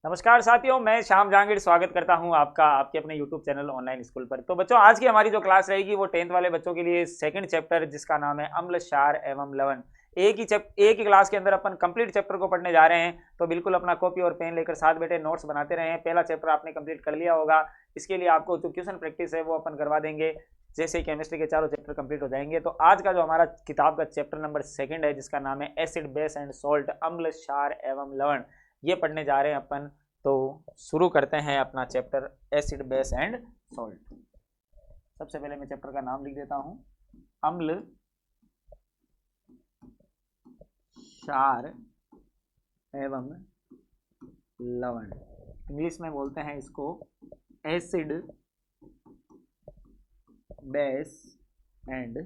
नमस्कार साथियों, मैं श्याम जहांगीर स्वागत करता हूं आपका आपके अपने YouTube चैनल ऑनलाइन स्कूल पर। तो बच्चों, आज की हमारी जो क्लास रहेगी वो 10th वाले बच्चों के लिए सेकंड चैप्टर जिसका नाम है अम्ल, क्षार एवं लवण। एक ही क्लास के अंदर अपन कंप्लीट चैप्टर को पढ़ने जा रहे हैं, तो बिल्कुल अपना कॉपी और पेन लेकर साथ बैठे नोट्स बनाते रहे। पहला चैप्टर आपने कंप्लीट कर लिया होगा, इसके लिए आपको जो क्वेश्चन प्रैक्टिस है वो अपन करवा देंगे। जैसे ही केमिस्ट्री के चारों चैप्टर कंप्लीट हो जाएंगे, तो आज का जो हमारा किताब का चैप्टर नंबर सेकंड है जिसका नाम है एसिड बेस एंड सॉल्ट, अम्ल क्षार एवं लवण, ये पढ़ने जा रहे हैं अपन। तो शुरू करते हैं अपना chapter acid base and salt. सबसे पहले मैं चैप्टर का नाम लिख देता हूं, अम्ल क्षार एवं लवण। इंग्लिश में बोलते हैं इसको एसिड बेस एंड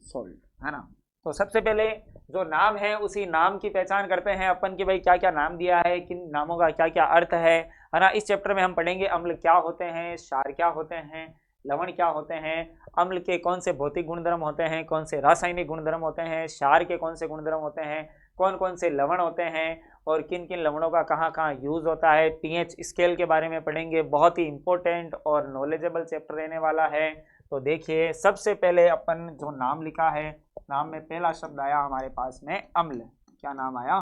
सॉल्ट, है ना। तो सबसे पहले जो नाम है उसी नाम की पहचान करते हैं अपन कि भाई क्या क्या नाम दिया है, किन नामों का क्या क्या अर्थ है ना। इस चैप्टर में हम पढ़ेंगे अम्ल क्या होते हैं, क्षार क्या होते हैं, लवण क्या होते हैं, अम्ल के कौन से भौतिक गुणधर्म होते हैं, कौन से रासायनिक गुणधर्म होते हैं, क्षार के कौन से गुणधर्म होते हैं, कौन कौन से लवण होते हैं और किन किन लवणों का कहाँ कहाँ यूज होता है। पीएच स्केल के बारे में पढ़ेंगे, बहुत ही इंपॉर्टेंट और नॉलेजेबल चैप्टर रहने वाला है। तो देखिए, सबसे पहले अपन जो नाम लिखा है, नाम में पहला शब्द आया हमारे पास में अम्ल। क्या नाम आया?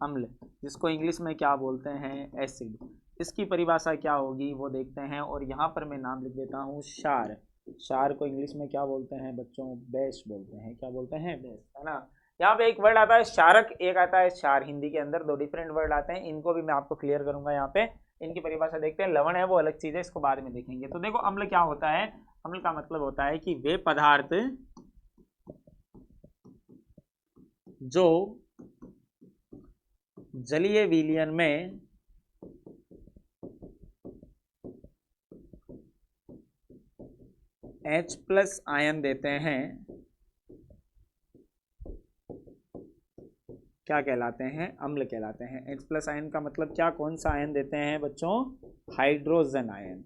अम्ल, जिसको इंग्लिश में क्या बोलते हैं? एसिड। इसकी परिभाषा क्या होगी वो देखते हैं। और यहाँ पर मैं नाम लिख देता हूँ क्षार। क्षार को इंग्लिश में क्या बोलते हैं बच्चों? बेस बोलते हैं। क्या बोलते हैं? बेस, है ना। यहाँ पे एक वर्ड आता है क्षारक, एक आता है क्षार। हिंदी के अंदर दो डिफरेंट वर्ड आते हैं, इनको भी मैं आपको क्लियर करूंगा। यहाँ पे इनकी परिभाषा देखते हैं। लवण है वो अलग चीज है, इसको बाद में देखेंगे। तो देखो, अम्ल क्या होता है? अम्ल का मतलब होता है कि वे पदार्थ जो जलीय विलयन में H+ आयन देते हैं क्या कहलाते हैं? अम्ल कहलाते हैं। H+ आयन का मतलब क्या, कौन सा आयन देते हैं बच्चों? Hydrogen ion.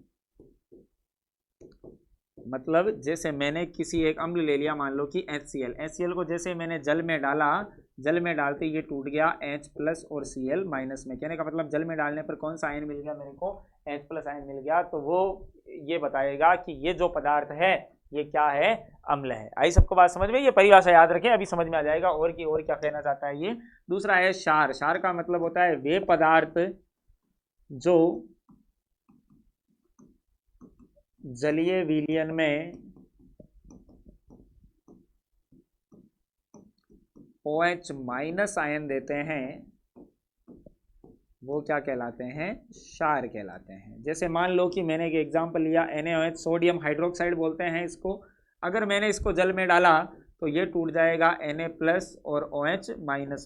मतलब जैसे मैंने किसी एक अम्ल ले लिया, मान लो कि HCl को जैसे मैंने जल में डाला, जल में डालते ये टूट गया H+ और Cl माइनस में। कहने का मतलब जल में डालने पर कौन सा आयन मिल गया मेरे को? H+ आयन मिल गया। तो वो ये बताएगा कि ये जो पदार्थ है ये क्या है? अम्ल है। आई सबको बात समझ में? ये परिभाषा याद रखें, अभी समझ में आ जाएगा और क्या कहना चाहता है ये। दूसरा है क्षार। क्षार का मतलब होता है वे पदार्थ जो जलीय विलयन में OH- आयन देते हैं वो क्या कहलाते हैं? क्षार कहलाते हैं। जैसे मान लो कि मैंने एक एग्जांपल लिया, NaOH, सोडियम हाइड्रोक्साइड बोलते हैं इसको। अगर मैंने इसको जल में डाला तो ये टूट जाएगा Na+ और OH-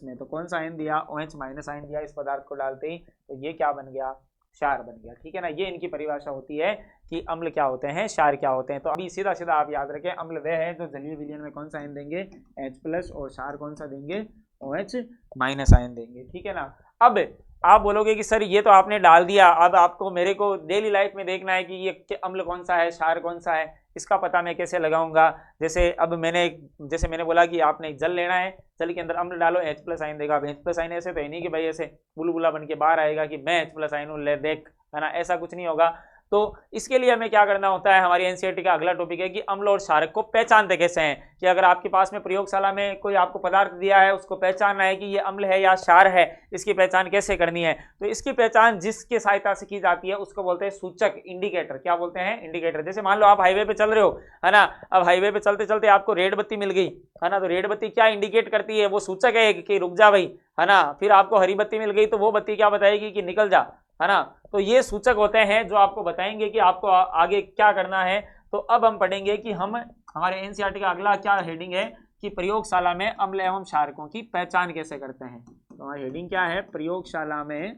में। तो कौन सा आयन दिया? OH- आयन दिया इस पदार्थ को डालते ही। तो ये क्या बन गया? क्षार बन गया। ठीक है ना। ये इनकी परिभाषा होती है कि अम्ल क्या होते हैं, क्षार क्या होते हैं। तो अभी सीधा सीधा आप याद रखें, अम्ल वह है जो जलीय विलयन में कौन सा आयन देंगे? H+, और क्षार कौन सा देंगे? OH- आयन देंगे। ठीक है ना। अब आप बोलोगे कि सर ये तो आपने डाल दिया, अब आपको मेरे को डेली लाइफ में देखना है कि ये अम्ल कौन सा है, क्षार कौन सा है, इसका पता मैं कैसे लगाऊंगा। जैसे अब मैंने बोला कि आपने जल लेना है, जल के अंदर अम्ल डालो, H+ आयन देगा। अब H+ आयन ऐसे तो है नहीं कि भाई ऐसे बुलबुला बन के बाहर आएगा कि मैं H+ आयन हूं, ले देख, है ना। ऐसा कुछ नहीं होगा। तो इसके लिए हमें क्या करना होता है? हमारी एनसीईआरटी का अगला टॉपिक है कि अम्ल और क्षारक को पहचानते कैसे हैं। कि अगर आपके पास में प्रयोगशाला में कोई आपको पदार्थ दिया है, उसको पहचानना है कि ये अम्ल है या क्षार है, इसकी पहचान कैसे करनी है? तो इसकी पहचान जिसके सहायता से की जाती है उसको बोलते हैं सूचक, इंडिकेटर। क्या बोलते हैं? इंडिकेटर। जैसे मान लो आप हाईवे पे चल रहे हो, है ना। अब हाईवे पे चलते चलते आपको रेड बत्ती मिल गई, है ना। तो रेड बत्ती क्या इंडिकेट करती है? वो सूचक है कि रुक जा भाई, है ना। फिर आपको हरी बत्ती मिल गई तो वो बत्ती क्या बताएगी? कि निकल जा, है ना। तो ये सूचक होते हैं जो आपको बताएंगे कि आपको आगे क्या करना है। तो अब हम पढ़ेंगे कि हमारे एनसीईआरटी का अगला क्या हेडिंग है कि प्रयोगशाला में अम्ल एवं क्षारकों की पहचान कैसे करते हैं। तो हमारी हेडिंग क्या है? प्रयोगशाला में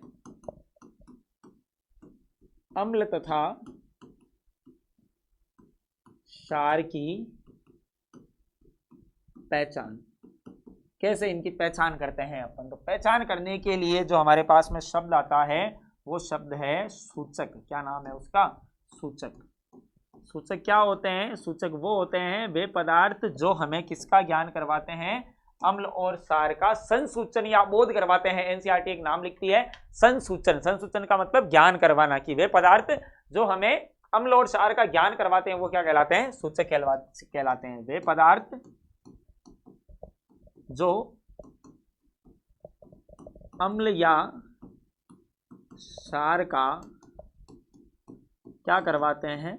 अम्ल तथा क्षार की पहचान। कैसे इनकी पहचान करते हैं अपन? तो पहचान करने के लिए जो हमारे पास में शब्द आता है वो शब्द है सूचक। क्या नाम है उसका? सूचक। सूचक क्या होते हैं? सूचक वो होते हैं वे पदार्थ जो हमें किसका ज्ञान करवाते हैं? अम्ल और क्षार का संसूचन या बोध करवाते हैं। एनसीईआरटी एक नाम लिखती है संसूचन। संसूचन का मतलब ज्ञान करवाना, कि वे पदार्थ जो हमें अम्ल और क्षार का ज्ञान करवाते हैं वो क्या कहलाते हैं, सूचक कहलाते हैं। वे पदार्थ जो अम्ल या क्षार का क्या करवाते हैं,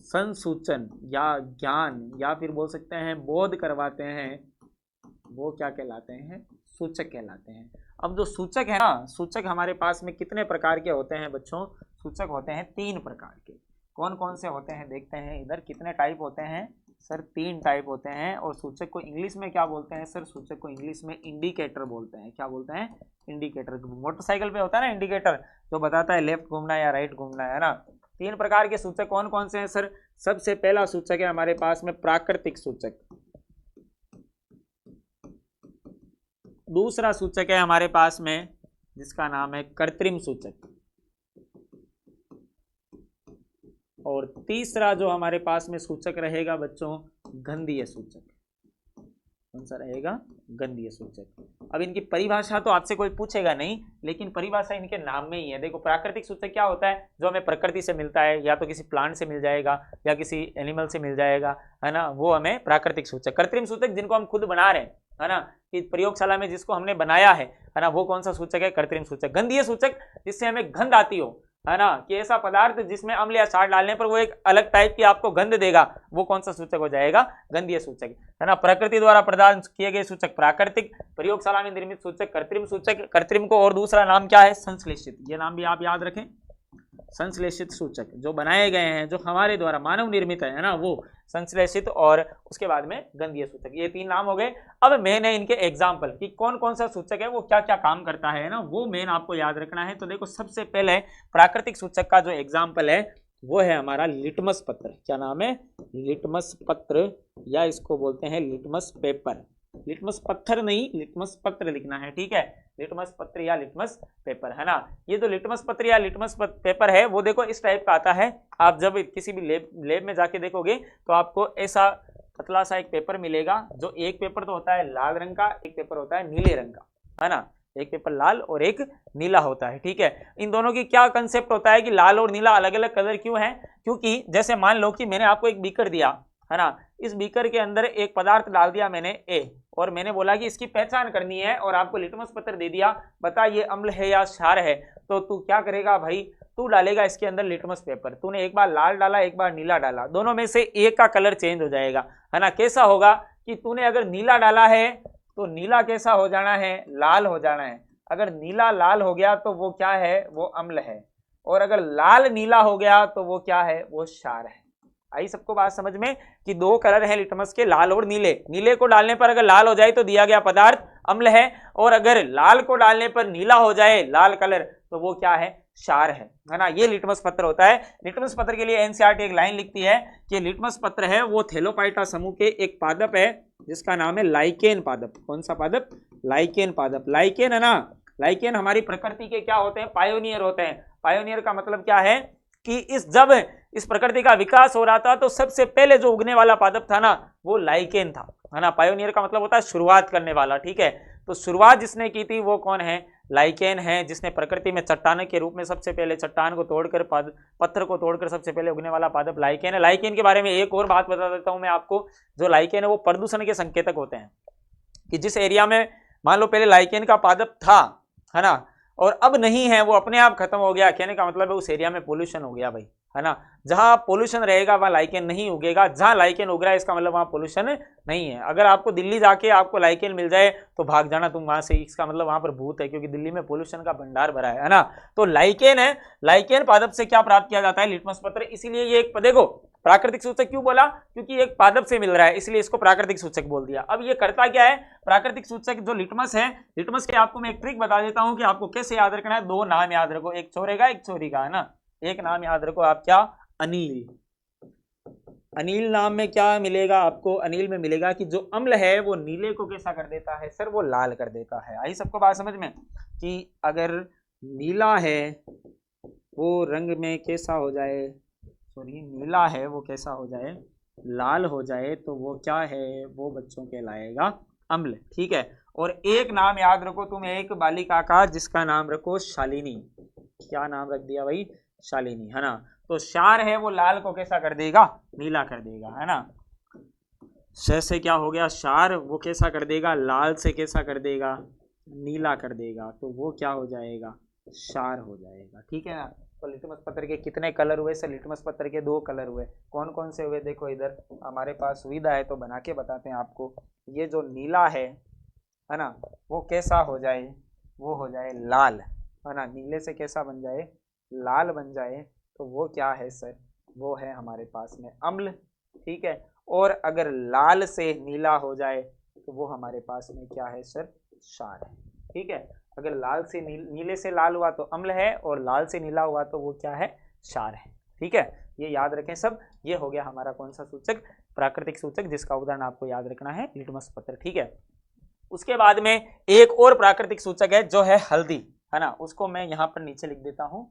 संसूचन या ज्ञान या फिर बोल सकते हैं बोध करवाते हैं, वो क्या कहलाते हैं, सूचक कहलाते हैं। अब जो सूचक है ना, सूचक हमारे पास में कितने प्रकार के होते हैं बच्चों, सूचक होते हैं 3 प्रकार के। कौन कौन से होते हैं देखते हैं इधर, कितने टाइप होते हैं सर, 3 टाइप होते हैं। और सूचक को इंग्लिश में क्या बोलते हैं सर, सूचक को इंग्लिश में इंडिकेटर बोलते हैं। क्या बोलते हैं, इंडिकेटर। मोटरसाइकिल पे होता है ना इंडिकेटर, जो बताता है लेफ्ट घूमना है या राइट घूमना है ना। 3 प्रकार के सूचक कौन कौन से हैं सर, सबसे पहला सूचक है हमारे पास में प्राकृतिक सूचक, दूसरा सूचक है हमारे पास में जिसका नाम है कृत्रिम सूचक, और तीसरा जो हमारे पास में सूचक रहेगा बच्चों गंधीय सूचक। कौन सा रहेगा, गंधीय सूचक। अब इनकी परिभाषा तो आपसे कोई पूछेगा नहीं, लेकिन परिभाषा इनके नाम में ही है। देखो प्राकृतिक सूचक क्या होता है, जो हमें प्रकृति से मिलता है, या तो किसी प्लांट से मिल जाएगा या किसी एनिमल से मिल जाएगा, है ना, वो हमें प्राकृतिक सूचक। कृत्रिम सूचक जिनको हम खुद बना रहे हैं, है ना, कि प्रयोगशाला में जिसको हमने बनाया है ना, वो कौन सा सूचक है, कृत्रिम सूचक। गंधीय सूचक जिससे हमें गंध आती हो, है ना, कि ऐसा पदार्थ जिसमें अम्ल या क्षार डालने पर वो एक अलग टाइप की आपको गंध देगा, वो कौन सा सूचक हो जाएगा, गंधीय सूचक, है ना। प्रकृति द्वारा प्रदान किए गए सूचक प्राकृतिक, प्रयोगशाला में निर्मित सूचक कृत्रिम सूचक। कृत्रिम को और दूसरा नाम क्या है, संश्लेषित। ये नाम भी आप याद रखें, संश्लेषित सूचक जो बनाए गए हैं, जो हमारे द्वारा मानव निर्मित है ना, वो संश्लेषित, और उसके बाद में गंधीय सूचक। ये 3 नाम हो गए। अब मैंने इनके एग्जाम्पल कि कौन कौन सा सूचक है, वो क्या क्या काम करता है ना, वो मेन आपको याद रखना है। तो देखो सबसे पहले प्राकृतिक सूचक का जो एग्जाम्पल है वो है हमारा लिटमस पत्र। क्या नाम है, लिटमस पत्र, या इसको बोलते हैं लिटमस पेपर। लिटमस पत्थर नहीं, लिटमस पत्र लिखना है, ठीक है, लिटमस पत्र या लिटमस पेपर, है ना। ये जो लिटमस पत्र या लिटमस पेपर है वो देखो इस टाइप का आता है। आप जब किसी भी लेब में जाके देखोगे तो आपको ऐसा पतला सा एक पेपर मिलेगा, जो एक पेपर तो होता है लाल रंग का, एक पेपर होता है नीले रंग का, है ना, एक पेपर लाल और एक नीला होता है, ठीक है। इन दोनों की क्या कंसेप्ट होता है कि लाल और नीला अलग अलग कलर क्यों है, क्योंकि जैसे मान लो कि मैंने आपको एक बीकर दिया, है ना, इस बीकर के अंदर एक पदार्थ डाल दिया मैंने ए, और मैंने बोला कि इसकी पहचान करनी है, और आपको लिटमस पत्र दे दिया, बता ये अम्ल है या क्षार है। तो तू क्या करेगा भाई, तू डालेगा इसके अंदर लिटमस पेपर। तूने एक बार लाल डाला, एक बार नीला डाला, दोनों में से एक का कलर चेंज हो जाएगा, है ना। कैसा होगा कि तूने अगर नीला डाला है तो नीला कैसा हो जाना है, लाल हो जाना है। अगर नीला लाल हो गया तो वो क्या है, वो अम्ल है, और अगर लाल नीला हो गया तो वो क्या है, वो क्षार है। आई सबको बात समझ में कि 2 कलर है लिटमस के, लाल और नीले। नीले को डालने पर अगर लाल हो जाए तो दिया गया पदार्थ अम्ल है, और अगर लाल को डालने पर नीला हो जाए, लाल कलर, तो वो क्या है, क्षार है ना। ये लिटमस पत्र होता है। लिटमस पत्र के लिए एनसीईआरटी एक लाइन लिखती है कि लिटमस पत्र है वो थैलोपाइटा समूह के एक पादप है जिसका नाम है लाइकेन पादप। कौन सा पादप, लाइकेन पादप। लाइकेन है ना, लाइकेन हमारी प्रकृति के क्या होते हैं, पायोनियर होते हैं। पायोनियर का मतलब क्या है कि जब इस प्रकृति का विकास हो रहा था तो सबसे पहले जो उगने वाला पादप था ना, वो लाइकेन था, है ना। पायोनियर का मतलब होता है शुरुआत करने वाला, ठीक है। तो शुरुआत जिसने की थी वो कौन है, लाइकेन है, जिसने प्रकृति में चट्टान के रूप में सबसे पहले चट्टान को तोड़कर पत्थर को तोड़कर सबसे पहले उगने वाला पादप लाइकेन है। लाइकेन के बारे में एक और बात बता देता हूं मैं आपको। जो लाइकेन है वो प्रदूषण के संकेतक होते हैं, कि जिस एरिया में मान लो पहले लाइकेन का पादप था, है ना, और अब नहीं है, वो अपने आप खत्म हो गया, कहने का मतलब है उस एरिया में पोल्यूशन हो गया भाई, है ना। जहां पोल्यूशन रहेगा वहां लाइकेन नहीं उगेगा, जहां लाइकेन उग रहा है इसका मतलब वहां पोल्यूशन नहीं है। अगर आपको दिल्ली जाके आपको लाइकेन मिल जाए तो भाग जाना तुम वहां से, इसका मतलब वहां पर भूत है, क्योंकि दिल्ली में पोल्यूशन का भंडार भरा है ना। तो लाइकेन है, लाइकेन पादप से क्या प्राप्त किया जाता है, लिटमस पत्र। इसीलिए ये एक, देखो प्राकृतिक सूचक क्यों बोला, क्योंकि एक पादप से मिल रहा है, इसलिए इसको प्राकृतिक सूचक बोल दिया। अब ये करता क्या है, प्राकृतिक सूचक जो लिटमस है, लिटमस के आपको मैं एक ट्रिक बता देता हूं कि आपको कैसे याद रखना है। 2 नाम याद रखो, एक छोरे का एक छोरी का, है ना। एक नाम याद रखो आप, क्या, अनिल। अनिल नाम में क्या मिलेगा आपको, अनिल में मिलेगा कि जो अम्ल है वो नीले को कैसा कर देता है सर, वो लाल कर देता है। आई सबको बात समझ में कि अगर नीला है वो रंग में कैसा हो जाए, सॉरी नीला है वो कैसा हो जाए, लाल हो जाए, तो वो क्या है, वो बच्चों कहलाएगा अम्ल, ठीक है। और एक नाम याद रखो तुम एक बालिका का, जिसका नाम रखो शालिनी। क्या नाम रख दिया भाई? शालिनी, है ना। तो क्षार है वो लाल को कैसा कर देगा? नीला कर देगा, है ना। श से क्या हो गया? क्षार, वो कैसा कर देगा? लाल से कैसा कर देगा? नीला कर देगा। तो वो क्या हो जाएगा? क्षार हो जाएगा, ठीक है ना। तो लिटमस पत्र के कितने कलर हुए सर? लिटमस पत्र के 2 कलर हुए। कौन कौन से हुए? देखो इधर हमारे पास सुविधा है तो बना के बताते हैं आपको। ये जो नीला है ना, वो कैसा हो जाए? वो हो जाए लाल, है ना। नीले से कैसा बन जाए? लाल बन जाए। तो वो क्या है सर? वो है हमारे पास में अम्ल, ठीक है। और अगर लाल से नीला हो जाए तो वो हमारे पास में क्या है सर? क्षार है, ठीक है। अगर लाल से नीले से लाल हुआ तो अम्ल है, और लाल से नीला हुआ तो वो क्या है? क्षार है, ठीक है। ये याद रखें सब। ये हो गया हमारा कौन सा सूचक? प्राकृतिक सूचक, जिसका उदाहरण आपको याद रखना है लिटमस पत्र, ठीक है। उसके बाद में एक और प्राकृतिक सूचक है जो है हल्दी, है ना। उसको मैं यहां पर नीचे लिख देता हूं,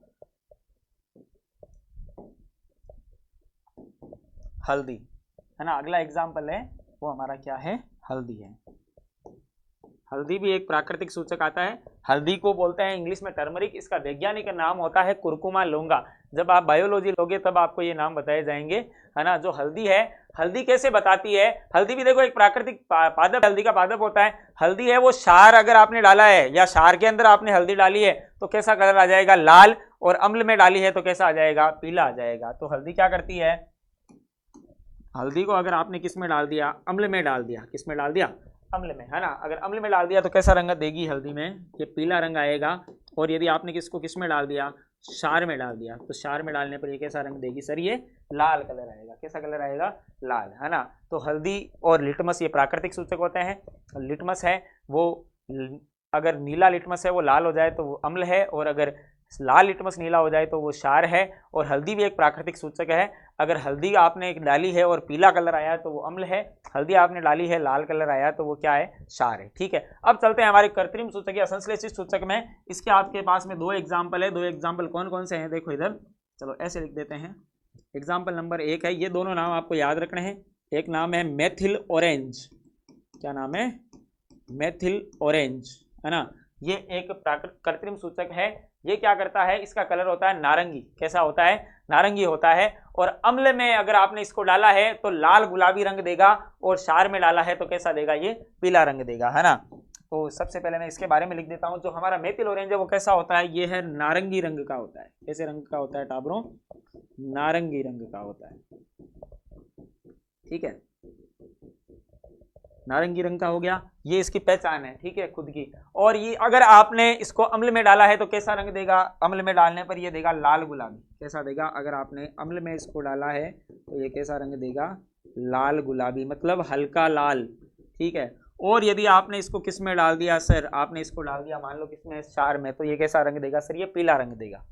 हल्दी, है ना। अगला एग्जाम्पल है वो हमारा क्या है? हल्दी है। हल्दी भी एक प्राकृतिक सूचक आता है। हल्दी को बोलते हैं इंग्लिश में टर्मरिक, इसका वैज्ञानिक नाम होता है कुरकुमा लोंगा। जब आप बायोलॉजी लोगे तब आपको ये नाम बताए जाएंगे, है ना। जो हल्दी है, हल्दी कैसे बताती है? हल्दी भी देखो एक प्राकृतिक पादप, हल्दी का पादप होता है। हल्दी है वो क्षार अगर आपने डाला है या क्षार के अंदर आपने हल्दी डाली है तो कैसा कलर आ जाएगा? लाल। और अम्ल में डाली है तो कैसा आ जाएगा? पीला आ जाएगा। तो हल्दी क्या करती है? हल्दी को अगर आपने किस में डाल दिया? अम्ल में डाल दिया। किस में डाल दिया? अम्ल में, है ना। अगर अम्ल में डाल दिया तो कैसा रंग देगी हल्दी में? ये पीला रंग आएगा। और यदि आपने किसको किस में डाल दिया? क्षार में डाल दिया तो क्षार में डालने पर ये कैसा रंग देगी सर? ये लाल कलर आएगा। कैसा कलर आएगा? लाल, है ना। तो हल्दी और लिटमस ये प्राकृतिक सूचक होते हैं। लिटमस है वो, अगर नीला लिटमस है वो लाल हो जाए तो वो अम्ल है, और अगर लाल लिटमस नीला हो जाए तो वो क्षार है। और हल्दी भी एक प्राकृतिक सूचक है। अगर हल्दी आपने एक डाली है और पीला कलर आया तो वो अम्ल है, हल्दी आपने डाली है लाल कलर आया तो वो क्या है? क्षार है, ठीक है। अब चलते हैं हमारे कृत्रिम सूचक या संश्लेषित सूचक में। इसके आपके पास में 2 एग्जाम्पल है। 2 एग्जाम्पल कौन कौन से हैं? देखो इधर, चलो ऐसे लिख देते हैं। एग्जाम्पल नंबर 1 है, ये दोनों नाम आपको याद रखने हैं। एक नाम है मेथिल ऑरेंज। क्या नाम है? मेथिल ऑरेंज, है ना। ये एक कृत्रिम सूचक है। ये क्या करता है? इसका कलर होता है नारंगी। कैसा होता है? नारंगी होता है। और अम्ल में अगर आपने इसको डाला है तो लाल गुलाबी रंग देगा, और क्षार में डाला है तो कैसा देगा? ये पीला रंग देगा, है ना। तो सबसे पहले मैं इसके बारे में लिख देता हूं। जो हमारा मेथिल ऑरेंज है वो कैसा होता है? ये है नारंगी रंग का होता है। कैसे रंग का होता है टाबरों? नारंगी रंग का होता है, ठीक है। नारंगी रंग का हो गया, ये इसकी पहचान है, ठीक है, खुद की। और ये अगर आपने इसको अम्ल में डाला है तो कैसा रंग देगा? अम्ल में डालने पर ये देगा लाल गुलाबी। कैसा देगा? अगर आपने अम्ल में इसको डाला है तो ये कैसा रंग देगा? लाल गुलाबी, मतलब हल्का लाल, ठीक है। और यदि आपने इसको किस में डाल दिया सर? आपने इसको डाल दिया मान लो किसमें? क्षार में, तो ये कैसा रंग देगा सर? ये पीला रंग देगा।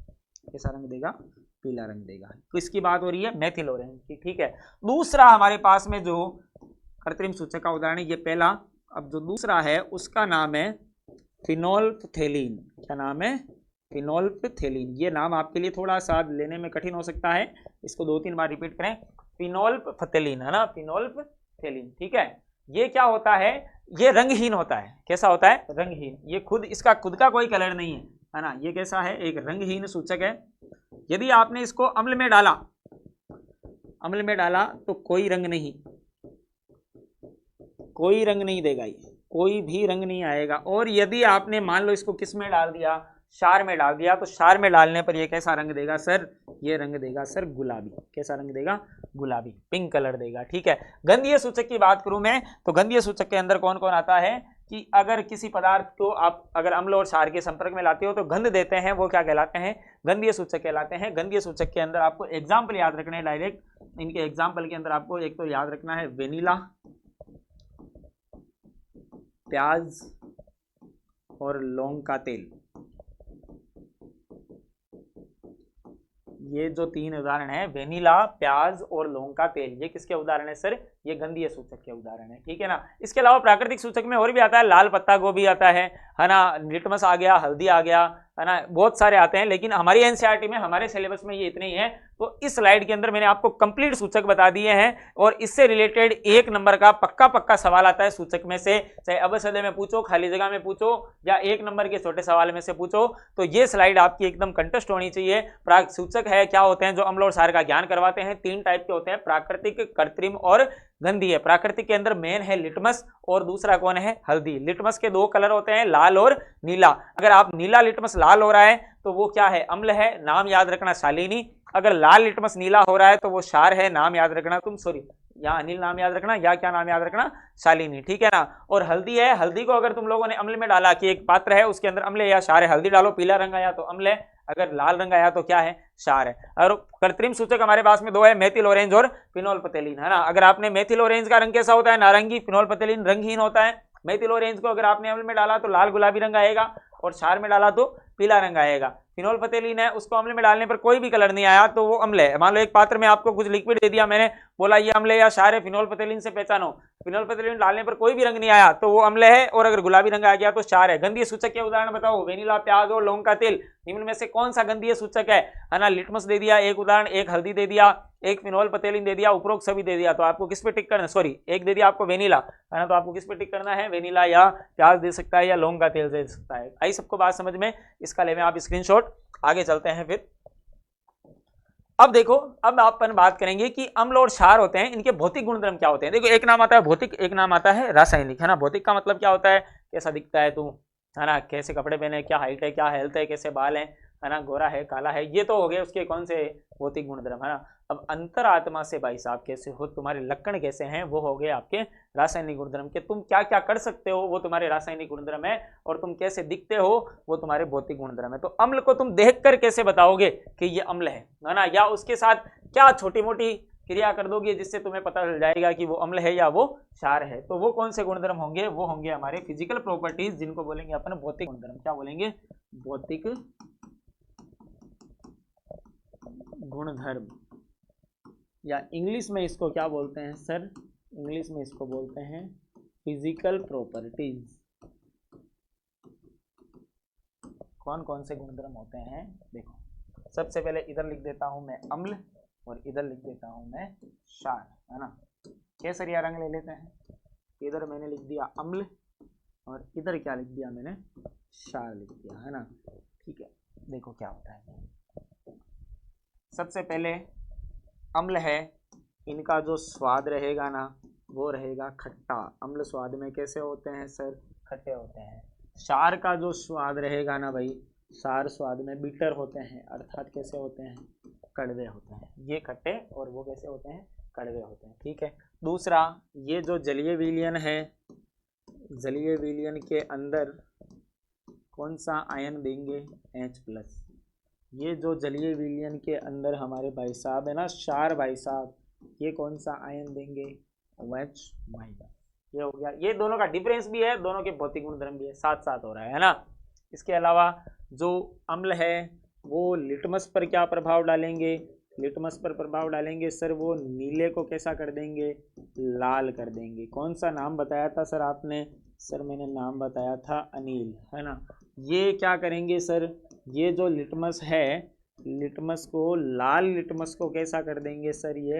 कैसा रंग देगा? पीला रंग देगा। तो इसकी बात हो रही है मेथिल ऑरेंज की, ठीक है। दूसरा हमारे पास में जो कृत्रिम सूचक का उदाहरण है ये पहला। अब जो दूसरा है उसका नाम है फिनोल्फथेलीन। क्या नाम है? फिनोल्फथेलीन। ये नाम आपके लिए थोड़ा सा लेने में कठिन हो सकता है, इसको 2-3 बार रिपीट करें। फिनोल्फथेलीन, है ना, फिनोल्फथेलीन, ठीक है। ये क्या होता है? ये रंगहीन होता है। कैसा होता है? रंगहीन। ये खुद, इसका खुद का कोई कलर नहीं है ना। ये कैसा है? एक रंगहीन सूचक है। यदि आपने इसको अम्ल में डाला, अम्ल में डाला तो कोई रंग नहीं, कोई रंग नहीं देगा, ये कोई भी रंग नहीं आएगा। और यदि आपने मान लो इसको किस में डाल दिया? क्षार में डाल दिया, तो क्षार में डालने पर ये कैसा रंग देगा सर? ये रंग देगा सर गुलाबी। कैसा रंग देगा? गुलाबी, पिंक कलर देगा, ठीक है। गंधीय सूचक की बात करूं मैं तो गंधीय सूचक के अंदर कौन कौन आता है कि अगर किसी पदार्थ को आप अगर अम्ल और क्षार के संपर्क में लाते हो तो गंध देते हैं, वो क्या कहलाते हैं? गंधीय सूचक कहलाते हैं। गंधीय सूचक के अंदर आपको एग्जाम्पल याद रखने हैं डायरेक्ट। इनके एग्जाम्पल के अंदर आपको एक तो याद रखना है वेनिला, प्याज और लौंग का तेल। ये जो 3 उदाहरण है, वेनिला, प्याज और लौंग का तेल, ये किसके उदाहरण है सर? ये गंधीय सूचक के उदाहरण है, ठीक है ना। इसके अलावा प्राकृतिक सूचक में और भी आता है, लाल पत्ता गोभी आता है ना, लिटमस आ गया, हल्दी आ गया, है ना, बहुत सारे आते हैं, लेकिन हमारी एनसीईआरटी में, हमारे सिलेबस में ये इतने ही है। तो इस स्लाइड के अंदर मैंने आपको कंप्लीट सूचक बता दिए हैं और इससे रिलेटेड 1 नंबर का पक्का सूचक आता है सूचक में से, चाहे अबसद में पूछो, खाली जगह में पूछो या 1 नंबर के छोटे सवाल में से पूछो। तो ये स्लाइड आपकी एकदम कंटेस्ट होनी चाहिए। सूचक है क्या होते हैं जो अम्ल और क्षार का ज्ञान करवाते हैं? 3 टाइप के होते हैं, प्राकृतिक, कृत्रिम और गंधीय। प्राकृतिक के अंदर मेन है लिटमस और दूसरा कौन है? हल्दी। लिटमस के 2 कलर होते हैं, लाल और नीला। अगर आप नीला लिटमस लाल हो रहा है तो वो क्या है? अम्ल है, नाम याद रखना शालिनी। अगर लाल लिटमस नीला हो रहा है तो वो क्षार है, नाम याद रखना तुम, सॉरी यहाँ अनिल नाम याद रखना, या क्या नाम याद रखना? शालिनी, ठीक है ना। और हल्दी है, हल्दी को अगर तुम लोगों ने अम्ल में डाला कि एक पात्र है उसके अंदर अम्ल है या क्षार है, हल्दी डालो, पीला रंग आया तो अम्ल है, अगर लाल रंग आया तो क्या है? क्षार है। और कृत्रिम सूचक हमारे पास में 2 है, मेथिल ऑरेंज और फिनोल पतेलीन, है ना। अगर आपने मेथिल ऑरेंज का रंग कैसा होता है? नारंगी। फिनोल पतेलीन रंगहीन होता है। मेथिल ऑरेंज को अगर आपने अम्ल में डाला तो लाल गुलाबी रंग आएगा और क्षार में डाला तो पीला रंग आएगा। फिनोल पतेलीन है, उसको अम्ल में डालने पर कोई भी कलर नहीं आया तो वो अम्ल है। मान लो एक पात्र में आपको कुछ लिक्विड दे दिया, मैंने बोला ये अम्ल है या क्षार है, फिनोल पतेलीन से पहचानो। फिनोल पतेलीन डालने पर कोई भी रंग नहीं आया तो वो अम्ल है, और अगर गुलाबी रंग आ गया तो क्षार है। गंधीय सूचक के उदाहरण बताओ? वेनिला, प्याज और लौंग का तेल। निम्न में से कौन सा गंधीय सूचक है ना? लिटमस दे दिया एक उदाहरण, एक हल्दी दे दिया, एक फिनोल पतेलीन दे दिया, उपरोक्त सभी दे दिया, तो आपको किस पे टिक करना? सॉरी, एक दे दिया आपको वेनिला, है ना, तो आपको किस पे टिक करना है? वेनिला, या प्याज दे सकता है या लौंग का तेल दे सकता है। आई सबको बात समझ में? इसका ले में आप स्क्रीनशॉट। आगे चलते हैं फिर। अब देखो, अब अपन बात करेंगे कि अम्ल और क्षार होते हैं, इनके भौतिक गुणधर्म क्या होते हैं। देखो, एक नाम आता है भौतिक, एक नाम आता है रासायनिक, है ना। भौतिक का मतलब क्या होता है? कैसा दिखता है तू, है ना, कैसे कपड़े पहने, क्या हाइट है, क्या हेल्थ है, कैसे बाल है ना, गोरा है, काला है, ये तो हो गए उसके कौन से भौतिक गुणधर्म, है ना। अब अंतरात्मा से भाई साहब कैसे हो, तुम्हारे लक्षण कैसे हैं, वो हो गए आपके रासायनिक गुणधर्म के। तुम क्या क्या कर सकते हो वो तुम्हारे रासायनिक गुणधर्म है, और तुम कैसे दिखते हो वो तुम्हारे भौतिक गुणधर्म है। तो अम्ल को तुम देखकर कैसे बताओगे कि ये अम्ल है ना, या उसके साथ क्या छोटी मोटी क्रिया कर दोगे जिससे तुम्हें पता चल जाएगा कि वो अम्ल है या वो क्षार है। तो वो कौन से गुणधर्म होंगे? वो होंगे हमारे फिजिकल प्रॉपर्टीज, जिनको बोलेंगे अपन भौतिक गुणधर्म। क्या बोलेंगे? भौतिक गुणधर्म, या इंग्लिश में इसको क्या बोलते हैं सर? इंग्लिश में इसको बोलते हैं फिजिकल प्रॉपर्टीज। कौन कौन से गुणधर्म होते हैं? देखो, सबसे पहले इधर लिख देता हूं मैं अम्ल, और इधर लिख देता हूं मैं क्षार, है ना। केसरिया रंग ले लेते हैं। इधर मैंने लिख दिया अम्ल, और इधर क्या लिख दिया मैंने? क्षार लिख दिया, है ना। ठीक है, देखो क्या होता है। सबसे पहले अम्ल है, इनका जो स्वाद रहेगा ना वो रहेगा खट्टा। अम्ल स्वाद में कैसे होते हैं सर? खट्टे होते हैं। क्षार का जो स्वाद रहेगा ना भाई, क्षार स्वाद में बिटर होते हैं, अर्थात कैसे होते हैं? कड़वे होते हैं। ये खट्टे और वो कैसे होते हैं? कड़वे होते हैं, ठीक है। दूसरा, ये जो जलीय विलयन है, जलीय विलयन के अंदर कौन सा आयन देंगे? H+। ये जो जलीय विलयन के अंदर हमारे भाई साहब है ना, क्षार भाई साहब, ये कौन सा आयन देंगे? OH-। ये हो गया। ये दोनों का डिफरेंस भी है, दोनों के भौतिक गुणधर्म भी है, साथ साथ हो रहा है ना। इसके अलावा जो अम्ल है वो लिटमस पर क्या प्रभाव डालेंगे? लिटमस पर प्रभाव डालेंगे सर, वो नीले को कैसा कर देंगे? लाल कर देंगे। कौन सा नाम बताया था सर आपने? सर मैंने नाम बताया था अनिल, है ना। ये क्या करेंगे सर? ये जो लिटमस है, लिटमस को, लाल लिटमस को कैसा कर देंगे सर? ये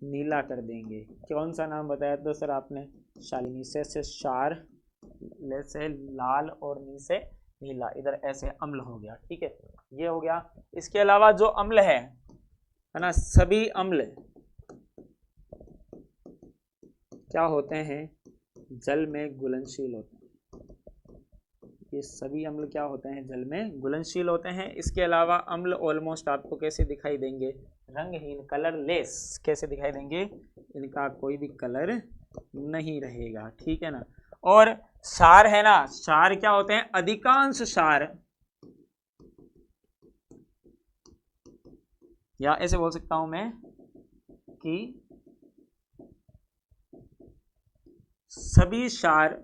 नीला कर देंगे। कौन सा नाम बताया था सर आपने? शालिनी। से क्षार, ले से लाल, और नी से नीला, इधर ऐसे अम्ल हो गया, ठीक है, ये हो गया। इसके अलावा जो अम्ल है ना, सभी अम्ल क्या होते हैं? जल में घुलनशील होते हैं। ये सभी अम्ल क्या होते हैं? जल में घुलनशील होते हैं। इसके अलावा अम्ल ऑलमोस्ट आपको कैसे दिखाई देंगे? रंगहीन, कलरलेस। कैसे दिखाई देंगे? इनका कोई भी कलर नहीं रहेगा, ठीक है ना। और क्षार है ना, क्षार क्या होते हैं? अधिकांश क्षार, या ऐसे बोल सकता हूं मैं कि सभी क्षार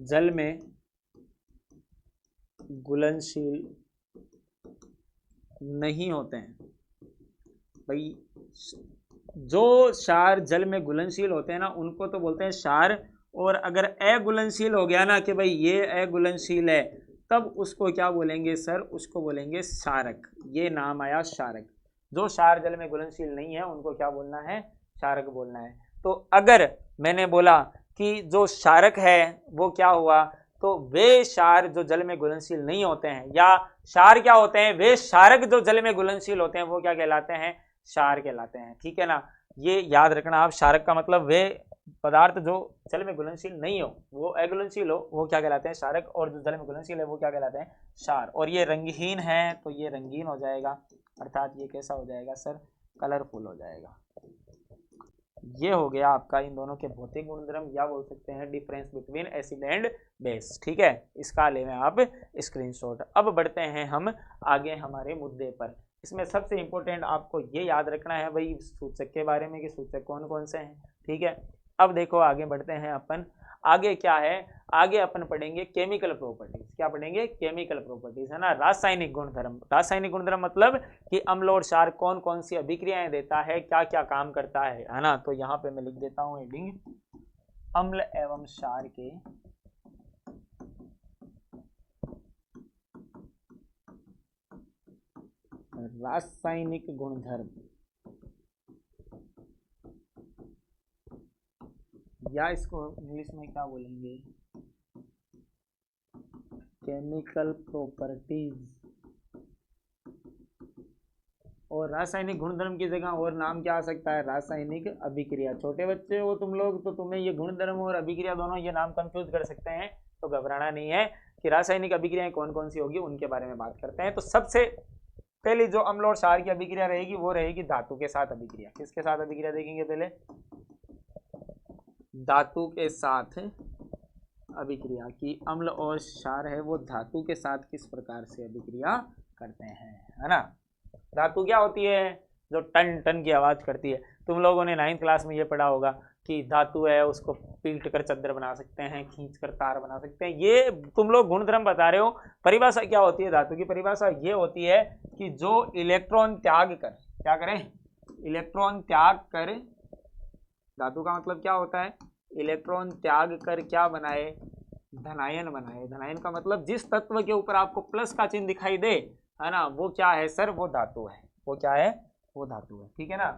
जल में घुलनशील नहीं होते हैं भाई। जो क्षार जल में घुलनशील होते हैं ना, उनको तो बोलते हैं क्षार और अगर अघुलनशील हो गया ना कि भाई ये अघुलनशील है, तब उसको क्या बोलेंगे सर, उसको बोलेंगे क्षारक। ये नाम आया क्षारक। जो क्षार जल में घुलनशील नहीं है उनको क्या बोलना है, क्षारक बोलना है। तो अगर मैंने बोला कि जो क्षारक है वो क्या हुआ, तो वे क्षार जो जल में घुलनशील नहीं होते हैं, या क्षार क्या होते हैं, वे क्षारक जो जल में घुलनशील होते हैं वो क्या कहलाते हैं, क्षार कहलाते हैं। ठीक है ना, ये याद रखना आप। क्षारक का मतलब वे पदार्थ जो जल में घुलनशील नहीं हो, वो अघुलनशील हो, वो क्या कहलाते हैं, क्षारक। और जो जल में घुलनशील है वो क्या कहलाते हैं, क्षार। और ये रंगहीन है तो ये रंगीन हो जाएगा, अर्थात ये कैसा हो जाएगा सर, कलरफुल हो जाएगा। ये हो गया आपका इन दोनों के भौतिक गुणधर्म, या बोल सकते हैं difference between acid and base. ठीक है, इसका ले लें आप स्क्रीनशॉट। अब बढ़ते हैं हम आगे हमारे मुद्दे पर। इसमें सबसे इंपॉर्टेंट आपको ये याद रखना है भाई सूचक के बारे में कि सूचक कौन कौन से हैं। ठीक है, अब देखो आगे बढ़ते हैं अपन। आगे क्या है, आगे अपन पढ़ेंगे केमिकल प्रॉपर्टीज। क्या पढ़ेंगे, केमिकल प्रॉपर्टीज, है ना, रासायनिक गुणधर्म। रासायनिक गुणधर्म मतलब कि अम्ल और क्षार कौन कौन सी अभिक्रियाएं देता है, क्या क्या काम करता है ना। तो यहाँ पे मैं लिख देता हूँ हेडिंग, अम्ल एवं क्षार के रासायनिक गुणधर्म, या इसको इंग्लिश में क्या बोलेंगे, केमिकल प्रॉपर्टीज। और रासायनिक गुणधर्म की जगह और नाम क्या आ सकता है, रासायनिक अभिक्रिया। छोटे बच्चे हो तुम लोग तो तुम्हें ये गुणधर्म और अभिक्रिया दोनों ये नाम कंफ्यूज कर सकते हैं, तो घबराना नहीं है कि रासायनिक अभिक्रियाएं कौन कौन सी होगी उनके बारे में बात करते हैं। तो सबसे पहली जो अम्ल और क्षार की अभिक्रिया रहेगी वो रहेगी धातु के साथ अभिक्रिया। किसके साथ अभिक्रिया देखेंगे, पहले धातु के साथ अभिक्रिया की अम्ल और क्षार है वो धातु के साथ किस प्रकार से अभिक्रिया करते हैं, है ना। धातु क्या होती है, जो टन टन की आवाज करती है। तुम लोगों ने 9th क्लास में ये पढ़ा होगा कि धातु है उसको पीट कर चादर बना सकते हैं, खींच कर तार बना सकते हैं। ये तुम लोग गुणधर्म बता रहे हो। परिभाषा क्या होती है धातु की, परिभाषा ये होती है कि जो इलेक्ट्रॉन त्याग कर, क्या करें, इलेक्ट्रॉन त्याग कर, धातु का मतलब क्या होता है, इलेक्ट्रॉन त्याग कर क्या बनाए, धनायन बनाए। धनायन का मतलब जिस तत्व के ऊपर आपको प्लस का चिन्ह दिखाई दे, है ना, वो क्या है सर, वो धातु है। वो क्या है, वो धातु है। ठीक है ना।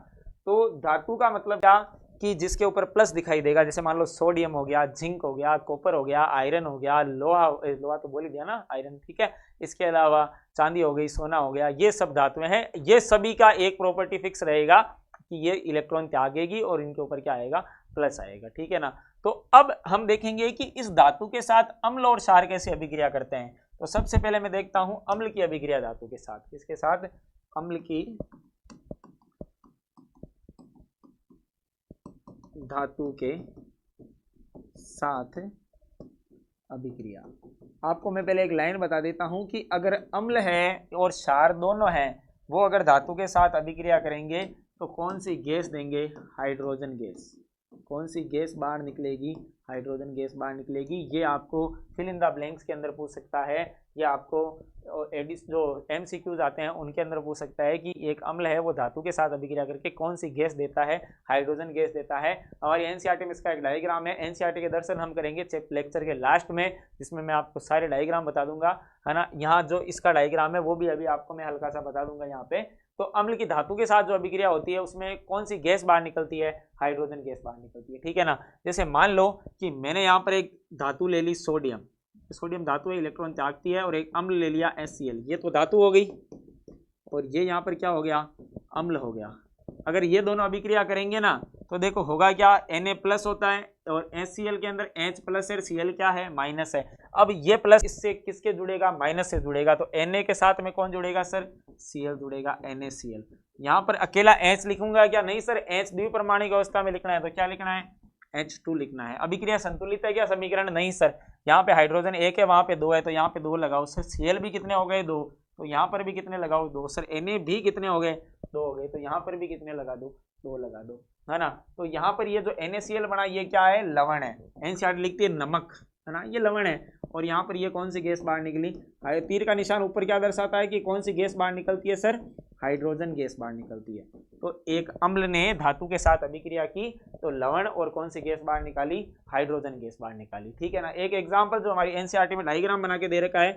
तो धातु का मतलब क्या कि जिसके ऊपर प्लस दिखाई देगा, जैसे मान लो सोडियम हो गया, जिंक हो गया, कॉपर हो गया, आयरन हो गया, लोहा, लोहा तो बोल ही दिया ना, आयरन। ठीक है, इसके अलावा चांदी हो गई, सोना हो गया, ये सब धातुएं हैं। ये सभी का एक प्रॉपर्टी फिक्स रहेगा कि ये इलेक्ट्रॉन त्यागेगी और इनके ऊपर क्या आएगा, प्लस आएगा। ठीक है ना। तो अब हम देखेंगे कि इस धातु के साथ अम्ल और क्षार कैसे अभिक्रिया करते हैं। तो सबसे पहले मैं देखता हूं अम्ल की अभिक्रिया धातु के साथ। किसके साथ, अम्ल की धातु के साथ अभिक्रिया। आपको मैं पहले एक लाइन बता देता हूं कि अगर अम्ल है और क्षार दोनों हैं, वो अगर धातु के साथ अभिक्रिया करेंगे तो कौन सी गैस देंगे, हाइड्रोजन गैस। कौन सी गैस बाहर निकलेगी, हाइड्रोजन गैस बाहर निकलेगी। ये आपको फिल इन द ब्लैंक्स के अंदर पूछ सकता है, या आपको एडिस जो MCQs आते हैं उनके अंदर पूछ सकता है कि एक अम्ल है वो धातु के साथ अभिक्रिया करके कौन सी गैस देता है, हाइड्रोजन गैस देता है। हमारी NCERT में इसका एक डायग्राम है। NCERT के दर्शन हम करेंगे लेक्चर के लास्ट में, जिसमें मैं आपको सारे डायग्राम बता दूंगा, है ना। यहाँ जो इसका डायग्राम है वो भी अभी आपको मैं हल्का सा बता दूंगा यहाँ पे। तो अम्ल की धातु के साथ जो अभिक्रिया होती है उसमें कौन सी गैस बाहर निकलती है, हाइड्रोजन गैस बाहर निकलती है। ठीक है ना। जैसे मान लो कि मैंने यहाँ पर एक धातु ले ली सोडियम, सोडियम धातु है, इलेक्ट्रॉन त्यागती है, और एक अम्ल ले लिया HCl, ये तो धातु हो गई, और ये यहाँ पर क्या हो गया, अम्ल हो गया। अगर ये दोनों अभिक्रिया करेंगे ना तो देखो होगा क्या, Na+ होता है और HCl के अंदर H+ है, Cl क्या है, माइनस है। अब ये प्लस इससे किसके जुड़ेगा, माइनस से जुड़ेगा। तो Na के साथ में कौन जुड़ेगा सर, Cl जुड़ेगा, NaCl। यहाँ पर अकेला H लिखूंगा क्या, नहीं सर, H द्विपरमाणिक अवस्था में लिखना है, तो क्या लिखना है, H2 लिखना है। अभिक्रिया संतुलित है क्या समीकरण, नहीं सर, यहाँ पे हाइड्रोजन 1 है, वहां पे 2 है, तो यहाँ पे 2 लगाओ सर। Cl भी कितने हो गए, 2, तो यहाँ पर भी कितने लगाओ, 2 सर। Na भी कितने हो गए, 2 हो गए, तो यहाँ पर भी कितने लगा दो, 2 लगा दो, है ना। तो यहाँ पर ये जो NaCl बना ये क्या है, लवण है। NCERT लिखती है नमक, है ना, ये लवण है। और यहाँ पर ये कौन सी गैस बाहर निकली, तीर का निशान ऊपर क्या दर्शाता है कि कौन सी गैस बाहर निकलती है सर, हाइड्रोजन गैस बाहर निकलती है। तो एक अम्ल ने धातु के साथ अभिक्रिया की तो लवण और कौन सी गैस बाहर निकाली, हाइड्रोजन गैस बाहर निकाली। ठीक है ना। एक एग्जाम्पल जो हमारी एनसीईआरटी में डायग्राम बना के दे रखा है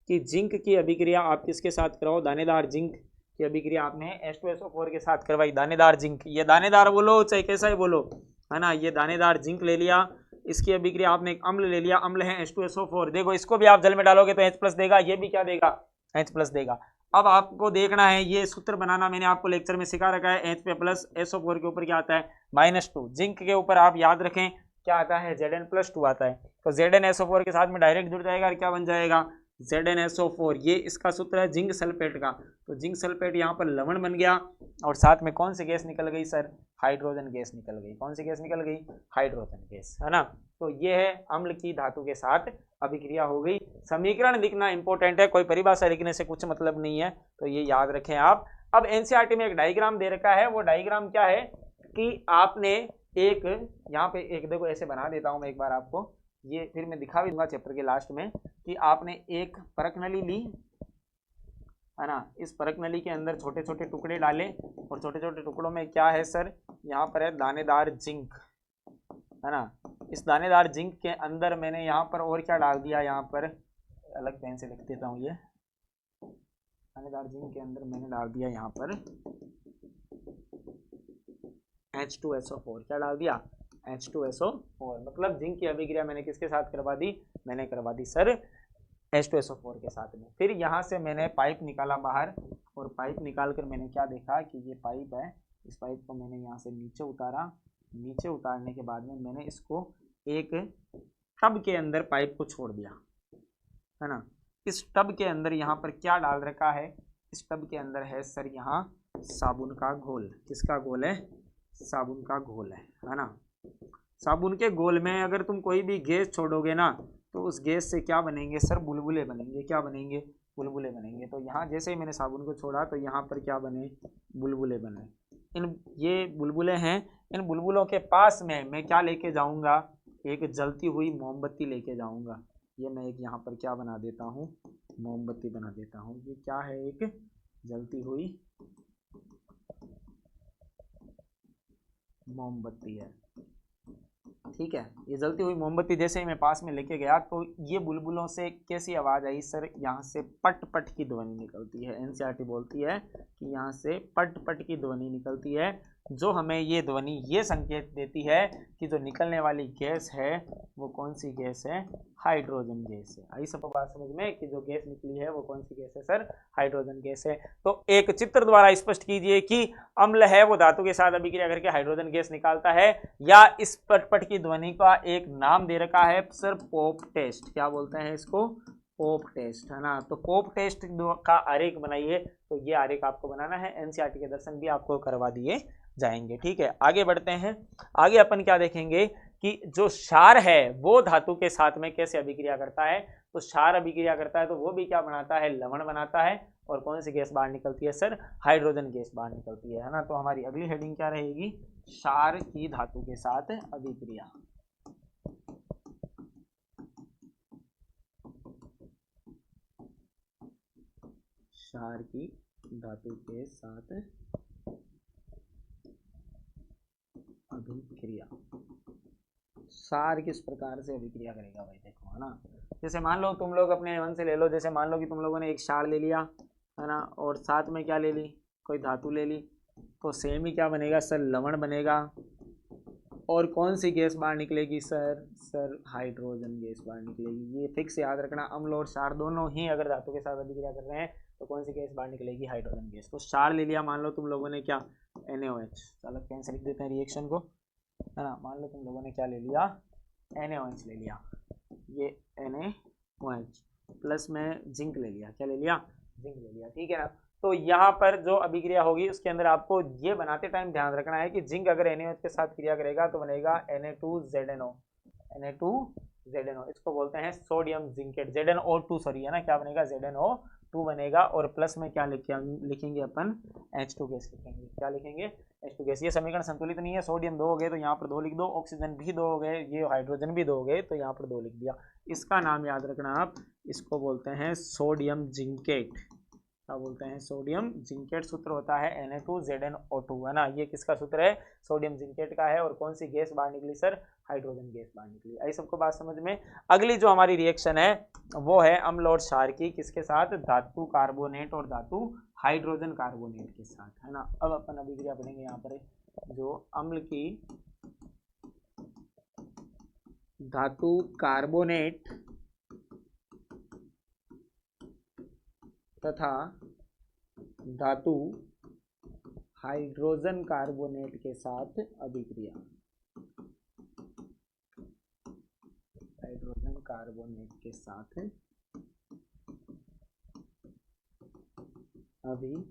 कि जिंक की अभिक्रिया आप किसके साथ कराओ, दानेदार जिंक की अभिक्रिया आपने H2SO4 के साथ करवाई। दानेदार जिंक, ये दानेदार बोलो चाहे कैसा ही बोलो, है ना। ये दानेदार जिंक ले लिया, इसकी अभिक्रिया आपने एक अम्ल ले लिया, अम्ल है H2SO4। देखो इसको भी आप जल में डालोगे तो H+ देगा, ये भी क्या देगा, H+ देगा। अब आपको देखना है, ये सूत्र बनाना मैंने आपको लेक्चर में सिखा रखा है। H प्लस SO4 के ऊपर क्या आता है, -2। जिंक के ऊपर आप याद रखें क्या आता है, Zn+2 आता है। तो ZnSO4 के साथ में डायरेक्ट जुड़ जाएगा और क्या बन जाएगा, ZnSO4। ये इसका सूत्र है जिंक सल्फेट का। तो जिंक सल्फेट यहाँ पर लवण बन गया और साथ में कौन सी गैस निकल गई सर, हाइड्रोजन गैस निकल गई। कौन सी गैस निकल गई, हाइड्रोजन गैस, है ना। तो ये है अम्ल की धातु के साथ अभिक्रिया हो गई। समीकरण लिखना इंपॉर्टेंट है, कोई परिभाषा लिखने से कुछ मतलब नहीं है, तो ये याद रखें आप। अब एनसीईआरटी में एक डायग्राम दे रखा है, वो डायग्राम क्या है कि आपने एक यहाँ पे एक देखो ऐसे बना देता हूं मैं एक बार आपको, ये फिर मैं दिखा भी दूंगा चैप्टर के लास्ट में, कि आपने एक परख नली ली, है ना। इस परख नली के अंदर छोटे छोटे टुकड़े डाले और छोटे छोटे टुकड़ों में क्या है सर, यहाँ पर है दानेदार जिंक, है ना। इस दानेदार जिंक के अंदर मैंने यहाँ पर और क्या डाल दिया, यहाँ पर अलग पेन से लिख देता हूँ, ये दानेदार जिंक के अंदर मैंने डाल दिया यहाँ पर H2SO4। क्या डाल दिया, H2SO4। मतलब जिंक की अभिक्रिया मैंने किसके साथ करवा दी, मैंने करवा दी सर H2SO4 के साथ में। फिर यहाँ से मैंने पाइप निकाला बाहर, और पाइप निकाल कर मैंने क्या देखा कि ये पाइप है, इस पाइप को मैंने यहाँ से नीचे उतारा। नीचे उतारने के बाद में मैंने इसको एक टब के अंदर पाइप को छोड़ दिया, है ना। इस टब के अंदर यहाँ पर क्या डाल रखा है, इस टब के अंदर है सर यहाँ साबुन का घोल। किसका घोल है, साबुन का घोल है ना। साबुन के घोल में अगर तुम कोई भी गैस छोड़ोगे ना तो उस गैस से क्या बनेंगे सर, बुलबुले बनेंगे। क्या बनेंगे, बुलबुले बनेंगे। तो यहाँ जैसे ही मैंने साबुन को छोड़ा तो यहाँ पर क्या बने, बुलबुले बने। ये बुलबुले हैं, इन बुलबुलों के पास में मैं क्या लेके जाऊंगा, एक जलती हुई मोमबत्ती लेके जाऊंगा। ये मैं एक यहाँ पर क्या बना देता हूँ, मोमबत्ती बना देता हूँ। ये क्या है, एक जलती हुई मोमबत्ती है, ठीक है। ये जलती हुई मोमबत्ती जैसे ही मैं पास में लेके गया तो ये बुलबुलों से कैसी आवाज़ आई सर, यहाँ से पट पट की ध्वनि निकलती है। एनसीईआरटी बोलती है कि यहाँ से पट पट की ध्वनि निकलती है, जो हमें ये ध्वनि ये संकेत देती है कि जो निकलने वाली गैस है वो कौन सी गैस है, हाइड्रोजन गैस है। आई सबको बात समझ में कि जो गैस निकली है वो कौन सी गैस है सर, हाइड्रोजन गैस है। तो एक चित्र द्वारा स्पष्ट कीजिए कि अम्ल है वो धातु के साथ अभिक्रिया करके हाइड्रोजन गैस निकालता है, या इस पटपट की ध्वनि का एक नाम दे रखा है सर, पोप टेस्ट। क्या बोलते हैं इसको, पोप टेस्ट, है ना। तो पोप टेस्ट का आरेख बनाइए। तो ये आरेख आपको बनाना है, एनसीईआरटी के दर्शन भी आपको करवा दिए जाएंगे। ठीक है, आगे बढ़ते हैं। आगे अपन क्या देखेंगे कि जो क्षार है वो धातु के साथ में कैसे अभिक्रिया करता है। तो क्षार अभिक्रिया करता है तो वो भी क्या बनाता है, लवण बनाता है। और कौन सी गैस बाहर निकलती है सर, हाइड्रोजन गैस बाहर निकलती है ना। तो हमारी अगली हेडिंग क्या रहेगी, क्षार की धातु के साथ अभिक्रिया। क्षार की धातु के साथ अभिक्रिया। क्षार किस प्रकार से अभिक्रिया करेगा भाई, देखो, है ना। जैसे मान लो तुम लोग अपने मन से ले लो, जैसे मान लो कि तुम लोगों ने एक क्षार ले लिया, है ना, और साथ में क्या ले ली, कोई धातु ले ली, तो सेम ही क्या बनेगा सर, लवण बनेगा। और कौन सी गैस बाहर निकलेगी सर हाइड्रोजन गैस बाहर निकलेगी। ये फिक्स याद रखना, अम्ल और क्षार दोनों ही अगर धातु के साथ अभिक्रिया कर रहे हैं तो कौन सी गैस बाहर निकलेगी, हाइड्रोजन गैस। तो क्षार ले लिया, मान लो तुम लोगों ने क्या, NaOH, अलग पेन से लिख देते हैं रिएक्शन को, है ना। मान लो तुम लोगों ने क्या ले लिया, NaOH ले लिया, ये NaOH प्लस में जिंक ले लिया। क्या ले लिया, जिंक ले लिया, ठीक है ना। तो यहाँ पर जो अभिक्रिया होगी उसके अंदर आपको ये बनाते टाइम ध्यान रखना है कि जिंक अगर NaOH के साथ क्रिया करेगा तो बनेगा Na2ZNO, Na2ZNO। इसको बोलते हैं सोडियम जिंकेट, ZnO2 सॉरी, है ना। क्या बनेगा, ZnO2 बनेगा। और प्लस में क्या लिखेंगे अपन, H2 गैस लिखेंगे। क्या लिखेंगे, H2 गैस। ये समीकरण संतुलित नहीं है, सोडियम 2 हो गए तो यहाँ पर 2 लिख दो, ऑक्सीजन भी 2 हो गए, ये हाइड्रोजन भी 2 हो गए तो यहाँ पर 2 लिख दिया। इसका नाम याद रखना आप, इसको बोलते हैं सोडियम जिंकेट, क्या बोलते हैं, सोडियम जिंकेट सूत्र होता है Na2ZnO2, है ना। ये किसका सूत्र है, सोडियम जिंकेट का है। और कौन सी गैस बाहर निकली सर, हाइड्रोजन गैस बाहर निकली। आई सबको बात समझ में। अगली जो हमारी रिएक्शन है वो है अम्ल और क्षार की, किसके साथ, धातु कार्बोनेट और धातु हाइड्रोजन कार्बोनेट के साथ, है ना। अब अपन अभिक्रिया पढ़ेंगे यहाँ पर, जो अम्ल की धातु कार्बोनेट तथा धातु हाइड्रोजन कार्बोनेट के साथ अभिक्रिया, हाइड्रोजन कार्बोनेट के साथ अभिक्रिया,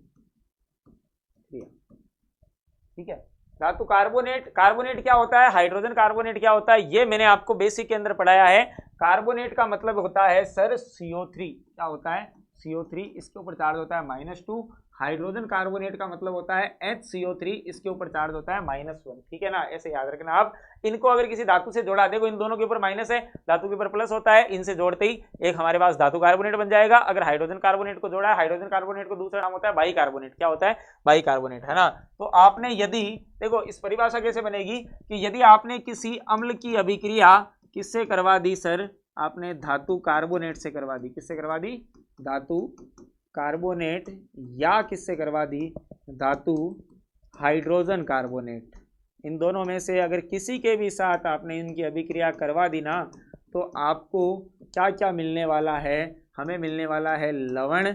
ठीक है। धातु कार्बोनेट, कार्बोनेट क्या होता है, हाइड्रोजन कार्बोनेट क्या होता है, ये मैंने आपको बेसिक के अंदर पढ़ाया है। कार्बोनेट का मतलब होता है सर CO3, क्या होता है, CO3, इसके ऊपर चार्ज होता है -2। हाइड्रोजन कार्बोनेट का मतलब होता है HCO3, इसके ऊपर चार्ज होता है -1, ठीक है ना। ऐसे याद रखना आप। इनको अगर किसी धातु से जोड़ा, देखो इन दोनों के ऊपर माइनस है, धातु के ऊपर प्लस होता है, इनसे जोड़ते ही एक हमारे पास धातु कार्बोनेट बन जाएगा। अगर हाइड्रोजन कार्बोनेट को जोड़ा है, हाइड्रोजन कार्बोनेट को दूसरा नाम होता है बाई कार्बोनेट, क्या होता है, बाई कार्बोनेट, है ना। तो आपने यदि, देखो इस परिभाषा कैसे बनेगी कि यदि आपने किसी अम्ल की अभिक्रिया किससे करवा दी सर, आपने धातु कार्बोनेट से करवा दी, किससे करवा दी, धातु कार्बोनेट, या किससे करवा दी, धातु हाइड्रोजन कार्बोनेट, इन दोनों में से अगर किसी के भी साथ आपने इनकी अभिक्रिया करवा दी ना, तो आपको क्या क्या मिलने वाला है, हमें मिलने वाला है लवण,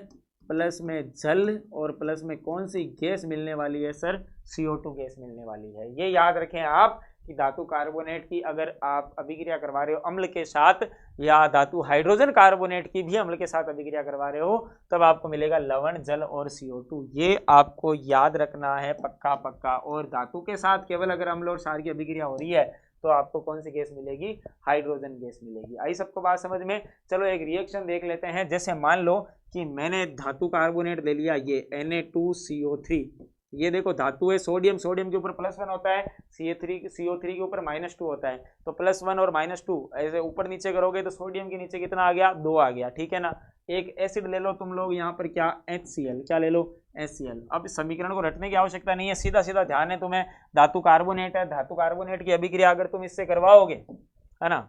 प्लस में जल, और प्लस में कौन सी गैस मिलने वाली है सर, CO2 गैस मिलने वाली है। ये याद रखें आप कि धातु कार्बोनेट की अगर आप अभिक्रिया करवा रहे हो अम्ल के साथ, या धातु हाइड्रोजन कार्बोनेट की भी अम्ल के साथ अभिक्रिया करवा रहे हो, तब आपको मिलेगा लवण, जल और CO2। ये आपको याद रखना है पक्का पक्का। और धातु के साथ केवल अगर अम्ल और क्षार की अभिक्रिया हो रही है तो आपको कौन सी गैस मिलेगी, हाइड्रोजन गैस मिलेगी। आई सबको बात समझ में। चलो एक रिएक्शन देख लेते हैं। जैसे मान लो कि मैंने धातु कार्बोनेट ले लिया, ये Na2CO3, ये देखो धातु है सोडियम, सोडियम के ऊपर +1 होता है, CO3 के ऊपर -2 होता है, तो +1 और -2 ऐसे ऊपर नीचे करोगे तो सोडियम के नीचे कितना आ गया, 2 आ गया, ठीक है ना। एक एसिड ले लो तुम लोग यहाँ पर, क्या, HCl, क्या ले लो, HCl। अब समीकरण को रटने की आवश्यकता नहीं है, सीधा सीधा ध्यान है तुम्हें, धातु कार्बोनेट है, धातु कार्बोनेट की अभिक्रिया अगर तुम इससे करवाओगे, है ना,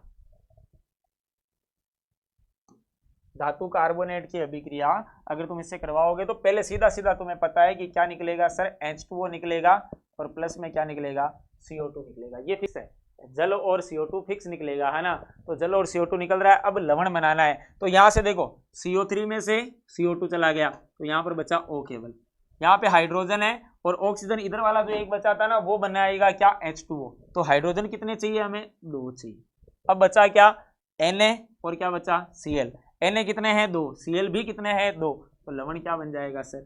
धातु कार्बोनेट की अभिक्रिया अगर तुम इससे करवाओगे तो पहले सीधा सीधा तुम्हें पता है कि क्या निकलेगा सर, H2O निकलेगा, और प्लस में क्या निकलेगा, CO2 निकलेगा। ये फिक्स है, जल और CO2 फिक्स निकलेगा, है ना। तो जल और CO2 निकल रहा है। अब लवण बनाना है, तो यहाँ से देखो CO3 में से CO2 चला गया, तो यहाँ पर बचा O केवल, यहाँ पे हाइड्रोजन है और ऑक्सीजन, इधर वाला जो एक बचा था ना वो बनाएगा क्या, H2O। तो हाइड्रोजन कितने चाहिए हमें, 2 चाहिए। अब बचा क्या, Na, और क्या बचा, Cl। Na कितने हैं, 2, Cl भी कितने हैं, 2, तो लवण क्या बन जाएगा सर,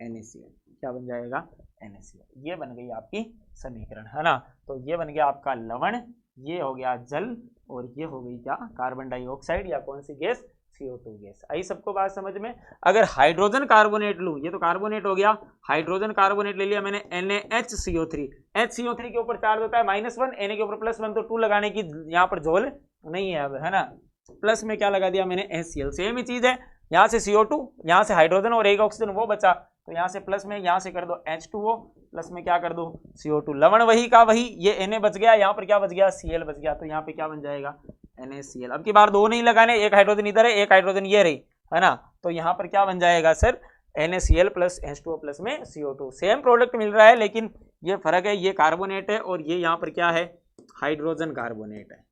NaCl, क्या बन जाएगा, NaCl। ये बन गई आपकी समीकरण, है ना। तो ये बन गया आपका लवण, ये हो गया जल, और ये हो गई क्या, कार्बन डाइऑक्साइड, या कौन सी गैस, CO2 गैस। आई सबको बात समझ में। अगर हाइड्रोजन कार्बोनेट लूँ, ये तो कार्बोनेट हो गया, हाइड्रोजन कार्बोनेट ले लिया मैंने NaHCO3, HCO3 के ऊपर चार्ज होता है -1, Na के ऊपर +1, तो 2 लगाने की यहाँ पर झोल नहीं है अब, है ना। प्लस में क्या लगा दिया मैंने, HCl, सेम ही चीज है, यहाँ से CO2, यहाँ से हाइड्रोजन और एक ऑक्सीजन वो बचा, तो यहाँ से प्लस में यहाँ से कर दो H2O, प्लस में क्या कर दो, CO2। लवण वही का वही, ये Na बच गया, यहाँ पर क्या बच गया, Cl बच गया, तो यहाँ पे क्या बन जाएगा, NaCl। अब की बार 2 नहीं लगाने, एक हाइड्रोजन इधर है, एक हाइड्रोजन ये रही, है ना। तो यहाँ पर क्या बन जाएगा sir, NaCl plus H2O plus में CO2। सेम प्रोडक्ट मिल रहा है, लेकिन ये फर्क है, ये कार्बोनेट है और ये यहाँ पर क्या है, हाइड्रोजन कार्बोनेट है।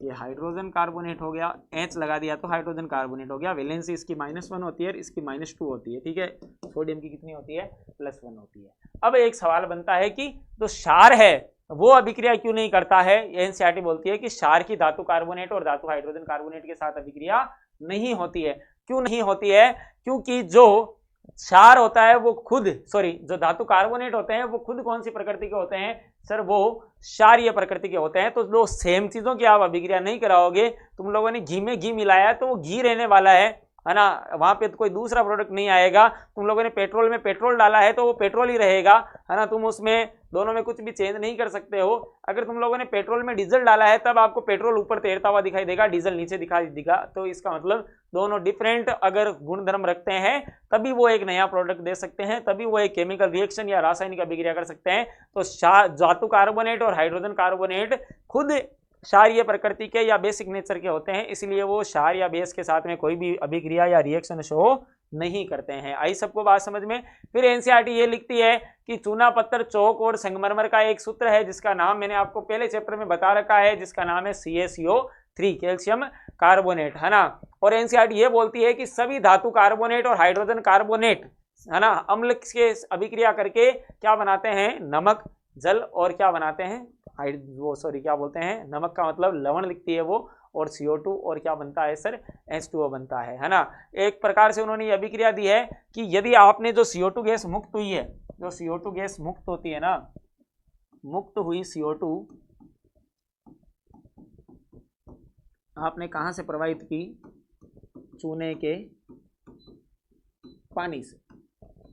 ये हाइड्रोजन कार्बोनेट हो गया, H लगा दिया तो हाइड्रोजन कार्बोनेट हो गया। वैलेंसी इसकी -1 होती है, इसकी -2 होती है, ठीक है। सोडियम की कितनी होती है, +1 होती है। अब एक सवाल बनता है कि जो क्षार है वो अभिक्रिया क्यों नहीं करता है। एनसीईआरटी बोलती है कि क्षार की धातु कार्बोनेट और धातु हाइड्रोजन कार्बोनेट के साथ अभिक्रिया नहीं होती है। क्यों नहीं होती है, क्योंकि जो क्षार होता है वो खुद, जो धातु कार्बोनेट होते हैं वो खुद कौन सी प्रकृति के होते हैं सर, वो क्षारीय प्रकृति के होते हैं। तो दो सेम चीजों की आप अभिक्रिया नहीं कराओगे। तुम लोगों ने घी में घी मिलाया तो वो घी रहने वाला है ना, वहां पे तो कोई दूसरा प्रोडक्ट नहीं आएगा। तुम लोगों ने पेट्रोल में पेट्रोल डाला है तो वो पेट्रोल ही रहेगा, है ना। तुम उसमें दोनों में कुछ भी चेंज नहीं कर सकते हो। अगर तुम लोगों ने पेट्रोल में डीजल डाला है तब आपको पेट्रोल ऊपर तैरता हुआ दिखाई देगा, डीजल नीचे दिखाई देगा, तो इसका मतलब दोनों डिफरेंट अगर गुणधर्म रखते हैं तभी वो एक नया प्रोडक्ट दे सकते हैं, तभी वो एक केमिकल रिएक्शन या रासायनिक अभिक्रिया कर सकते हैं। तो धातु कार्बोनेट और हाइड्रोजन कार्बोनेट खुद क्षारीय प्रकृति के या बेसिक नेचर के होते हैं, इसलिए वो क्षार या बेस के साथ में कोई भी अभिक्रिया या रिएक्शन शो नहीं करते हैं। आई सबको बात समझ में। फिर एनसीईआरटी ये लिखती है कि चूना पत्थर, चौक और संगमरमर का एक सूत्र है जिसका नाम मैंने आपको पहले चैप्टर में बता रखा है, जिसका नाम है CaCO3 कैल्शियम कार्बोनेट, है ना। और एनसीईआरटी ये बोलती है कि सभी धातु कार्बोनेट और हाइड्रोजन कार्बोनेट, है ना, अम्ल के अभिक्रिया करके क्या बनाते हैं, नमक, जल, और क्या बनाते हैं, क्या बोलते हैं, नमक का मतलब लवण लिखती है वो, और CO2, और क्या बनता है सर, H2O बनता है ना। एक प्रकार से उन्होंने ये अभिक्रिया दी है कि यदि आपने जो CO2 गैस मुक्त हुई है, जो CO2 गैस मुक्त होती है ना, मुक्त हुई CO2 आपने कहां से प्रवाहित की, चूने के पानी से,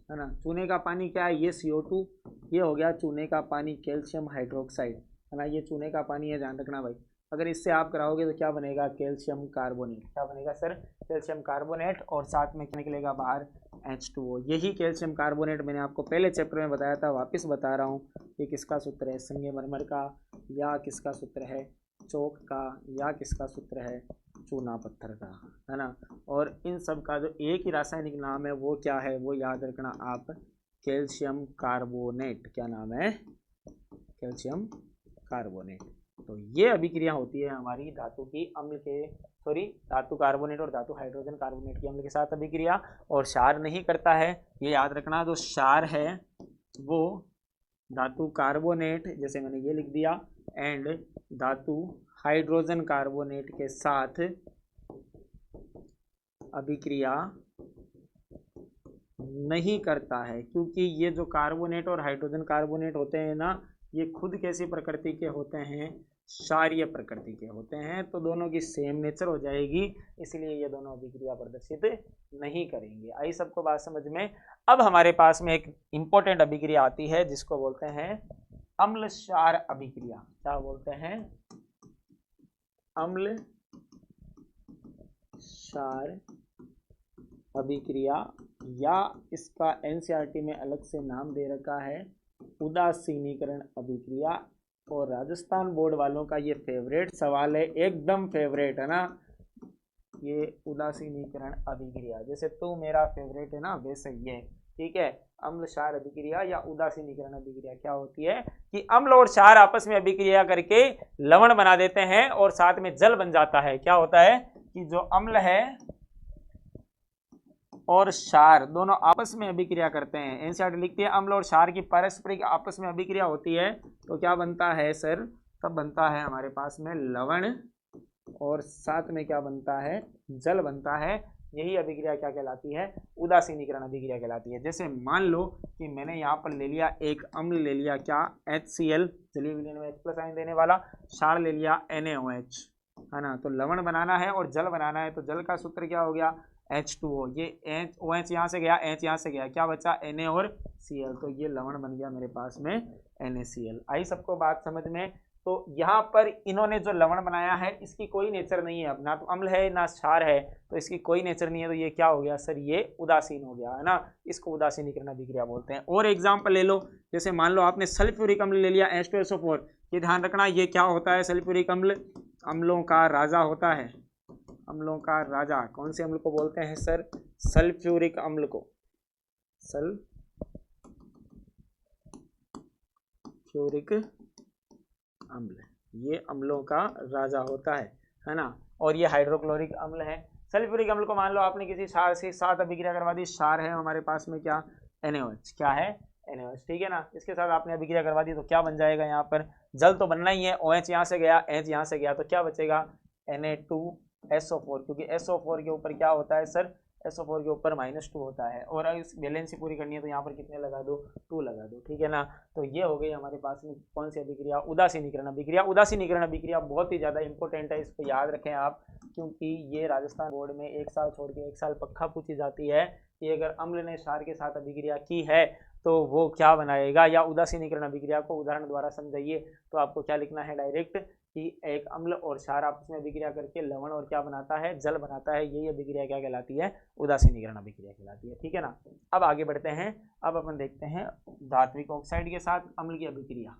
है ना। चूने का पानी क्या है, ये CO2, ये हो गया चूने का पानी कैल्शियम हाइड्रोक्साइड, है ना, ये चूने का पानी है, ध्यान रखना भाई। अगर इससे आप कराओगे तो क्या बनेगा, कैल्शियम कार्बोनेट, क्या बनेगा सर, कैल्शियम कार्बोनेट, और साथ में क्या निकलेगा बाहर, H2O। यही कैल्शियम कार्बोनेट मैंने आपको पहले चैप्टर में बताया था, वापस बता रहा हूँ। ये किसका सूत्र है, संगमरमर का, या किसका सूत्र है, चौक का, या किसका सूत्र है, चूना पत्थर का, है ना। और इन सब का जो एक ही रासायनिक नाम है वो क्या है, वो याद रखना आप, कैल्शियम कार्बोनेट। क्या नाम है, कैल्शियम कार्बोनेट। तो ये अभिक्रिया होती है हमारी धातु की अम्ल के, धातु कार्बोनेट और धातु हाइड्रोजन कार्बोनेट की अम्ल के साथ अभिक्रिया, और क्षार नहीं करता है, ये याद रखना। जो क्षार है वो धातु कार्बोनेट, जैसे मैंने ये लिख दिया, एंड धातु हाइड्रोजन कार्बोनेट के साथ अभिक्रिया नहीं करता है, क्योंकि ये जो कार्बोनेट और हाइड्रोजन कार्बोनेट होते हैं ना, ये खुद कैसी प्रकृति के होते हैं, क्षारीय प्रकृति के होते हैं, तो दोनों की सेम नेचर हो जाएगी, इसलिए ये दोनों अभिक्रिया प्रदर्शित नहीं करेंगे। आई सबको बात समझ में। अब हमारे पास में एक इंपॉर्टेंट अभिक्रिया आती है जिसको बोलते हैं अम्ल क्षार अभिक्रिया। क्या बोलते हैं, अम्ल क्षार अभिक्रिया, या इसका एनसीईआरटी में अलग से नाम दे रखा है उदासीनीकरण अभिक्रिया। और राजस्थान बोर्ड वालों का ये फेवरेट सवाल है, एकदम फेवरेट, है ना, ये उदासीनीकरण अभिक्रिया। जैसे तू मेरा फेवरेट है ना, वैसे ये, ठीक है। अम्ल क्षार अभिक्रिया या उदासीनीकरण अभिक्रिया क्या होती है कि अम्ल और क्षार आपस में अभिक्रिया करके लवण बना देते हैं और साथ में जल बन जाता है। क्या होता है कि जो अम्ल है और क्षार दोनों आपस में अभिक्रिया करते हैं। एनसीईआरटी लिखती है अम्ल और क्षार की पारस्परिक आपस में अभिक्रिया होती है तो क्या बनता है सर, तब बनता है हमारे पास में लवण, और साथ में क्या बनता है, जल बनता है। यही अभिक्रिया क्या कहलाती है, उदासीनीकरण अभिक्रिया कहलाती है। जैसे मान लो कि मैंने यहाँ पर ले लिया एक अम्ल, ले लिया क्या, HCl, जलीय विलयन में H+ आयन देने वाला, क्षार ले लिया NaOH, है ना। तो लवण बनाना है और जल बनाना है, तो जल का सूत्र क्या हो गया, H2O। ये OH यहाँ से गया, H यहाँ से गया, क्या बचा, Na और Cl, तो ये लवण बन गया मेरे पास में NaCl। आई सबको बात समझ में। तो यहाँ पर इन्होंने जो लवण बनाया है इसकी कोई नेचर नहीं है, अब ना तो अम्ल है ना क्षार है, तो इसकी कोई नेचर नहीं है, तो ये क्या हो गया सर, ये उदासीन हो गया, है ना। इसको उदासीनीकरण अभिक्रिया बोलते हैं। और एग्जाम्पल ले लो, जैसे मान लो आपने सल्फ्यूरिक अम्ल ले लिया H2SO4, ये ध्यान रखना, ये क्या होता है, सल्फ्यूरिक अम्ल अम्लों का राजा होता है। अम्लों का राजा कौन से अम्ल को बोलते हैं सर, सल्फ्यूरिक अम्ल को, सल्फ्यूरिक अम्ल, ये अम्लों का राजा होता है ना। और ये हाइड्रोक्लोरिक अम्ल है। सल्फ्यूरिक अम्ल को मान लो आपने किसी क्षार से साथ अभिक्रिया करवा दी, क्षार है हमारे पास में क्या, NaOH, क्या है, NaOH, ठीक है ना। इसके साथ आपने अभिक्रिया करवा दी तो क्या बन जाएगा, यहाँ पर जल तो बनना ही है, OH यहाँ से गया, H यहाँ से गया, तो क्या बचेगा, Na2SO4, क्योंकि SO4 के ऊपर क्या होता है सर, SO4 के ऊपर -2 होता है, और इस बैलेंस पूरी करनी है तो यहाँ पर कितने लगा दो, 2 लगा दो, ठीक है ना। तो ये हो गई हमारे पास में कौन सी अभिक्रिया, उदासीनीकरण अभिक्रिया। उदासीनीकरण अभिक्रिया बहुत ही ज़्यादा इंपॉर्टेंट है, इसको याद रखें आप, क्योंकि ये राजस्थान बोर्ड में 1 साल छोड़ के 1 साल पक्का पूछी जाती है कि अगर अम्ल ने क्षार के साथ अभिक्रिया की है तो वो क्या बनाएगा, या उदासीनीकरण अभिक्रिया को उदाहरण द्वारा समझाइए। तो आपको क्या लिखना है डायरेक्ट कि एक अम्ल और क्षार आपस में अभिक्रिया करके लवण और क्या बनाता है, जल बनाता है। यही अभिक्रिया क्या कहलाती है, उदासीनीकरण अभिक्रिया कहलाती है। ठीक है ना। अब आगे बढ़ते हैं। अब अपन देखते हैं धात्विक ऑक्साइड के साथ अम्ल की अभिक्रिया।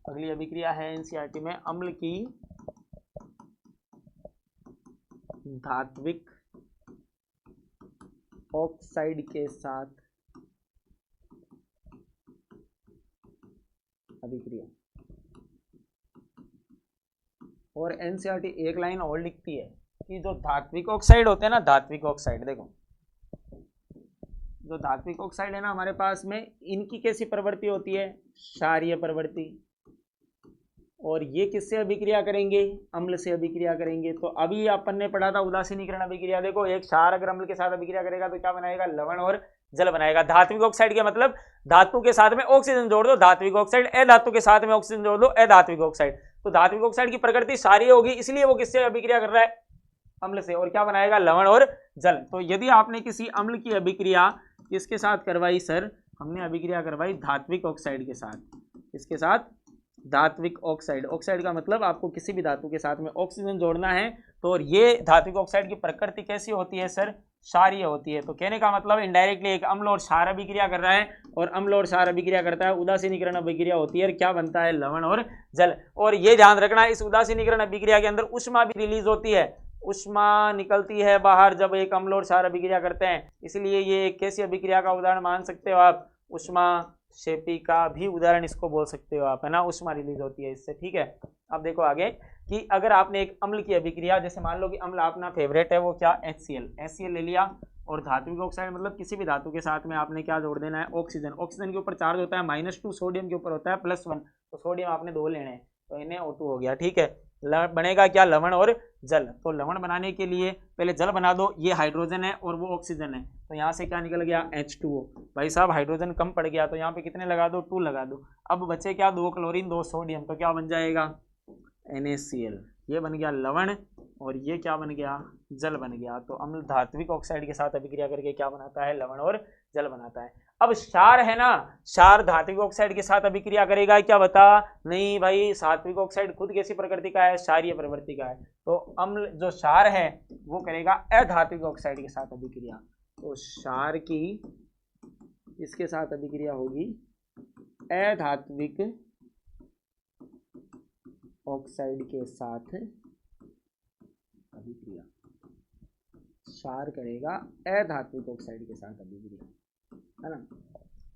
अगली अभिक्रिया है एनसीईआरटी में अम्ल की धात्विक ऑक्साइड के साथ अभिक्रिया। और एनसीईआरटी एक लाइन और लिखती है कि जो धात्विक ऑक्साइड होते हैं ना, धात्विक ऑक्साइड, देखो जो धात्विक ऑक्साइड है ना हमारे पास में, इनकी कैसी प्रवृत्ति होती है, क्षारीय प्रवृत्ति। और ये किससे अभिक्रिया करेंगे, अम्ल से अभिक्रिया करेंगे। तो अभी अपन ने पढ़ा था उदासीनीकरण अभिक्रिया। देखो एक क्षार अगर अम्ल के साथ अभिक्रिया करेगा तो क्या बनाएगा, लवण और जल बनाएगा। धात्विक ऑक्साइड के मतलब धातु के साथ में ऑक्सीजन जोड़ दो, धात्विक ऑक्साइड, अधातु के साथ में ऑक्सीजन जोड़ दो, अधात्विक ऑक्साइड। तो धात्विक ऑक्साइड की प्रकृति क्षारीय होगी, इसलिए वो किससे अभिक्रिया कर रहा है, अम्ल से, और क्या बनाएगा, लवण और जल। तो यदि आपने किसी अम्ल की अभिक्रिया किसके साथ करवाई सर, हमने अभिक्रिया करवाई धात्विक ऑक्साइड के साथ। इसके साथ धात्विक ऑक्साइड, ऑक्साइड का मतलब आपको किसी भी धातु के साथ में ऑक्सीजन जोड़ना है। तो और ये धात्विक ऑक्साइड की प्रकृति कैसी होती है सर, क्षारीय होती है। तो कहने का मतलब इनडायरेक्टली एक अम्ल और क्षार अभिक्रिया कर रहा है, और अम्ल और क्षार अभिक्रिया करता है, उदासीनीकरण अभिक्रिया होती है, क्या बनता है, लवण और जल। और ये ध्यान रखना, इस उदासीनीकरण अभिक्रिया के अंदर उष्मा भी रिलीज होती है, उष्मा निकलती है बाहर जब एक अम्ल और क्षार अभिक्रिया करते हैं। इसलिए ये एक कैसी अभिक्रिया का उदाहरण मान सकते हो आप, उष्मा शेपी का भी उदाहरण इसको बोल सकते हो आप, है ना, उष्मा रिलीज होती है इससे। ठीक है। अब देखो आगे कि अगर आपने एक अम्ल की अभिक्रिया, जैसे मान लो कि अम्ल अपना फेवरेट है वो क्या, HCl ले लिया, और धात्विक ऑक्साइड मतलब किसी भी धातु के साथ में आपने क्या जोड़ देना है, ऑक्सीजन। ऑक्सीजन के ऊपर चार्ज होता है -2, सोडियम के ऊपर होता है +1, तो सोडियम आपने 2 लेने हैं, तो NaO2 हो गया। ठीक है। बनेगा क्या, लवण और जल। तो लवण बनाने के लिए पहले जल बना दो, ये हाइड्रोजन है और वो ऑक्सीजन है, तो यहाँ से क्या निकल गया, H2O। भाई साहब हाइड्रोजन कम पड़ गया, तो यहाँ पे कितने लगा दो, 2 लगा दो। अब बचे क्या, 2 क्लोरीन 2 सोडियम, तो क्या बन जाएगा, NaCl। ये बन गया लवण, और ये क्या बन गया, जल बन गया। तो अम्ल धात्विक ऑक्साइड के साथ अभिक्रिया करके क्या बनाता है, लवण और जल बनाता है। अब क्षार है ना, क्षार धात्विक ऑक्साइड के साथ अभिक्रिया करेगा, क्या बता, नहीं भाई, धात्विक ऑक्साइड खुद कैसी प्रकृति का है, क्षारीय प्रवृत्ति का है। तो अम्ल जो क्षार है वो करेगा अधात्विक ऑक्साइड के साथ अभिक्रिया। तो क्षार की इसके साथ अभिक्रिया होगी अधात्विक ऑक्साइड के साथ अभिक्रिया। क्षार करेगा अधात्विक ऑक्साइड के साथ अभिक्रिया, है ना।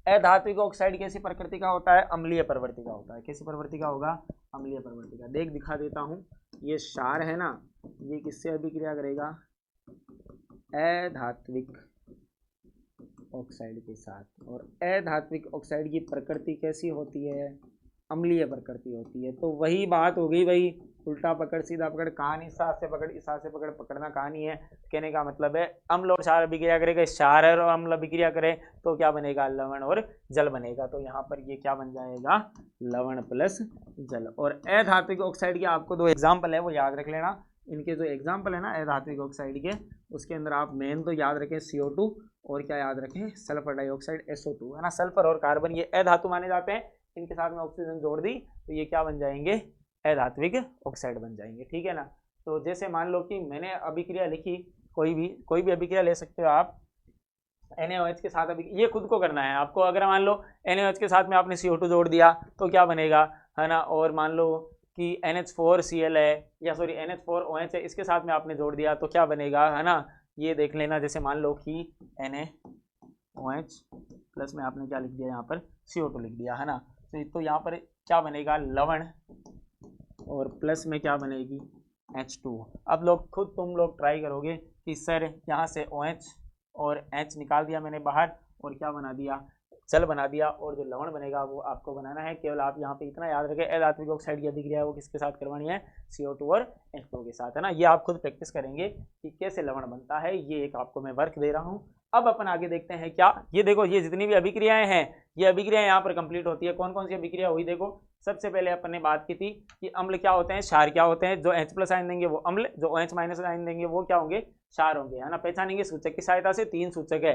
अधात्विक ऑक्साइड कैसी प्रकृति का होता है, अम्लीय प्रवृत्ति का होता है। कैसी प्रवृत्ति का होगा, अम्लीय प्रवृत्ति का। देख दिखा देता हूं, ये क्षार है ना, ये किससे अभिक्रिया करेगा, अधात्विक ऑक्साइड के साथ। और अधात्विक ऑक्साइड की प्रकृति कैसी होती है, अम्लीय प्रकृति होती है। तो वही बात हो गई भाई, उल्टा पकड़ सीधा पकड़, कहानी इस हाथ से पकड़ इस हाथ से पकड़, पकड़ना कहानी है। कहने का मतलब है अम्ल और क्षार अभिक्रिया करेगा, क्षार और अम्ल अभिक्रिया करे तो क्या बनेगा, लवण और जल बनेगा। तो यहाँ पर ये क्या बन जाएगा, लवण प्लस जल। और अधात्विक ऑक्साइड के आपको 2 एग्जाम्पल है वो याद रख लेना। इनके जो एग्जाम्पल है ना अधात्विक ऑक्साइड के, उसके अंदर आप मेन तो याद रखें CO2, और क्या याद रखें, सल्फर डाइऑक्साइड SO2, है ना। सल्फर और कार्बन ये अधातु माने जाते हैं, इनके साथ में ऑक्सीजन जोड़ दी तो ये क्या बन जाएंगे, अधात्विक ऑक्साइड बन जाएंगे। ठीक है ना। तो जैसे मान लो कि मैंने अभिक्रिया लिखी, कोई भी अभिक्रिया ले सकते हो आप, NaOH के साथ अभी ये खुद को करना है आपको। अगर मान लो NaOH के साथ में आपने CO2 जोड़ दिया तो क्या बनेगा, है ना। और मान लो कि NH4Cl है, या सॉरी NH4OH है, इसके साथ में आपने जोड़ दिया तो क्या बनेगा, है ना। ये देख लेना, जैसे मान लो कि NaOH प्लस में आपने क्या लिख दिया, यहाँ पर CO2 लिख दिया, है ना। तो यहाँ पर क्या बनेगा, लवण, और प्लस में क्या बनेगी, H2। अब तुम लोग ट्राई करोगे कि सर यहाँ से OH और H निकाल दिया मैंने बाहर, और क्या बना दिया, जल बना दिया, और जो लवण बनेगा वो आपको बनाना है। केवल आप यहाँ पे इतना याद रखें, अधात्विक ऑक्साइड की अभिक्रिया है वो किसके साथ करवानी है, CO2 और H2 के साथ, है ना। ये आप खुद प्रैक्टिस करेंगे कि कैसे लवण बनता है, ये एक आपको मैं वर्क दे रहा हूँ। अब अपन आगे देखते हैं क्या, ये देखो ये जितनी भी अभिक्रियाएं हैं, ये अभिक्रियाएं यहाँ पर कंप्लीट होती है। कौन कौन सी अभिक्रिया हुई, देखो सबसे पहले अपन ने बात की थी कि अम्ल क्या होते हैं, क्षार क्या होते हैं। जो H+ आयन देंगे वो अम्ल, जो OH- आयन देंगे वो क्या होंगे, क्षार होंगे, है ना। पहचानेंगे सूचक की सहायता से, 3 सूचक है,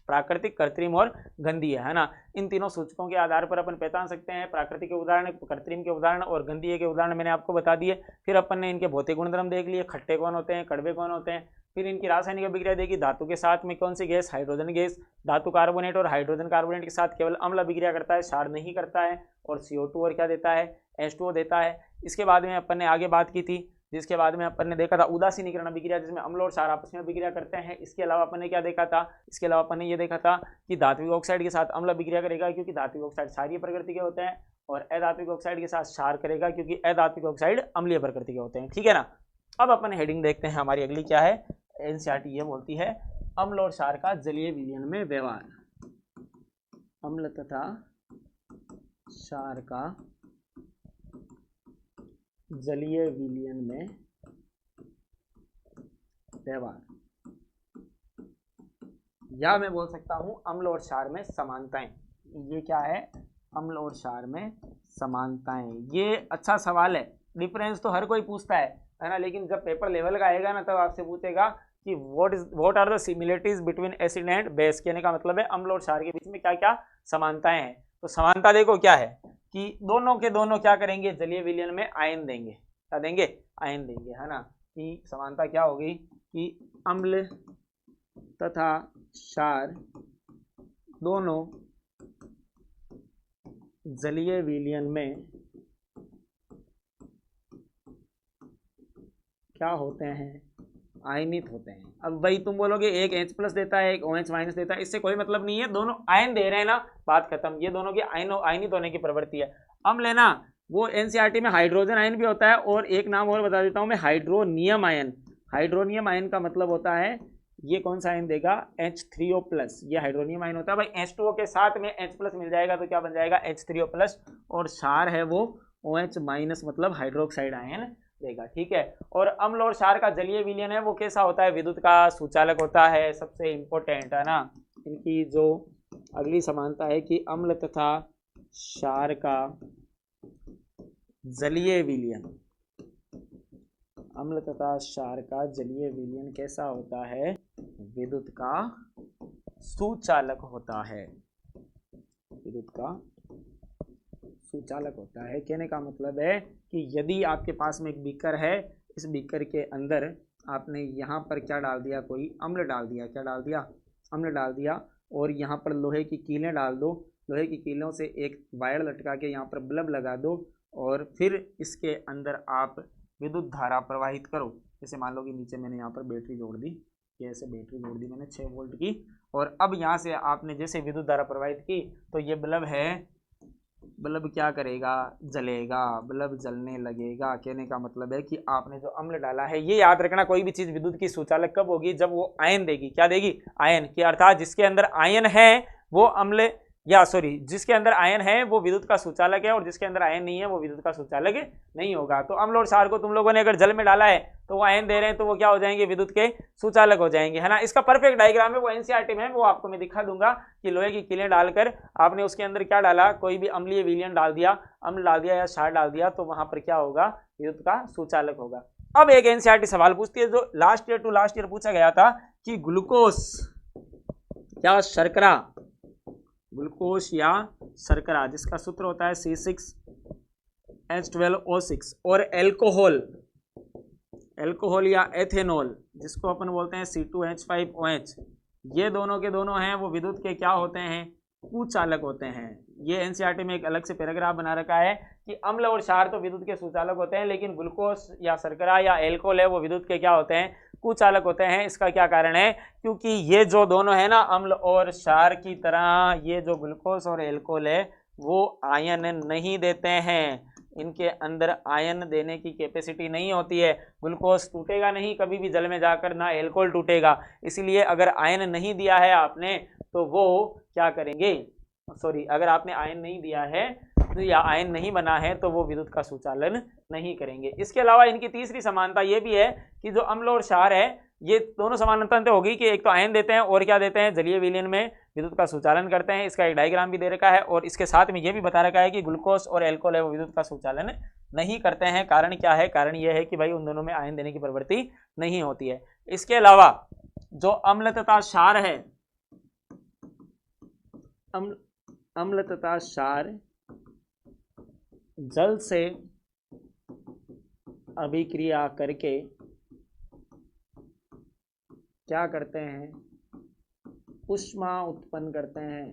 प्राकृतिक, कृत्रिम और गंधीय, है ना। इन तीनों सूचकों के आधार पर अपन पहचान सकते हैं। प्राकृतिक के उदाहरण, कृत्रिम के उदाहरण और गंधीय के उदाहरण मैंने आपको बता दिए। फिर अपन ने इनके भौतिक गुणधर्म देख लिए, खट्टे कौन होते हैं, कड़वे कौन होते हैं। फिर इनकी रासायनिक अभिक्रिया देखी, धातु के साथ में कौन सी गैस, हाइड्रोजन गैस। धातु कार्बोनेट और हाइड्रोजन कार्बोनेट के साथ केवल अम्ल अभिक्रिया करता है, क्षार नहीं करता है। और CO2 और क्या देता है, H2O देता है। इसके बाद में अपन ने आगे बात की थी, जिसके बाद में अपन ने देखा था उदासीनीकरण अभिक्रिया, जिसमें अम्ल और क्षार आपस में अभिक्रिया करते हैं। इसके अलावा अपन ने क्या देखा था, इसके अलावा अपन ने ये देखा था कि धात्विक ऑक्साइड के साथ अम्ल अभिक्रिया करेगा, क्योंकि धात्विक ऑक्साइड क्षारीय प्रकृति के होते हैं। और अधात्विक ऑक्साइड के साथ क्षार करेगा, क्योंकि अधात्विक ऑक्साइड अम्लीय प्रकृति के होते हैं। ठीक है ना। अब अपन हेडिंग देखते हैं हमारी अगली क्या है। एनसीईआरटी ये बोलती है अम्ल और क्षार का जलीय विलयन में व्यवहार। अम्ल तथा क्षार का जलीय विलयन में व्यवहार, या मैं बोल सकता हूं अम्ल और क्षार में समानताएं। ये क्या है, अम्ल और क्षार में समानताएं। ये अच्छा सवाल है, डिफरेंस तो हर कोई पूछता है ना, लेकिन जब पेपर लेवल का आएगा ना तब आपसे पूछेगा कि what are the similarities between acid and base. कहने का मतलब है अम्ल और क्षार के बीच में क्या क्या समानताएं हैं। तो समानता देखो क्या है कि दोनों के दोनों क्या करेंगे, जलीय विलयन में आयन देंगे। क्या देंगे, आयन देंगे, है ना। कि समानता क्या होगी कि अम्ल तथा क्षार दोनों जलीय विलयन में क्या होते हैं, आयनित होते हैं। अब वही तुम बोलोगे एक H+ देता है, एक OH- देता है, इससे कोई मतलब नहीं है, दोनों आयन दे रहे हैं ना, बात खत्म। ये दोनों की आयनित होने की प्रवृत्ति है। अम्ल है ना, वो एनसीईआरटी में हाइड्रोजन आयन भी होता है, और एक नाम और बता देता हूं मैं, हाइड्रोनियम आयन। हाइड्रोनियम आयन का मतलब होता है, ये कौन सा आयन देगा, H3O+। ये हाइड्रोनियम आयन होता है भाई। H2O के साथ में H+ मिल जाएगा तो क्या बन जाएगा, H3O+। और क्षार है वो OH- मतलब हाइड्रोक्साइड आयन देगा। ठीक है। और अम्ल और क्षार का जलीय विलयन है वो कैसा होता है, विद्युत का सुचालक होता है। सबसे इंपॉर्टेंट है ना। इनकी जो अगली समानता है कि अम्ल तथा क्षार का जलीय विलयन, अम्ल तथा क्षार का जलीय विलयन कैसा होता है, विद्युत का सुचालक होता है। विद्युत का सुचालक होता है। कहने का मतलब है कि यदि आपके पास में एक बीकर है, इस बीकर के अंदर आपने यहाँ पर क्या डाल दिया, कोई अम्ल डाल दिया। क्या डाल दिया, अम्ल डाल दिया। और यहाँ पर लोहे की कीलें डाल दो, लोहे की कीलों से एक वायर लटका के यहाँ पर बल्ब लगा दो, और फिर इसके अंदर आप विद्युत धारा प्रवाहित करो। जैसे मान लो कि नीचे मैंने यहाँ पर बैटरी जोड़ दी, ये ऐसे बैटरी जोड़ दी मैंने 6 वोल्ट की, और अब यहाँ से आपने जैसे विद्युत धारा प्रवाहित की तो ये बल्ब है, बल्ब क्या करेगा, जलेगा, बल्ब जलने लगेगा। कहने का मतलब है कि आपने जो अम्ल डाला है, ये याद रखना, कोई भी चीज विद्युत की सुचालक कब होगी, जब वो आयन देगी। क्या देगी, आयन की, अर्थात जिसके अंदर आयन है वो अम्ल, या सॉरी, जिसके अंदर आयन है वो विद्युत का सुचालक है, और जिसके अंदर आयन नहीं है वो विद्युत का सुचालक नहीं होगा। तो अम्ल और क्षार को तुम लोगों ने अगर जल में डाला है तो वो आयन दे रहे हैं, तो वो क्या हो जाएंगे, विद्युत के सुचालक हो जाएंगे, है ना। इसका परफेक्ट डायग्राम है वो एनसीईआरटी में है, वो आपको मैं दिखा दूंगा कि लोहे की कीलें डालकर आपने उसके अंदर क्या डाला, कोई भी अम्लीय विलयन डाल दिया, अम्ल डाल दिया या क्षार डाल दिया, तो वहां पर क्या होगा, विद्युत का सुचालक होगा। अब एक एनसीईआरटी सवाल पूछती है जो लास्ट ईयर पूछा गया था कि ग्लूकोज या शर्करा, ग्लूकोज या शर्करा जिसका सूत्र होता है C6H12O6, और एल्कोहल या एथेनॉल जिसको अपन बोलते हैं C2H5OH, ये दोनों के दोनों हैं वो विद्युत के क्या होते हैं, कुचालक होते हैं। ये एनसीईआरटी में एक अलग से पैराग्राफ बना रखा है कि अम्ल और क्षार तो विद्युत के सुचालक होते हैं, लेकिन ग्लूकोज या शर्करा या एल्कोहल है वो विद्युत के क्या होते हैं, कुचालक होते हैं। इसका क्या कारण है, क्योंकि ये जो दोनों है ना, अम्ल और क्षार की तरह, ये जो ग्लूकोज और एल्कोहल है वो आयन नहीं देते हैं, इनके अंदर आयन देने की कैपेसिटी नहीं होती है। ग्लूकोज टूटेगा नहीं कभी भी जल में जाकर, ना एल्कोहल टूटेगा। इसलिए अगर आयन नहीं दिया है आपने तो वो क्या करेंगे, सॉरी, अगर आपने आयन नहीं दिया है तो या आयन नहीं बना है तो वो विद्युत का सुचालन नहीं करेंगे। इसके अलावा इनकी तीसरी समानता ये भी है कि जो अम्ल और क्षार है ये दोनों समानता होगी कि एक तो आयन देते हैं और क्या देते हैं, जलीय विलयन में विद्युत का सुचालन करते हैं। इसका एक डायग्राम भी दे रखा है, और इसके साथ में ये भी बता रखा है कि ग्लूकोज और एल्कोहल है वो विद्युत का सुचालन नहीं करते हैं। कारण क्या है, कारण यह है कि भाई उन दोनों में आयन देने की प्रवृत्ति नहीं होती है। इसके अलावा जो अम्ल तथा क्षार है अम्ल तथा क्षार जल से अभिक्रिया करके क्या करते हैं, ऊष्मा उत्पन्न करते हैं।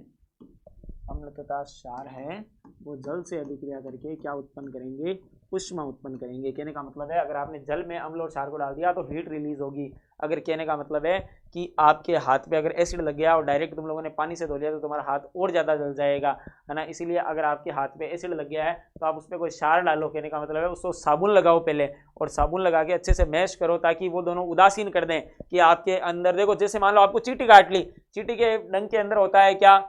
अम्ल तथा क्षार है वो जल से अभिक्रिया करके क्या उत्पन्न करेंगे, ऊष्मा उत्पन्न करेंगे। कहने का मतलब है अगर आपने जल में अम्ल और क्षार को डाल दिया तो हीट रिलीज होगी। अगर कहने का मतलब है कि आपके हाथ पे अगर एसिड लग गया और डायरेक्ट तुम लोगों ने पानी से धो लिया तो तुम्हारा हाथ और ज़्यादा जल जाएगा, है ना। इसीलिए अगर आपके हाथ पे एसिड लग गया है तो आप उस पर कोई क्षार डालो। कहने का मतलब है उसको साबुन लगाओ पहले, और साबुन लगा के अच्छे से मैश करो ताकि वो दोनों उदासीन कर दें कि आपके अंदर देखो, जैसे मान लो आपको चींटी काट ली, चींटी के डंक के अंदर होता है क्या,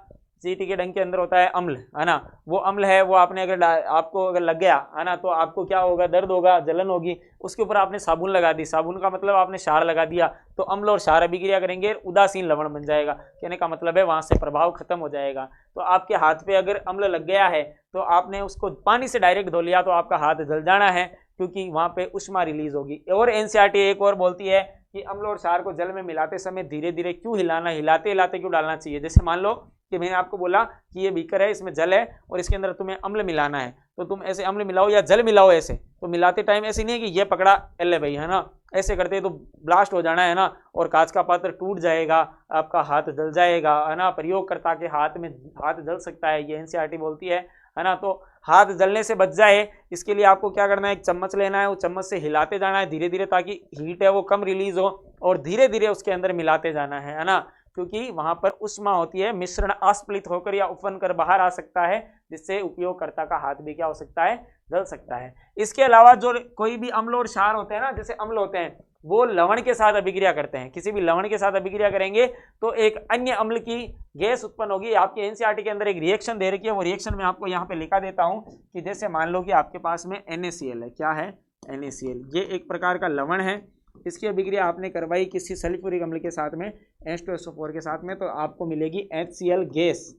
चींटी के डंक के अंदर होता है अम्ल, है ना। वो अम्ल है वो आपने अगर आपको अगर लग गया, है ना, तो आपको क्या होगा, दर्द होगा, जलन होगी। उसके ऊपर आपने साबुन लगा दी, साबुन का मतलब आपने क्षार लगा दिया, तो अम्ल और क्षार अभिक्रिया करेंगे, उदासीन लवण बन जाएगा। कहने का मतलब है वहां से प्रभाव खत्म हो जाएगा। तो आपके हाथ पे अगर अम्ल लग गया है तो आपने उसको पानी से डायरेक्ट धो लिया तो आपका हाथ जल जाना है, क्योंकि वहां पे ऊष्मा रिलीज होगी। और एनसीईआरटी एक और बोलती है कि अम्ल और क्षार को जल में मिलाते समय धीरे धीरे क्यों हिलाना, हिलाते हिलाते क्यों डालना चाहिए। जैसे मान लो कि मैंने आपको बोला कि ये बीकर है, इसमें जल है और इसके अंदर तुम्हें अम्ल मिलाना है, तो तुम ऐसे अम्ल मिलाओ या जल मिलाओ ऐसे, तो मिलाते टाइम ऐसे नहीं है कि ये पकड़ा एल भाई, है ना, ऐसे करते तो ब्लास्ट हो जाना है ना, और कांच का पात्र टूट जाएगा, आपका हाथ जल जाएगा, है ना। प्रयोगकर्ता के हाथ में हाथ जल सकता है, ये एनसीईआरटी बोलती है ना। तो हाथ जलने से बच जाए इसके लिए आपको क्या करना है, एक चम्मच लेना है, वो चम्मच से हिलाते जाना है धीरे धीरे, ताकि हीट है वो कम रिलीज हो, और धीरे धीरे उसके अंदर मिलाते जाना है ना, क्योंकि वहां पर ऊष्मा होती है, मिश्रण अस्फलित होकर या उफन कर बाहर आ सकता है, जिससे उपयोगकर्ता का हाथ भी क्या हो सकता है, जल सकता है। इसके अलावा जो कोई भी अम्ल और क्षार होते हैं ना, जैसे अम्ल होते हैं वो लवण के साथ अभिक्रिया करते हैं, किसी भी लवण के साथ अभिक्रिया करेंगे तो एक अन्य अम्ल की गैस उत्पन्न होगी। आपके एनसीईआरटी के अंदर एक रिएक्शन दे रखी है, वो रिएक्शन मैं आपको यहाँ पे लिखा देता हूँ कि जैसे मान लो कि आपके पास में NaCl है, क्या है, NaCl, ये एक प्रकार का लवण है। इसकी अभिक्रिया आपने करवाई किसी सल्फ्यूरिक अम्ल के साथ में, H2SO4 के साथ में, तो आपको मिलेगी HCl गैस।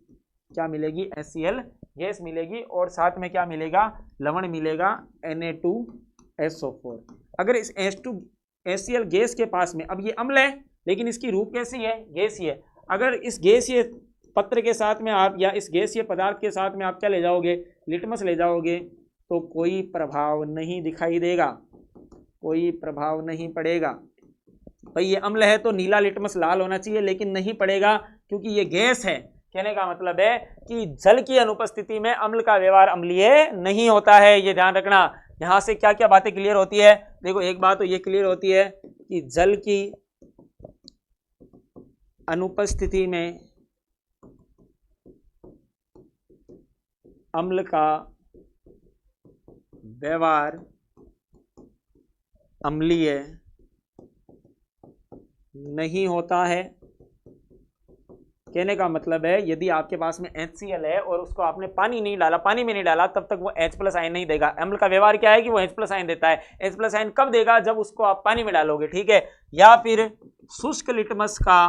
क्या मिलेगी, HCl गैस मिलेगी, और साथ में क्या मिलेगा, लवण मिलेगा Na2SO4। अगर इस HCl गैस के पास में, अब ये अम्ल है लेकिन इसकी रूप कैसी है, गैसीय है। अगर इस गैसीय पत्र के साथ में आप या इस गैसीय पदार्थ के साथ में आप क्या ले जाओगे, लिटमस ले जाओगे, तो कोई प्रभाव नहीं दिखाई देगा, कोई प्रभाव नहीं पड़ेगा। भाई ये अम्ल है तो नीला लिटमस लाल होना चाहिए, लेकिन नहीं पड़ेगा क्योंकि ये गैस है। कहने का मतलब है कि जल की अनुपस्थिति में अम्ल का व्यवहार अम्लीय नहीं होता है, ये ध्यान रखना। यहां से क्या क्या बातें क्लियर होती है, देखो एक बात तो ये क्लियर होती है कि जल की अनुपस्थिति में अम्ल का व्यवहार अम्लीय नहीं होता है। कहने का मतलब है यदि आपके पास में HCl है और उसको आपने पानी नहीं डाला, पानी में नहीं डाला, तब तक वो H+ आयन नहीं देगा। अम्ल का व्यवहार क्या है कि वो H+ आयन देता है। H+ आयन कब देगा, जब उसको आप पानी में डालोगे, ठीक है। या फिर शुष्क लिटमस का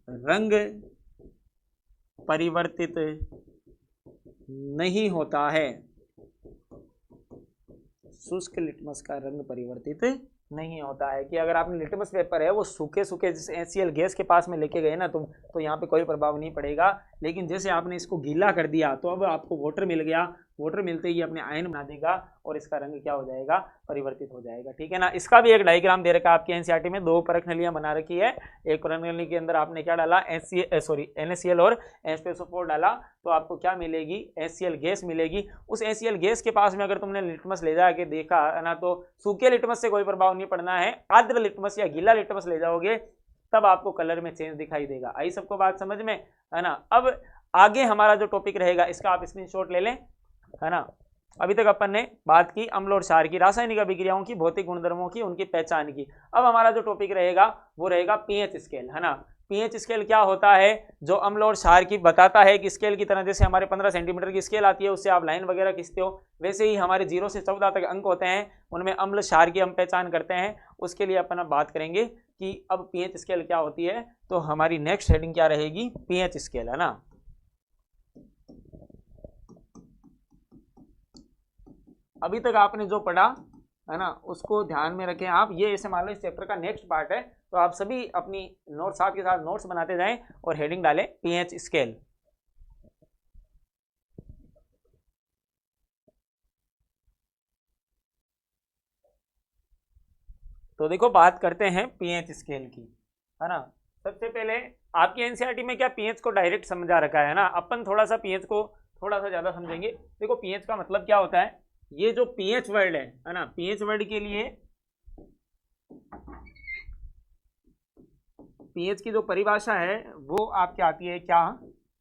रंग परिवर्तित नहीं होता है, शुष्क लिटमस का रंग परिवर्तित नहीं होता है। कि अगर आपने लिटमस पेपर है वो सूखे सूखे जैसे HCl गैस के पास में लेके गए ना तुम, तो यहाँ पे कोई प्रभाव नहीं पड़ेगा। लेकिन जैसे आपने इसको गीला कर दिया तो अब आपको वाटर मिल गया, वाटर मिलते ही अपने आयन बना देगा और इसका रंग क्या हो जाएगा, परिवर्तित हो जाएगा, ठीक है ना। इसका भी एक डायग्राम दे रखा है आपके एनसीईआरटी में, दो परख नलियां बना रखी है। एक परख नली के अंदर आपने क्या डाला, NaCl और H2SO4 डाला, तो आपको क्या मिलेगी, HCl गैस मिलेगी। उस HCl गैस के पास में अगर तुमने लिटमस ले जाके देखा है ना, तो सूखे लिटमस से कोई प्रभाव नहीं पड़ना है, आर्द्र लिटमस या गीला लिटमस ले जाओगे तब आपको कलर में चेंज दिखाई देगा। आई सबको बात समझ में, है ना। अब आगे हमारा जो टॉपिक रहेगा इसका आप स्क्रीनशॉट ले लें, है ना। अभी तक अपन ने बात की अम्ल और क्षार की, रासायनिक अभिक्रियाओं की, भौतिक गुणधर्मों की, उनकी पहचान की। अब हमारा जो टॉपिक रहेगा वो रहेगा पीएच स्केल, है ना। पीएच स्केल क्या होता है, जो अम्ल और क्षार की बताता है कि स्केल की तरह जैसे हमारे 15 सेंटीमीटर की स्केल आती है उससे आप लाइन वगैरह खींचते हो, वैसे ही हमारे 0 से 14 तक अंक होते हैं, उनमें अम्ल क्षार की हम पहचान करते हैं। उसके लिए अपन अब बात करेंगे कि अब पीएच स्केल क्या होती है। तो हमारी नेक्स्ट हेडिंग क्या रहेगी, पीएच स्केल, है ना। अभी तक आपने जो पढ़ा है ना उसको ध्यान में रखें आप। ये ऐसे मान लो इस चैप्टर का नेक्स्ट पार्ट है, तो आप सभी अपनी नोट्स साथ के साथ नोट्स बनाते जाएं और हेडिंग डालें पीएच स्केल। तो देखो बात करते हैं पीएच स्केल की, है ना। सबसे पहले आपकी एनसीईआरटी में क्या पीएच को डायरेक्ट समझा रखा है ना, अपन थोड़ा सा पीएच को थोड़ा सा ज्यादा समझेंगे। देखो पीएच का मतलब क्या होता है, ये जो पीएच वर्ड है ना, पीएच वर्ड के लिए पीएच की जो परिभाषा है वो आपकी आती है क्या,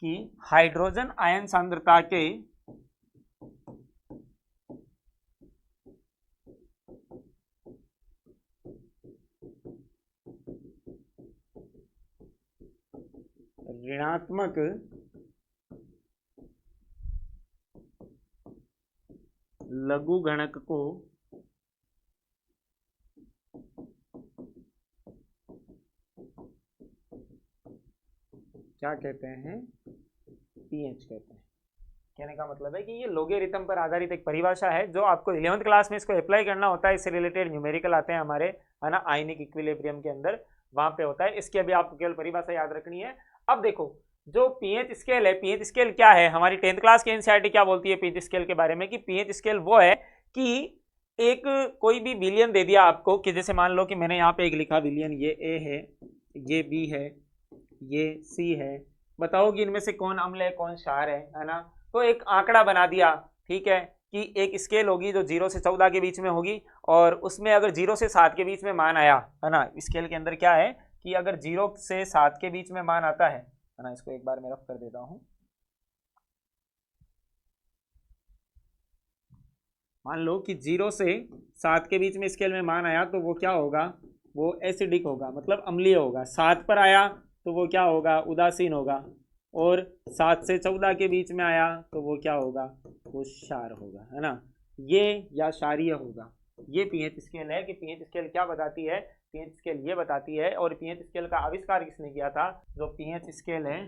कि हाइड्रोजन आयन सांद्रता के ऋणात्मक लघुगणक को क्या कहते हैं, पीएच कहते हैं। कहने का मतलब है कि ये लोगेरिथम पर आधारित एक परिभाषा है जो आपको 11th क्लास में इसको अप्लाई करना होता है। इससे रिलेटेड न्यूमेरिकल आते हैं हमारे, है ना, आयनिक इक्विलिब्रियम के अंदर, वहां पे होता है। इसकी अभी आपको केवल परिभाषा याद रखनी है। अब देखो जो पीएच स्केल है, पीएच स्केल क्या है, हमारी 10th क्लास की एनसीईआरटी क्या बोलती है पीएच स्केल के बारे में, कि पीएच स्केल वो है कि एक कोई भी विलियन दे दिया आपको, कि जैसे मान लो कि मैंने यहाँ पे एक लिखा विलियन, ये ए है, ये बी है, ये सी है, बताओ कि इनमें से कौन अम्ल है कौन क्षार है ना। तो एक आंकड़ा बना दिया, ठीक है, कि एक स्केल होगी जो 0 से 14 के बीच में होगी, और उसमें अगर 0 से 7 के बीच में मान आया, है ना, स्केल के अंदर क्या है कि अगर 0 से 7 के बीच में मान आता है ना, इसको एक बार मैं रफ कर देता हूं। मान लो कि 0 से 7 के बीच में स्केल में मान आया तो वो क्या होगा, वो एसिडिक होगा, मतलब अम्लीय होगा। 7 पर आया तो वो क्या होगा, उदासीन होगा। और 7 से 14 के बीच में आया तो वो क्या होगा, वो क्षार होगा, है ना, ये या क्षारीय होगा। ये पीएच स्केल है कि पीएच स्केल क्या बताती है, पीएच स्केल ये बताती है। और पीएच स्केल का आविष्कार किसने किया था, जो पीएच स्केल है,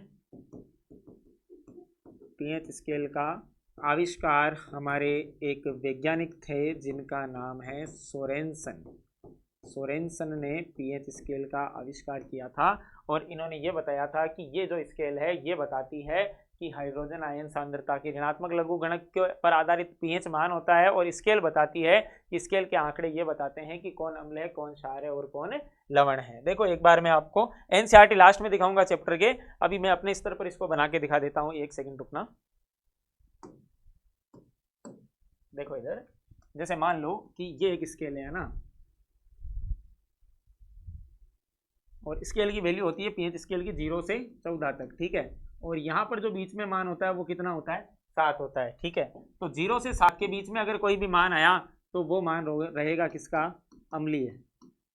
पीएच स्केल का आविष्कार हमारे एक वैज्ञानिक थे जिनका नाम है सोरेनसन। सोरेनसन ने पीएच स्केल का आविष्कार किया था, और इन्होंने ये बताया था कि ये जो स्केल है ये बताती है कि हाइड्रोजन आयन सांद्रता की ऋणात्मक लघुगणक के पर आधारित पीएच मान होता है। और स्केल बताती है कि स्केल के आंकड़े ये बताते हैं कि कौन अम्ल है कौन क्षार है और कौन लवण है। देखो एक बार मैं आपको एनसीईआरटी लास्ट में दिखाऊंगा चैप्टर के, अभी मैं अपने स्तर पर इसको बना के दिखा देता हूँ, एक सेकंड रुकना। देखो इधर, जैसे मान लो कि ये एक स्केल है ना, और स्केल की वैल्यू होती है पीएच स्केल की 0 से 14 तक, ठीक है। और यहाँ पर जो बीच में मान होता है वो कितना होता है, 7 होता है, ठीक है। तो 0 से 7 के बीच में अगर कोई भी मान आया तो वो मान रहेगा किसका, अम्लीय,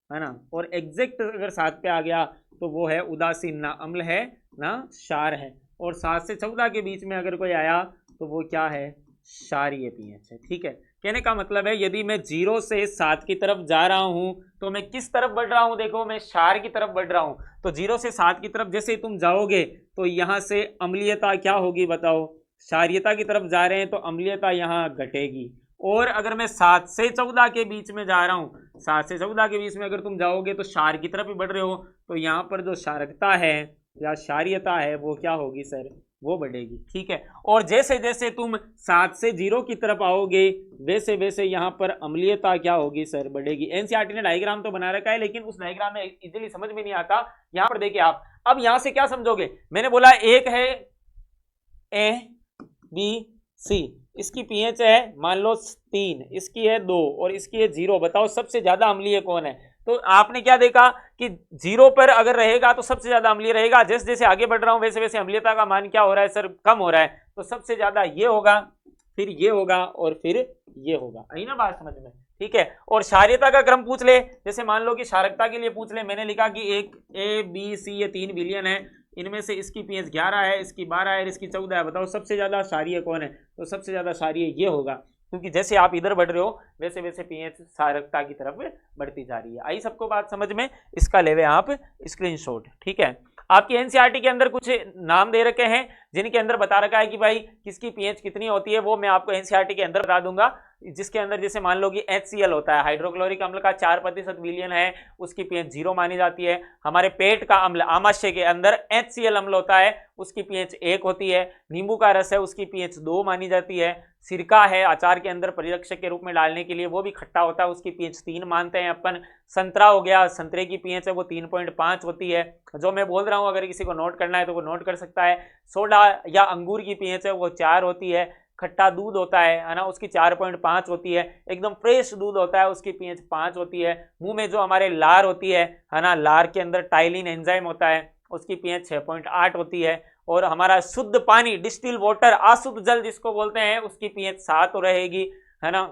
है ना। और एग्जैक्ट अगर 7 पे आ गया तो वो है उदासीन, ना अम्ल है ना क्षार है। और 7 से 14 के बीच में अगर कोई आया तो वो क्या है, क्षारीय पीएच है, ठीक है। कहने का मतलब है यदि मैं 0 से 7 की तरफ जा रहा हूं तो मैं किस तरफ बढ़ रहा हूं, देखो मैं क्षार की तरफ बढ़ रहा हूं। तो 0 से 7 की तरफ जैसे तुम जाओगे तो यहां से अम्लीयता क्या होगी बताओ, क्षारीयता की तरफ जा रहे हैं तो अम्लीयता यहां घटेगी। और अगर मैं 7 से 14 के बीच में जा रहा हूं, 7 से 14 के बीच में अगर तुम जाओगे तो क्षार की तरफ ही बढ़ रहे हो, तो यहाँ पर जो क्षारकता है या क्षारीयता है वो क्या होगी सर, वो बढ़ेगी, ठीक है। और जैसे जैसे तुम 7 से 0 की तरफ आओगे वैसे वैसे यहाँ पर अम्लीयता क्या होगी सर, बढ़ेगी। एनसीईआरटी ने डायग्राम तो बना रखा है लेकिन उस डायग्राम में इजीली समझ में नहीं आता। यहाँ पर देखिए आप, अब यहाँ से क्या समझोगे, मैंने बोला एक है ए बी सी, इसकी पीएच है मान लो 3, इसकी है 2 और इसकी है 0, बताओ सबसे ज्यादा अम्लीय कौन है। तो आपने क्या देखा कि 0 पर अगर रहेगा तो सबसे ज्यादा अम्लीय रहेगा, जैसे जैसे आगे बढ़ रहा हूं वैसे वैसे अम्लीयता का मान क्या हो रहा है सर, कम हो रहा है। तो सबसे ज्यादा ये होगा, फिर ये होगा और फिर ये होगा, आई ना बात समझ में, ठीक है। और क्षारीयता का क्रम पूछ ले, जैसे मान लो कि क्षारकता के लिए पूछ ले, मैंने लिखा कि एक ए बी सी ये 3 विलियन है, इनमें से इसकी पीएच 11 है, इसकी 12 है, इसकी 14 है, बताओ सबसे ज्यादा क्षारीय कौन है। तो सबसे ज्यादा क्षारीय ये होगा, क्योंकि जैसे आप इधर बढ़ रहे हो वैसे वैसे पीएच क्षारकता की तरफ बढ़ती जा रही है। आई सबको बात समझ में, इसका लेवे आप स्क्रीनशॉट, ठीक है। आपकी एनसीईआरटी के अंदर कुछ नाम दे रखे हैं, जिनके अंदर बता रखा है कि भाई किसकी पीएच कितनी होती है वो मैं आपको एनसीईआरटी के अंदर बता दूंगा, जिसके अंदर जैसे मान लो कि HCl होता है, हाइड्रोक्लोरिक अम्ल का 4% विलियन है, उसकी पीएच 0 मानी जाती है। हमारे पेट का अम्ल आमाशय के अंदर HCl अम्ल होता है, उसकी पीएच 1 होती है। नींबू का रस है, उसकी पीएच 2 मानी जाती है। सिरका है अचार के अंदर परिरक्षक के रूप में डालने के लिए, वो भी खट्टा होता है, उसकी पीएच 3 मानते हैं अपन। संतरा हो गया, संतरे की पीएच है वो 3.5 होती है। जो मैं बोल रहा हूँ अगर किसी को नोट करना है तो वो नोट कर सकता है। सोडा या अंगूर की पीएच है वो 4 होती है। खट्टा दूध होता है ना, उसकी 4.5 होती है। एकदम फ्रेश दूध होता है, उसकी पीएच 5 होती है। मुंह में जो हमारे लार होती है ना, लार के अंदर टाइलिन एंजाइम होता है, उसकी पीएच 6.8 होती है। और हमारा शुद्ध पानी, डिस्टिल वाटर, अशुद्ध जल जिसको बोलते हैं, उसकी पीएच 7 रहेगी, है ना।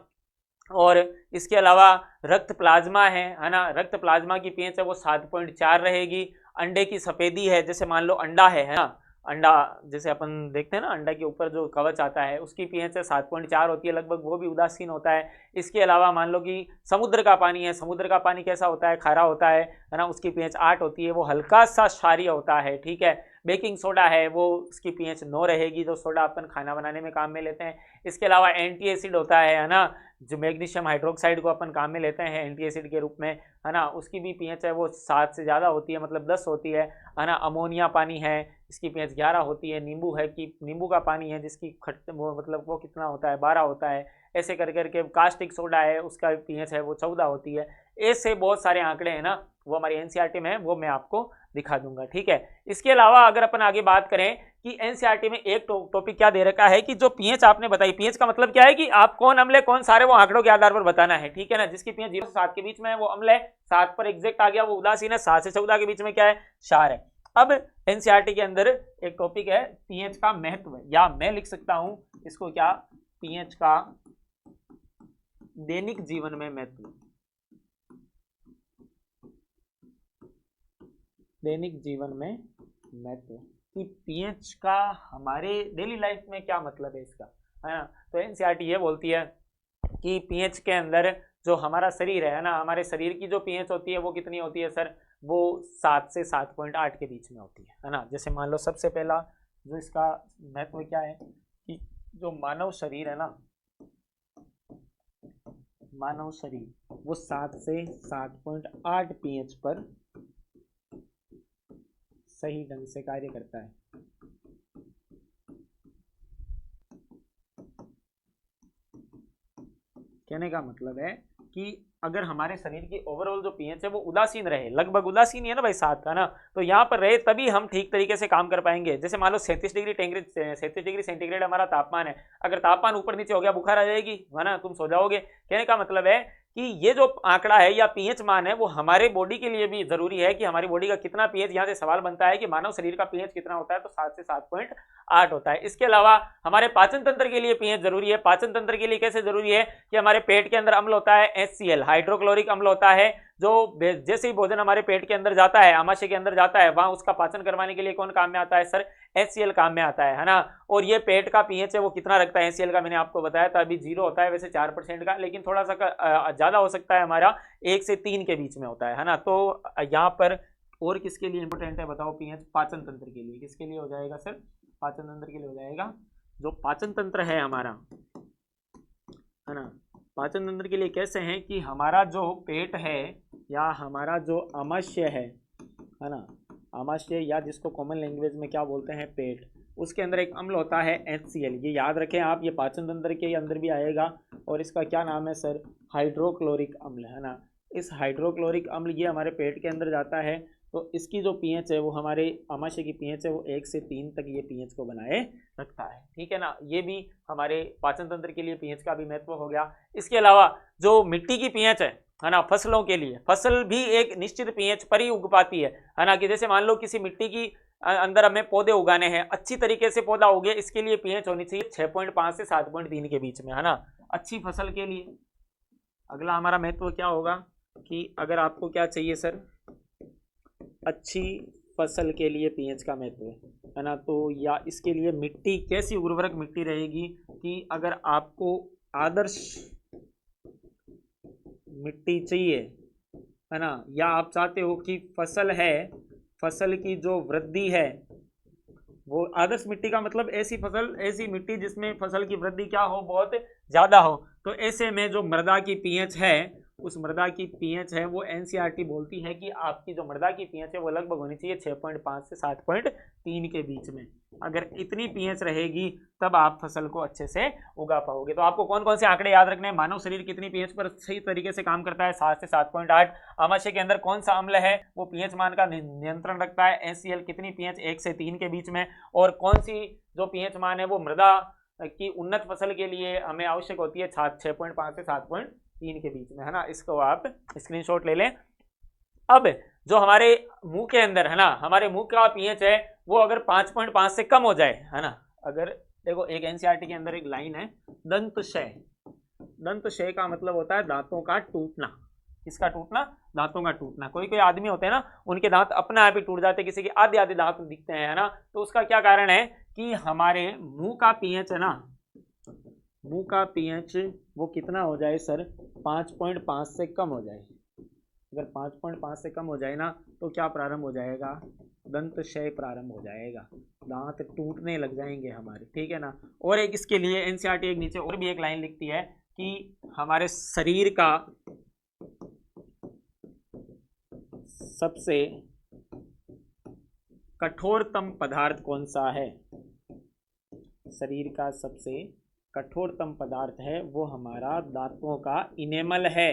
और इसके अलावा रक्त प्लाज्मा है ना, रक्त प्लाज्मा की पीएच है वो 7.4 रहेगी। अंडे की सफेदी है, जैसे मान लो अंडा है ना, अंडा जैसे अपन देखते हैं ना, अंडा के ऊपर जो कवच आता है उसकी पीएच 7.4 होती है लगभग, वो भी उदासीन होता है। इसके अलावा मान लो कि समुद्र का पानी है, समुद्र का पानी कैसा होता है, खारा होता है ना, उसकी पीएच 8 होती है, वो हल्का सा क्षारीय होता है, ठीक है। बेकिंग सोडा है वो उसकी पीएच 9 रहेगी, जो सोडा अपन खाना बनाने में काम में लेते हैं। इसके अलावा एंटी एसिड होता है ना, जो मैग्नीशियम हाइड्रोक्साइड को अपन काम में लेते हैं एंटी एसिड के रूप में, है ना, उसकी भी पीएच है वो 7 से ज़्यादा होती है, मतलब 10 होती है ना। अमोनिया पानी है, इसकी पीएच 11 होती है। नींबू है कि नींबू का पानी है जिसकी खट वो मतलब वो कितना होता है, 12 होता है। ऐसे कर करके कास्टिक सोडा है, उसका पीएच है वो 14 होती है। ऐसे बहुत सारे आंकड़े हैं ना, वो हमारी एनसीईआरटी में है, वो मैं आपको दिखा दूंगा, ठीक है। इसके अलावा अगर अपन आगे बात करें कि एनसीईआरटी में एक टॉपिक क्या दे रखा है कि जो पीएच आपने बताई, पीएच का मतलब क्या है कि आप कौन अम्ल है कौन सारे, वो आंकड़ों के आधार पर बताना है, ठीक है ना। जिसकी पीएच 0 से 7 के बीच में है वो अम्ल है, 7 पर एग्जैक्ट आ गया वो उदासीन है, 7 से 14 के बीच में क्या है, क्षार है। अब एनसीईआरटी के अंदर एक टॉपिक है पीएच का महत्व, या मैं लिख सकता हूं इसको क्या, पीएच का दैनिक जीवन में महत्व। दैनिक जीवन में महत्व कि पीएच का हमारे डेली लाइफ में क्या मतलब है इसका, है ना। तो एनसीईआरटी ये बोलती है कि पीएच के अंदर जो हमारा शरीर है ना, हमारे शरीर की जो पीएच होती है वो कितनी होती है सर, वो 7 से 7.8 के बीच में होती है ना। जैसे मान लो सबसे पहला जो इसका महत्व क्या है कि जो मानव शरीर है ना, मानव शरीर वो 7 से 7.8 पीएच पर सही ढंग से कार्य करता है। कहने का मतलब है कि अगर हमारे शरीर की ओवरऑल जो पीएच है वो उदासीन रहे, लगभग उदासीन ही है ना भाई 7 का ना, तो यहाँ पर रहे तभी हम ठीक तरीके से काम कर पाएंगे। जैसे मान लो 37 डिग्री सेंटीग्रेड हमारा तापमान है, अगर तापमान ऊपर नीचे हो गया बुखार आ जाएगी, है ना, तुम सो जाओगे। कहने का मतलब है कि ये जो आंकड़ा है या पीएच मान है वो हमारे बॉडी के लिए भी जरूरी है कि हमारी बॉडी का कितना पीएच, यहाँ से सवाल बनता है कि मानव शरीर का पीएच कितना होता है, तो 7 से 7.8 होता है। इसके अलावा हमारे पाचन तंत्र के लिए पीएच जरूरी है। पाचन तंत्र के लिए कैसे जरूरी है कि हमारे पेट के अंदर अम्ल होता है HCl, हाइड्रोक्लोरिक अम्ल होता है, जो जैसे ही भोजन हमारे पेट के अंदर जाता है, आमाशय के अंदर जाता है, वहां उसका पाचन करवाने के लिए कौन काम में आता है सर, HCl काम में आता है ना। और ये पेट का पीएच है वो कितना रखता है HCl का, मैंने आपको बताया था अभी 0 होता है वैसे 4% का, लेकिन थोड़ा सा ज्यादा हो सकता है, हमारा 1 से 3 के बीच में होता है ना। तो यहाँ पर और किसके लिए इंपॉर्टेंट है बताओ पीएच, पाचन तंत्र के लिए। किसके लिए हो जाएगा सर, पाचन तंत्र के लिए हो जाएगा। जो पाचन तंत्र है हमारा, है ना, पाचन तंत्र के लिए कैसे है कि हमारा जो पेट है या हमारा जो आमाशय है ना, आमाशय या जिसको कॉमन लैंग्वेज में क्या बोलते हैं पेट, उसके अंदर एक अम्ल होता है HCl। ये याद रखें आप, ये पाचन तंत्र के अंदर भी आएगा और इसका क्या नाम है सर, हाइड्रोक्लोरिक अम्ल, है ना। इस हाइड्रोक्लोरिक अम्ल ये हमारे पेट के अंदर जाता है, तो इसकी जो पीएच है वो हमारे आमाशय की पीएच है वो 1 से 3 तक ये पीएच को बनाए रखता है, ठीक है ना। ये भी हमारे पाचन तंत्र के लिए पीएच का भी महत्व हो गया। इसके अलावा जो मिट्टी की पीएच है ना, फसलों के लिए, फसल भी एक निश्चित पीएच पर ही उग पाती है ना। कि जैसे मान लो किसी मिट्टी की अंदर हमें पौधे उगाने हैं, अच्छी तरीके से पौधा उगे, इसके लिए पीएच होनी चाहिए 6.5 से 7.3 के बीच में, है ना, अच्छी फसल के लिए। अगला हमारा महत्व क्या होगा कि अगर आपको क्या चाहिए सर, अच्छी फसल के लिए पीएच का महत्व है ना, तो या इसके लिए मिट्टी कैसी उर्वरक मिट्टी रहेगी कि अगर आपको आदर्श मिट्टी चाहिए, है ना, या आप चाहते हो कि फसल है, फसल की जो वृद्धि है वो आदर्श मिट्टी का मतलब ऐसी फसल, ऐसी मिट्टी जिसमें फसल की वृद्धि क्या हो, बहुत ज्यादा हो। तो ऐसे में जो मृदा की पीएच है, उस मृदा की पीएच है वो एनसीईआरटी बोलती है कि आपकी जो मृदा की पीएच है वो लगभग होनी चाहिए 6.5 से 7.3 के बीच में। अगर इतनी पीएच रहेगी तब आप फसल को अच्छे से उगा पाओगे। तो आपको कौन कौन से आंकड़े याद रखने हैं? मानव शरीर कितनी पीएच पर सही तरीके से काम करता है? 7 से 7.8। आमाशय के अंदर कौन सा अम्ल है वो पीएच मान का नियंत्रण रखता है? एचसीएल कितनी पीएच? 1 से 3 के बीच में। और कौन सी जो पीएच मान है वो मृदा की उन्नत फसल के लिए हमें आवश्यक होती है? 6.5 से 7.3 के बीच में, है ना। इसको आप स्क्रीनशॉट ले लें। अब जो हमारे मुंह के अंदर है ना, हमारे मुंह का पीएच है वो अगर 5.5 से कम हो जाए, है ना, अगर देखो एक एनसीईआरटी के अंदर एक लाइन है, दंतशय। दंतशय का मतलब होता है दांतों का टूटना। किसका टूटना? दांतों का टूटना। कोई कोई आदमी होते हैं ना, उनके दांत अपने आप ही टूट जाते हैं, किसी के आधे आधे दांत दिखते हैं, है ना। तो उसका क्या कारण है कि हमारे मुंह का पीएच है ना, मुंह का पीएच वो कितना हो जाए सर? 5.5 से कम हो जाए। अगर 5.5 से कम हो जाए ना तो क्या प्रारंभ हो जाएगा? दंतशय प्रारंभ हो जाएगा, दांत टूटने लग जाएंगे हमारे, ठीक है ना। और एक इसके लिए एनसीईआरटी एक नीचे और भी एक लाइन लिखती है कि हमारे शरीर का सबसे कठोरतम पदार्थ कौन सा है? शरीर का सबसे कठोरतम पदार्थ है वो हमारा दांतों का इनेमल है।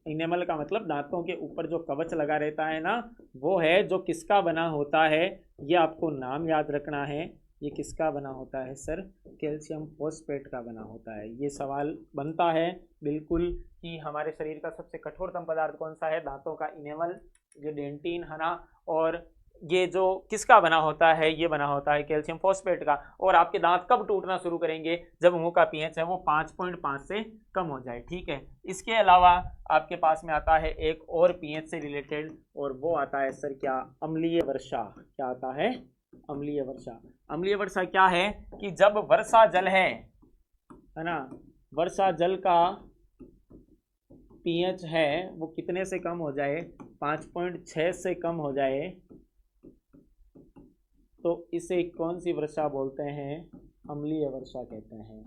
इनेमल का मतलब दांतों के ऊपर जो कवच लगा रहता है ना, वो है। जो किसका बना होता है, ये आपको नाम याद रखना है। ये किसका बना होता है सर? कैल्शियम फॉस्फेट का बना होता है। ये सवाल बनता है बिल्कुल कि हमारे शरीर का सबसे कठोरतम पदार्थ कौन सा है? दांतों का इनेमल, ये डेंटिन, है ना। और ये जो किसका बना होता है? ये बना होता है कैल्शियम फॉस्फेट का। और आपके दांत कब टूटना शुरू करेंगे? जब मुंह का पीएच है वो 5.5 से कम हो जाए, ठीक है। इसके अलावा आपके पास में आता है एक और पीएच से रिलेटेड, और वो आता है सर क्या? अम्लीय वर्षा। क्या आता है? अम्लीय वर्षा। अम्लीय वर्षा क्या है कि जब वर्षा जल है ना, वर्षा जल का पीएच है वो कितने से कम हो जाए? 5.6 से कम हो जाए, तो इसे कौन सी वर्षा बोलते हैं? अम्लीय वर्षा कहते हैं,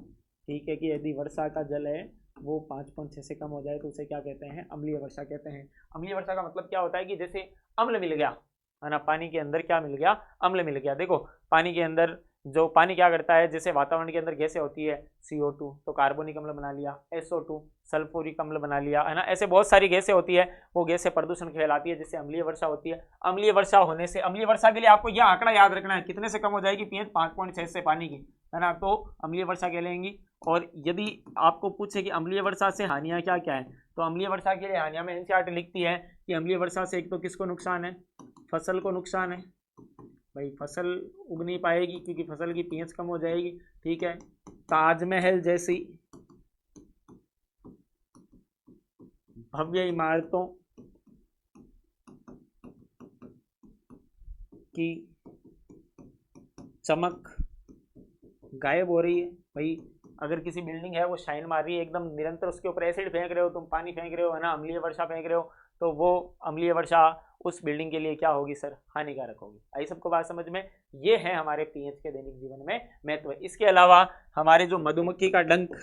ठीक है। कि यदि वर्षा का जल है वो 5.6 से कम हो जाए तो उसे क्या कहते हैं? अम्लीय वर्षा कहते हैं। अम्लीय वर्षा का मतलब क्या होता है कि जैसे अम्ल मिल गया, है ना, पानी के अंदर क्या मिल गया? अम्ल मिल गया। देखो पानी के अंदर जो पानी क्या करता है, जैसे वातावरण के अंदर गैसें होती है, CO2 तो कार्बोनिक अम्ल बना लिया, SO2 सल्फ्यूरिक अम्ल बना लिया, है ना। ऐसे बहुत सारी गैसें होती है, वो गैसें प्रदूषण फैलाती है, जिससे अम्लीय वर्षा होती है। अम्लीय वर्षा होने से, अम्लीय वर्षा के लिए आपको यह आंकड़ा याद रखना है, कितने से कम हो जाएगी पीएच? 5.6 से पानी की, है ना, तो अम्लीय वर्षा कहलाएंगी। और यदि आपको पूछे कि अम्लीय वर्षा से हानियां क्या क्या है, तो अम्लीय वर्षा के लिए हानियां में एनसीईआरटी लिखती है कि अम्लीय वर्षा से एक तो किसको नुकसान है? फसल को नुकसान है, भाई फसल उग नहीं पाएगी क्योंकि फसल की पीएच कम हो जाएगी, ठीक है। ताजमहल जैसी भव्य इमारतों की चमक गायब हो रही है। भाई अगर किसी बिल्डिंग है वो शाइन मार रही है एकदम निरंतर, उसके ऊपर एसिड फेंक रहे हो तुम, पानी फेंक रहे हो, है ना, अम्लीय वर्षा फेंक रहे हो, तो वो अम्लीय वर्षा उस बिल्डिंग के लिए क्या होगी सर? हानिकारक होगी। आई सबको बात समझ में? ये है हमारे पीएच के दैनिक जीवन में महत्व। इसके अलावा हमारे जो मधुमक्खी का डंक,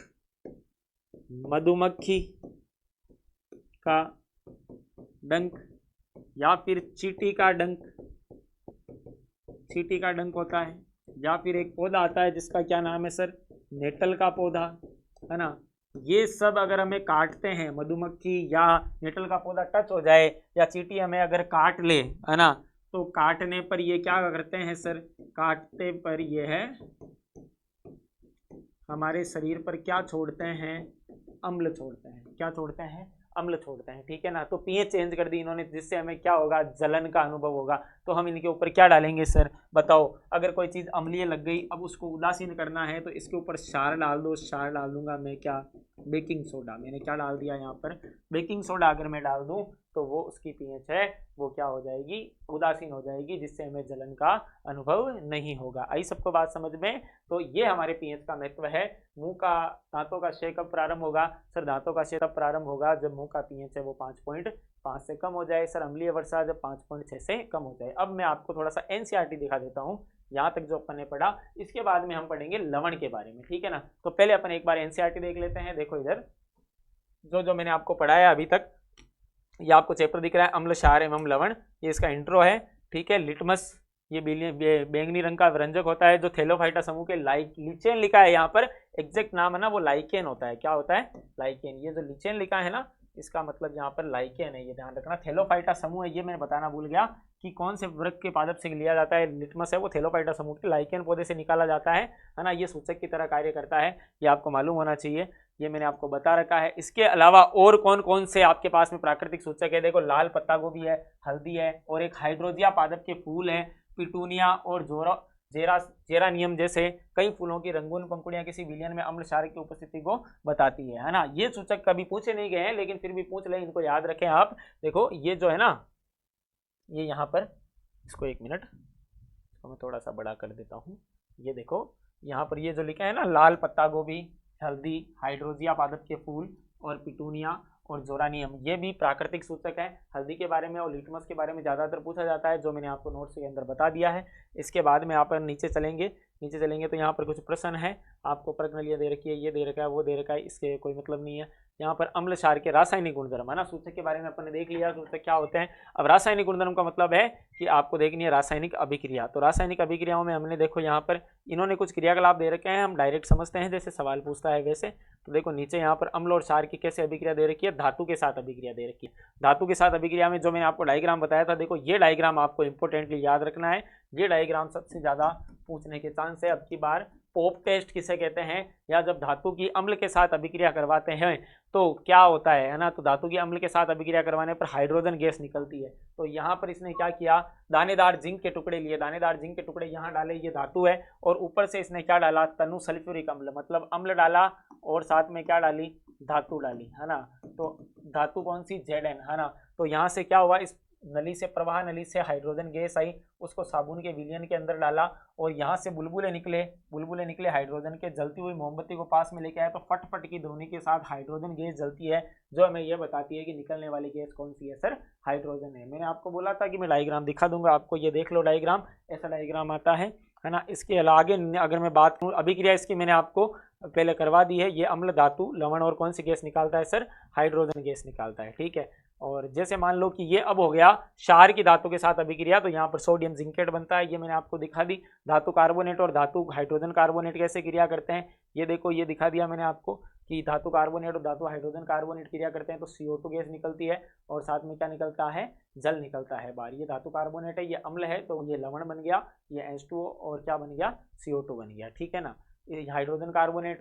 मधुमक्खी का डंक या फिर चींटी का डंक, चींटी का डंक होता है, या फिर एक पौधा आता है जिसका क्या नाम है सर? नेटल का पौधा, है ना। ये सब अगर हमें काटते हैं, मधुमक्खी या नेटल का पौधा टच हो जाए या चींटी हमें अगर काट ले, है ना, तो काटने पर ये क्या करते हैं सर? काटते पर ये है हमारे शरीर पर क्या छोड़ते हैं? अम्ल छोड़ते हैं। क्या छोड़ते हैं? अम्ल छोड़ते हैं, ठीक है ना। तो पीएच चेंज कर दी इन्होंने, जिससे हमें क्या होगा? जलन का अनुभव होगा। तो हम इनके ऊपर क्या डालेंगे सर? बताओ। अगर कोई चीज़ अम्लीय लग गई, अब उसको उदासीन करना है तो इसके ऊपर क्षार डाल दो। क्षार डाल दूंगा मैं क्या? Baking soda. मैंने क्या डाल दिया यहाँ पर? बेकिंग सोडा अगर मैं डाल दूँ तो वो उसकी पीएच है वो क्या हो जाएगी? उदासीन हो जाएगी, जिससे हमें जलन का अनुभव नहीं होगा। आई सबको बात समझ में? तो ये हमारे पीएच का महत्व है। मुंह का, दांतों का क्षय कब प्रारंभ होगा सर? दांतों का क्षय तब प्रारंभ होगा जब मुंह का पीएच है वो 5.5 से कम हो जाए। सर अम्लीय वर्षा जब 5.6 से कम हो जाए। अब मैं आपको थोड़ा सा एनसीईआरटी दिखा देता हूँ। यहाँ तक जो अपन ने पढ़ा, इसके बाद में हम पढ़ेंगे लवण के बारे में, ठीक है ना। तो पहले अपन एक बार एनसीईआरटी देख लेते हैं। देखो इधर जो जो मैंने आपको पढ़ाया अभी तक, ये आपको चैप्टर दिख रहा है अम्ल, क्षार एवं लवण, ये इसका इंट्रो है, ठीक है। लिटमस ये बैंगनी रंग का व्यंजक होता है जो थैलोफाइटा समूह के लिचेन लिखा है यहाँ पर, एग्जैक्ट नाम है ना वो लाइकेन होता है। क्या होता है? लाइकेन। ये जो लिचेन लिखा है ना इसका मतलब यहाँ पर लाइकेन है, ये ध्यान रखना। थैलोफाइटा समूह है, ये मैं बताना भूल गया कि कौन से वर्ग के पादप से लिया जाता है। लिटमस है वो थैलोफाइटा समूह के लाइकेन पौधे से निकाला जाता है ना। ये सूचक की तरह कार्य करता है, ये आपको मालूम होना चाहिए, ये मैंने आपको बता रखा है। इसके अलावा और कौन कौन से आपके पास में प्राकृतिक सूचक है? देखो लाल पत्ता गोभी है, हल्दी है, और एक हाइड्रोजिया पादप के फूल है, पिटूनिया और जेरानियम जैसे कई फूलों की रंगून पंखुड़ियां किसी विलयन में अम्ल क्षार की उपस्थिति को बताती है ना। ये सूचक कभी पूछे नहीं गए हैं लेकिन फिर भी पूछ लें, इनको याद रखें आप। देखो ये जो है ना, ये यहाँ पर, इसको एक मिनट, इसको मैं थोड़ा सा बड़ा कर देता हूँ। ये देखो यहाँ पर ये जो लिखा है ना, लाल पत्ता गोभी, हल्दी, हाइड्रोजिया पादप के फूल और पिटूनिया और जोरानियम, ये भी प्राकृतिक सूचक है। हल्दी के बारे में और लिटमस के बारे में ज़्यादातर पूछा जाता है, जो मैंने आपको नोट्स के अंदर बता दिया है। इसके बाद में आप नीचे चलेंगे तो यहाँ पर कुछ प्रश्न है, आपको प्रश्न दे रखी है, ये दे रखा है, वो दे रखा है, इसके कोई मतलब नहीं है। यहाँ पर अम्ल क्षार के रासायनिक गुणधर्म है ना, सूचक के बारे में अपन ने देख लिया सूचक क्या होते हैं। अब रासायनिक गुणधर्म का मतलब है कि आपको देखनी है रासायनिक अभिक्रिया। तो रासायनिक अभिक्रियाओं में हमने देखो यहाँ पर इन्होंने कुछ क्रियाकलाप दे रखे हैं, हम डायरेक्ट समझते हैं जैसे सवाल पूछता है वैसे। तो देखो नीचे यहाँ पर अम्ल और क्षार की कैसे अभिक्रिया दे रखी है, धातु के साथ अभिक्रिया दे रखी है। धातु के साथ अभिक्रिया में जो मैंने आपको डायग्राम बताया था, देखो ये डायग्राम आपको इंपोर्टेंटली याद रखना है। ये डायग्राम सबसे ज्यादा पूछने के चांस है अब की बार। पोप टेस्ट किसे कहते हैं, या जब धातु की अम्ल के साथ अभिक्रिया करवाते हैं तो क्या होता है ना। तो धातु की अम्ल के साथ अभिक्रिया करवाने पर हाइड्रोजन गैस निकलती है। तो यहाँ पर इसने क्या किया, दानेदार जिंक के टुकड़े लिए, दानेदार जिंक के टुकड़े यहाँ डाले, ये धातु है, और ऊपर से इसने क्या डाला, तनु सल्फ्यूरिक अम्ल, मतलब अम्ल डाला और साथ में क्या डाली, धातु डाली, है ना। तो धातु कौन सी, Zn, है ना। तो यहाँ से क्या हुआ, इस नली से प्रवाह नली से हाइड्रोजन गैस आई, उसको साबुन के विलयन के अंदर डाला और यहाँ से बुलबुले निकले हाइड्रोजन के। जलती हुई मोमबत्ती को पास में लेके आया तो फट की ध्वनि के साथ हाइड्रोजन गैस जलती है, जो हमें यह बताती है कि निकलने वाली गैस कौन सी है सर, हाइड्रोजन है। मैंने आपको बोला था कि मैं डायग्राम दिखा दूंगा आपको, ये देख लो डायग्राम, ऐसा डायग्राम आता है ना। इसके आगे अगर मैं बात करूँ अभिक्रिया, इसकी मैंने आपको पहले करवा दी है। ये अम्ल, धातु, लवण और कौन सी गैस निकालता है सर, हाइड्रोजन गैस निकालता है, ठीक है। और जैसे मान लो कि ये अब हो गया क्षार की धातु के साथ अभिक्रिया, तो यहाँ पर सोडियम जिंकेट बनता है, ये मैंने आपको दिखा दी। धातु कार्बोनेट और धातु हाइड्रोजन कार्बोनेट कैसे क्रिया करते हैं, ये देखो, ये दिखा दिया मैंने आपको कि धातु कार्बोनेट और धातु हाइड्रोजन कार्बोनेट क्रिया करते हैं तो CO2 गैस निकलती है और साथ में क्या निकलता है, जल निकलता है बाहर। ये धातु कार्बोनेट है, ये अम्ल है, तो ये लवण बन गया, ये H2O और क्या बन गया, CO2 बन गया, ठीक है ना। हाइड्रोजन कार्बोनेट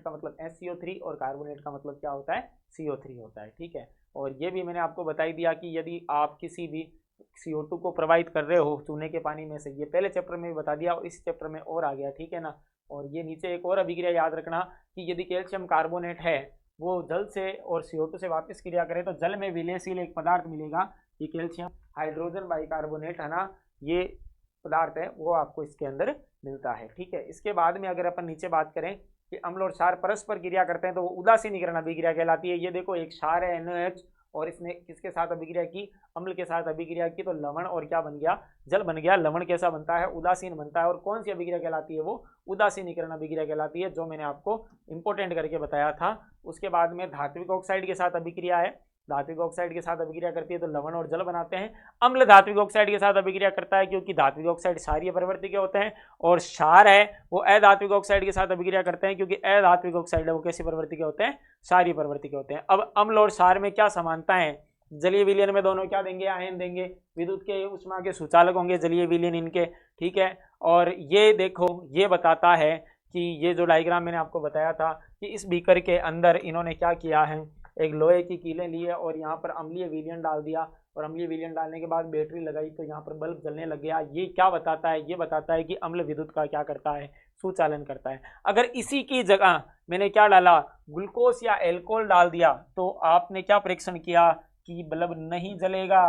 का मतलब HCO3 और कार्बोनेट का मतलब क्या होता है, CO3 होता है, ठीक है। और ये भी मैंने आपको बताई दिया कि यदि आप किसी भी CO2 को प्रवाहित कर रहे हो चूने के पानी में से, ये पहले चैप्टर में भी बता दिया और इस चैप्टर में और आ गया, ठीक है ना। और ये नीचे एक और अभिक्रिया याद रखना कि यदि कैल्शियम कार्बोनेट है वो जल से और CO2 से वापस क्रिया करे तो जल में विलयशील एक पदार्थ मिलेगा, ये कैल्शियम हाइड्रोजन बाइकार्बोनेट है ना, ये पदार्थ है वो आपको इसके अंदर मिलता है, ठीक है। इसके बाद में अगर अपन नीचे बात करें कि अम्ल और क्षार परस्पर क्रिया करते हैं तो वो उदासीनीकरण अभिक्रिया कहलाती है। ये देखो एक क्षार है NaOH और इसने किसके साथ अभिक्रिया की, अम्ल के साथ अभिक्रिया की, तो लवण और क्या बन गया, जल बन गया। लवण कैसा बनता है, उदासीन बनता है, और कौन सी अभिक्रिया कहलाती है, वो उदासीनीकरण अभिक्रिया कहलाती है, जो मैंने आपको इंपोर्टेंट करके बताया था। उसके बाद में धात्विक ऑक्साइड के साथ अभिक्रिया है, धात्विक ऑक्साइड के साथ अभिक्रिया करती है तो लवण और जल बनाते हैं। अम्ल धात्विक ऑक्साइड के साथ अभिक्रिया करता है क्योंकि धात्विक ऑक्साइड क्षारीय प्रवृत्ति के होते हैं, और क्षार है वो अधात्विक ऑक्साइड के साथ अभिक्रिया करते हैं क्योंकि अधात्विक ऑक्साइड है वो कैसी प्रवृत्ति के होते हैं, क्षारीय प्रवृत्ति के होते हैं। अब अम्ल और क्षार में क्या समानता है, जलीय विलयन में दोनों क्या देंगे, आयन देंगे, विद्युत के उष्मा के सुचालक होंगे जलीय विलयन इनके, ठीक है। और ये देखो ये बताता है कि ये जो डायग्राम मैंने आपको बताया था कि इस बीकर के अंदर इन्होंने क्या किया है, एक लोहे की कीलें ली है और यहाँ पर अम्लीय विलयन डाल दिया, और अम्लीय विलयन डालने के बाद बैटरी लगाई तो यहाँ पर बल्ब जलने लग गया। ये क्या बताता है, ये बताता है कि अम्ल विद्युत का क्या करता है, सुचालन करता है। अगर इसी की जगह मैंने क्या डाला, ग्लूकोज या एल्कोहल डाल दिया तो आपने क्या परीक्षण किया कि बल्ब नहीं जलेगा।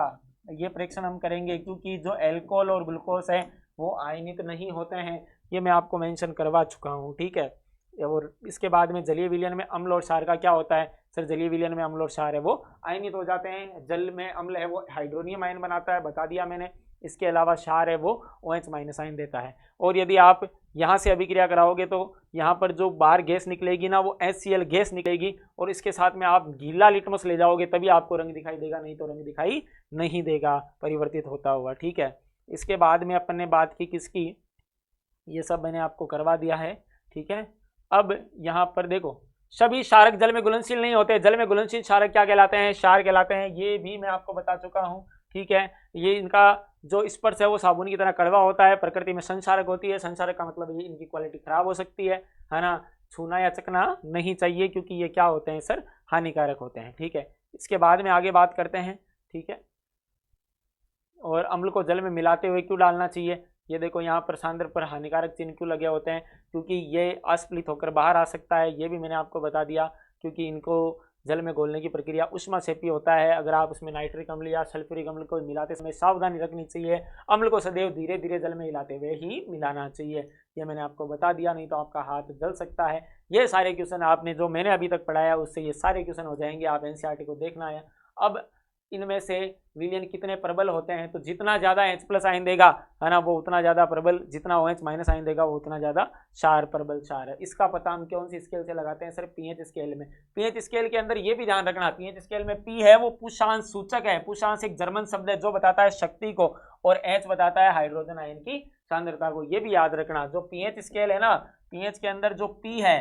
ये परीक्षण हम करेंगे क्योंकि जो एल्कोहल और ग्लूकोज है वो आयनित नहीं होते हैं, ये मैं आपको मेंशन करवा चुका हूँ, ठीक है। और इसके बाद में जलीय विलयन में अम्ल और क्षार का क्या होता है सर, जलीय विलयन में अम्ल और क्षार है वो आयनित हो जाते हैं। जल में अम्ल है वो हाइड्रोनियम आयन बनाता है, बता दिया मैंने। इसके अलावा क्षार है वो OH माइनस आयन देता है। और यदि आप यहाँ से अभिक्रिया कराओगे तो यहाँ पर जो बाहर गैस निकलेगी ना वो HCl गैस निकलेगी, और इसके साथ में आप गीला लिटमस ले जाओगे तभी आपको रंग दिखाई देगा, नहीं तो रंग दिखाई नहीं देगा परिवर्तित होता हुआ। ठीक है, इसके बाद में अपन ने बात की किसकी, ये सब मैंने आपको करवा दिया है। ठीक है, अब यहाँ पर देखो सभी क्षारक जल में घुलनशील नहीं होते। जल में घुलनशील क्षारक क्या कहलाते हैं, क्षार कहलाते हैं, ये भी मैं आपको बता चुका हूँ। ठीक है, ये इनका जो स्पर्श है वो साबुन की तरह कड़वा होता है, प्रकृति में संक्षारक होती है। संक्षारक का मतलब ये इनकी क्वालिटी खराब हो सकती है ना, छूना या चखना नहीं चाहिए क्योंकि ये क्या होते हैं सर, हानिकारक होते हैं। ठीक है, इसके बाद में आगे बात करते हैं। ठीक है, और अम्ल को जल में मिलाते हुए क्यों डालना चाहिए, ये देखो यहाँ पर सांद्र पर हानिकारक चिन्ह क्यों लगे होते हैं, क्योंकि ये अस्फलित होकर बाहर आ सकता है, ये भी मैंने आपको बता दिया। क्योंकि इनको जल में घोलने की प्रक्रिया उष्माक्षेपी होता है। अगर आप उसमें नाइट्रिक अम्ल या सल्फ्यूरिक अम्ल को मिलाते समय सावधानी रखनी चाहिए, अम्ल को सदैव धीरे धीरे जल में हिलाते हुए ही मिलाना चाहिए, ये मैंने आपको बता दिया, नहीं तो आपका हाथ जल सकता है। ये सारे क्वेश्चन आपने जो मैंने अभी तक पढ़ाया उससे ये सारे क्वेश्चन हो जाएंगे, आप NCERT को देखना है। अब इनमें से विलयन कितने प्रबल होते हैं, तो जितना ज़्यादा H+ आयन देगा है ना वो उतना ज़्यादा प्रबल, जितना OH माइनस आयन देगा वो उतना ज़्यादा क्षार प्रबल क्षार है। इसका पता हम कौन सी स्केल से लगाते हैं सर, pH स्केल में। pH स्केल के अंदर ये भी ध्यान रखना, pH स्केल में P है वो पुष्पांश सूचक है। पुष्पांश एक जर्मन शब्द है जो बताता है शक्ति को, और H बताता है हाइड्रोजन आयन की सांद्रता को, ये भी याद रखना। जो pH स्केल है ना, pH के अंदर जो P है,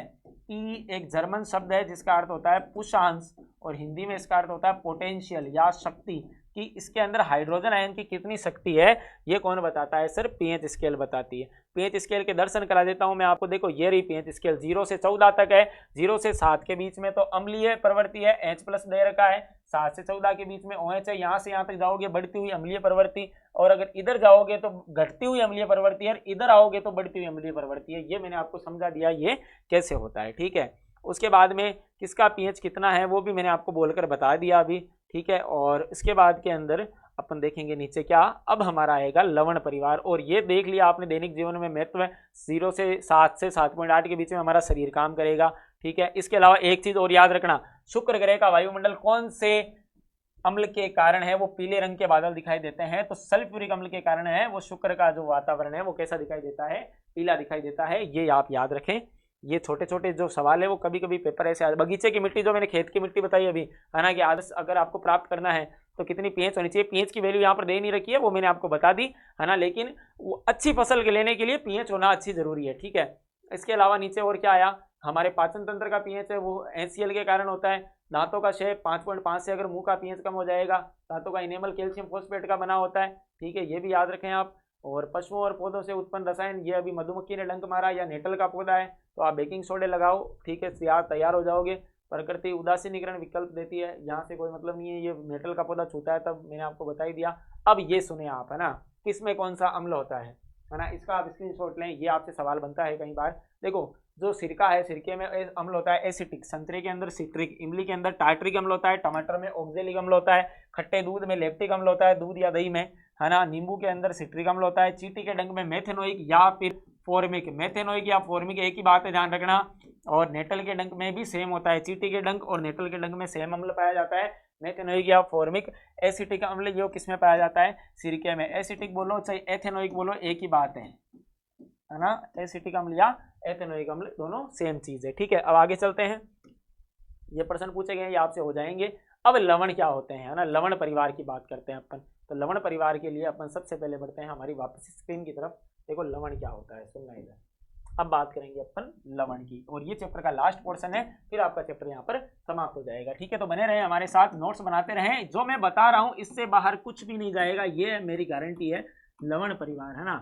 P एक जर्मन शब्द है जिसका अर्थ होता है पुष्पांश, और हिंदी में इसका अर्थ होता है पोटेंशियल या शक्ति, कि इसके अंदर हाइड्रोजन आयन की कितनी शक्ति है ये कौन बताता है सर, pH स्केल बताती है। pH स्केल के दर्शन करा देता हूं मैं आपको, देखो ये रही pH स्केल, 0 से 14 तक है। 0 से 7 के बीच में तो अम्लीय प्रवृत्ति है, H+ दे रखा है। 7 से 14 के बीच में OH है, यहाँ से यहाँ तक जाओगे बढ़ती हुई अम्लीय प्रवृत्ति, और अगर इधर जाओगे तो घटती हुई अम्लीय प्रवृत्ति है, इधर आओगे तो बढ़ती हुई अम्लीय प्रवृत्ति है। ये मैंने आपको समझा दिया ये कैसे होता है। ठीक है, उसके बाद में किसका pH कितना है वो भी मैंने आपको बोलकर बता दिया अभी। ठीक है, और इसके बाद के अंदर अपन देखेंगे नीचे क्या, अब हमारा आएगा लवण परिवार, और ये देख लिया आपने दैनिक जीवन में महत्व है। 0 से 7 से 7.8 के बीच में हमारा शरीर काम करेगा। ठीक है, इसके अलावा एक चीज और याद रखना, शुक्र ग्रह का वायुमंडल कौन से अम्ल के कारण है वो पीले रंग के बादल दिखाई देते हैं, तो सल्फ्यूरिक अम्ल के कारण है वो शुक्र का जो वातावरण है वो कैसा दिखाई देता है, पीला दिखाई देता है। ये आप याद रखें, ये छोटे छोटे जो सवाल है वो कभी कभी पेपर ऐसे, बगीचे की मिट्टी जो मैंने खेत की मिट्टी बताई अभी है ना, कि आदर्श अगर आपको प्राप्त करना है तो कितनी pH होनी चाहिए, pH की वैल्यू यहाँ पर दे नहीं रखी है वो मैंने आपको बता दी है ना, लेकिन वो अच्छी फसल के लेने के लिए pH होना अच्छी जरूरी है। ठीक है, इसके अलावा नीचे और क्या आया, हमारे पाचन तंत्र का pH है वो HCl के कारण होता है। दांतों का शेप 5.5 से अगर मुंह का pH कम हो जाएगा, दांतों का इनेमल कैल्शियम फॉस्फेट का बना होता है। ठीक है, ये भी याद रखें आप। और पशुओं और पौधों से उत्पन्न रसायन, ये अभी मधुमक्खी ने डंक मारा या नेटल का पौधा है तो आप बेकिंग सोडा लगाओ, ठीक है, तैयार हो जाओगे। प्रकृति उदासीनीकरण विकल्प देती है, यहाँ से कोई मतलब नहीं है, ये नेटल का पौधा छूता है तब मैंने आपको बता ही दिया। अब ये सुने आप है ना, किसमें कौन सा अम्ल होता है ना, इसका आप स्क्रीनशॉट लें, ये आपसे सवाल बनता है कई बार। देखो जो सिरका है, सिरके में अम्ल होता है एसिटिक, संतरे के अंदर सिट्रिक, इमली के अंदर टार्ट्रिक अम्ल होता है, टमाटर में ऑक्जेलिक अम्ल होता है, खट्टे दूध में लैक्टिक अम्ल होता है, दूध या दही में है ना, नींबू के अंदर सिट्रिक अम्ल होता है, चींटी के डंक में मेथेनोइक या फिर फॉर्मिक, मेथेनोइक या फॉर्मिक एक ही बात है ध्यान रखना। और नेटल के डंक में भी सेम होता है, चींटी के डंक और नेटल के डंक में सेम अम्ल पाया जाता है, मेथेनोइक या फॉर्मिक। एसिटिक अम्ल ये किस में पाया जाता है, सिरके में। एसिटिक बोलो चाहे एथेनोइक बोलो एक ही बात है ना, एसिटिक अम्ल या एथेनोइक अम्ल दोनों सेम चीज है। ठीक है, अब आगे चलते हैं, ये प्रश्न पूछे गए ये आपसे हो जाएंगे। अब लवण क्या होते हैं है ना, लवण परिवार की बात करते हैं अपन। तो लवण परिवार के लिए अपन सबसे पहले बढ़ते हैं हमारी वापस स्क्रीन की तरफ। देखो लवण क्या होता है, सुनना इधर। अब बात करेंगे अपन लवण की, और ये चैप्टर का लास्ट पोर्शन है, फिर आपका चैप्टर यहाँ पर समाप्त हो जाएगा। ठीक है, तो बने रहे हमारे साथ, नोट्स बनाते रहें, जो मैं बता रहा हूँ इससे बाहर कुछ भी नहीं जाएगा, ये मेरी गारंटी है। लवण परिवार है ना,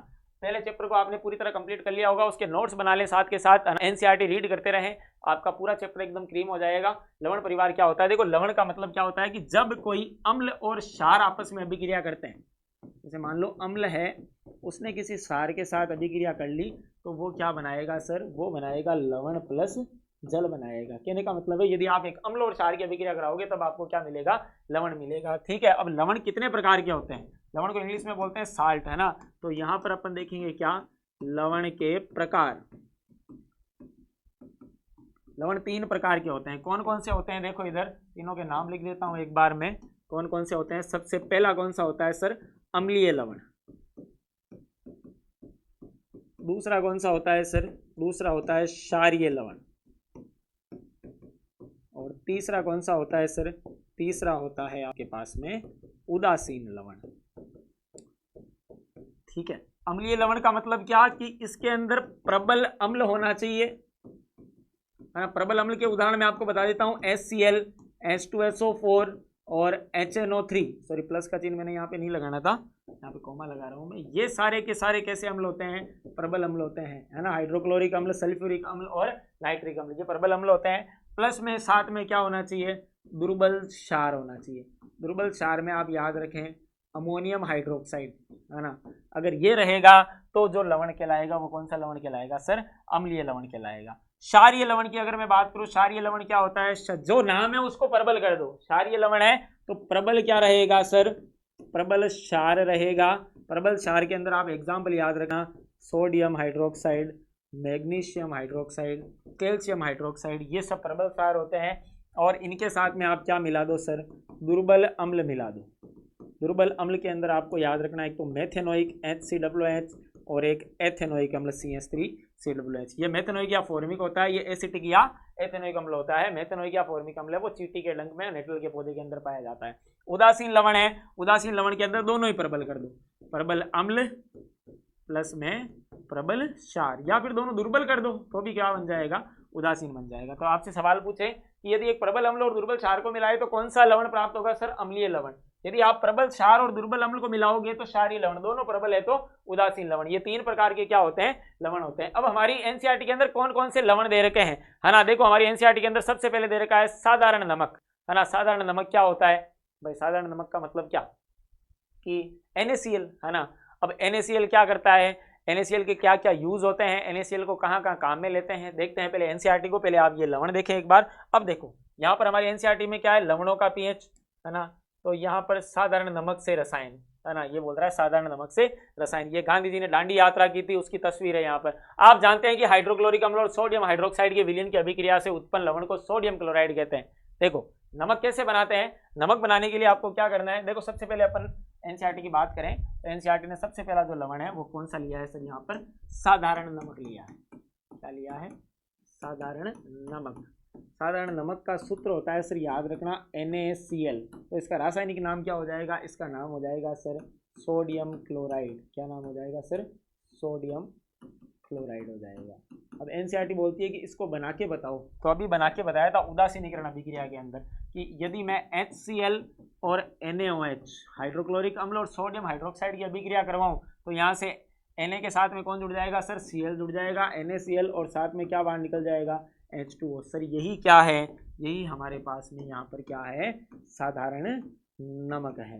पहले चैप्टर को आपने पूरी तरह कंप्लीट कर लिया होगा, उसके नोट्स बना लें साथ के साथ, एनसीईआरटी रीड करते रहें, आपका पूरा चैप्टर एकदम क्रीम हो जाएगा। लवण परिवार क्या होता है, देखो लवण का मतलब क्या होता है कि जब कोई अम्ल और क्षार आपस में अभिक्रिया करते हैं, जैसे मान लो अम्ल है उसने किसी क्षार के साथ अभिक्रिया कर ली, तो वो क्या बनाएगा सर, वो बनाएगा लवण प्लस जल बनाएगा। कहने का मतलब है यदि आप एक अम्ल और क्षार की अभिक्रिया कराओगे तब आपको क्या मिलेगा, लवण मिलेगा। ठीक है, अब लवण कितने प्रकार के होते हैं, लवण को इंग्लिश में बोलते हैं साल्ट है ना, तो यहाँ पर अपन देखेंगे क्या, लवण के प्रकार। लवण 3 प्रकार के होते हैं, कौन कौन से होते हैं, देखो इधर तीनों के नाम लिख देता हूँ एक बार में, कौन कौन से होते हैं। सबसे पहला कौन सा होता है सर, अम्लीय लवण। दूसरा कौन सा होता है सर? दूसरा होता है क्षारीय लवण। और तीसरा कौन सा होता है सर? तीसरा होता है आपके पास में उदासीन लवण। ठीक है, अम्लीय लवण का मतलब क्या कि इसके अंदर प्रबल अम्ल होना चाहिए। प्रबल अम्ल के उदाहरण मैं आपको बता देता हूं, HCl, H2SO4 और HNO3। सॉरी, प्लस का चिन्ह मैंने यहाँ पे नहीं लगाना था, यहाँ पे कॉमा लगा रहा हूँ मैं। ये सारे के सारे कैसे अम्ल होते हैं? प्रबल अम्ल होते हैं, है ना। हाइड्रोक्लोरिक अम्ल, सल्फ्यूरिक अम्ल और नाइट्रिक अम्ल, ये प्रबल अम्ल होते हैं। प्लस में साथ में क्या होना चाहिए? दुर्बल क्षार होना चाहिए। दुर्बल क्षार में आप याद रखें अमोनियम हाइड्रोक्साइड, है ना। अगर ये रहेगा तो जो लवण कहलाएगा वो कौन सा लवण कहलाएगा सर? अम्लीय लवण कहलाएगा। क्षारीय लवण की अगर मैं बात करूं, क्षारीय लवण क्या होता है? जो नाम है उसको प्रबल कर दो। क्षारीय लवण है तो प्रबल क्या रहेगा सर? प्रबल क्षार रहेगा। प्रबल क्षार के अंदर आप एग्जाम्पल याद रखना, sodium hydroxide, magnesium hydroxide, calcium hydroxide, ये सब प्रबल क्षार होते हैं। और इनके साथ में आप क्या मिला दो सर? दुर्बल अम्ल मिला दो। दुर्बल अम्ल के अंदर आपको याद रखना एक तो मेथेनोइक HCOOH और एक एथेनोइक अम्ल CH3COOH। ये मेथेनोइक या फॉर्मिक होता है, ये एसिटिक या एथेनोइक अम्ल होता है। मेथेनोइक या फॉर्मिक अम्ल है वो चींटी के डंक में नेटल के पौधे के अंदर पाया जाता है। उदासीन लवण है, उदासीन लवण के अंदर दोनों ही प्रबल कर दो, प्रबल अम्ल प्लस में प्रबल क्षार, या फिर दोनों दुर्बल कर दो तो भी क्या बन जाएगा? उदासीन बन जाएगा। तो आपसे सवाल पूछे कि यदि एक प्रबल अम्ल और दुर्बल क्षार को मिलाए तो कौन सा लवण प्राप्त होगा सर? अम्लीय लवण। यदि आप प्रबल क्षार और दुर्बल अम्ल को मिलाओगे तो क्षारीय लवण, दोनों प्रबल है तो उदासीन लवण। ये तीन प्रकार के क्या होते हैं? लवण होते हैं। अब हमारी एनसीईआरटी के अंदर कौन कौन से लवण दे रखे हैं, है ना। देखो हमारी एनसीईआरटी के अंदर सबसे पहले दे रखा है साधारण नमक, है ना। साधारण नमक क्या होता है भाई? साधारण नमक का मतलब क्या कि NaCl, है ना। अब NaCl क्या करता है? NaCl के क्या क्या यूज होते हैं, NaCl को कहाँ कहाँ काम में लेते हैं, देखते हैं पहले एनसीईआरटी को। पहले आप ये लवण देखें एक बार। अब देखो यहाँ पर हमारी एनसीईआरटी में क्या है? लवणों का पीएच, है ना। तो यहाँ पर साधारण नमक से रसायन, है ना, ये बोल रहा है साधारण नमक से रसायन। ये गांधी जी ने दांडी यात्रा की थी उसकी तस्वीर है यहाँ पर। आप जानते हैं कि हाइड्रोक्लोरिक अम्ल और सोडियम हाइड्रोक्साइड के विलयन की अभिक्रिया से उत्पन्न लवण को सोडियम क्लोराइड कहते हैं। देखो नमक कैसे बनाते हैं? नमक बनाने के लिए आपको क्या करना है? देखो सबसे पहले अपन एनसीईआरटी की बात करें तो एनसीईआरटी ने सबसे पहला जो लवण है वो कौन सा लिया है सर? यहाँ पर साधारण नमक लिया है। क्या लिया है? साधारण नमक। साधारण नमक का सूत्र होता है सर, याद रखना, NaCl। तो इसका रासायनिक नाम क्या हो जाएगा? इसका नाम हो जाएगा सर सोडियम क्लोराइड। क्या नाम हो जाएगा सर? सोडियम क्लोराइड हो जाएगा। अब एनसीईआरटी बोलती है कि इसको बना के बताओ, तो अभी बना के बताया था उदासीनीकरण अभिक्रिया के अंदर कि यदि मैं HCl और NaOH, हाइड्रोक्लोरिक अम्ल और सोडियम हाइड्रोक्साइड की अभिक्रिया करवाऊं तो यहाँ से Na के साथ में कौन जुड़ जाएगा सर? Cl जुड़ जाएगा, NaCl, और साथ में क्या बाहर निकल जाएगा? H2O। सर यही क्या है? यही हमारे पास में यहाँ पर क्या है? साधारण नमक है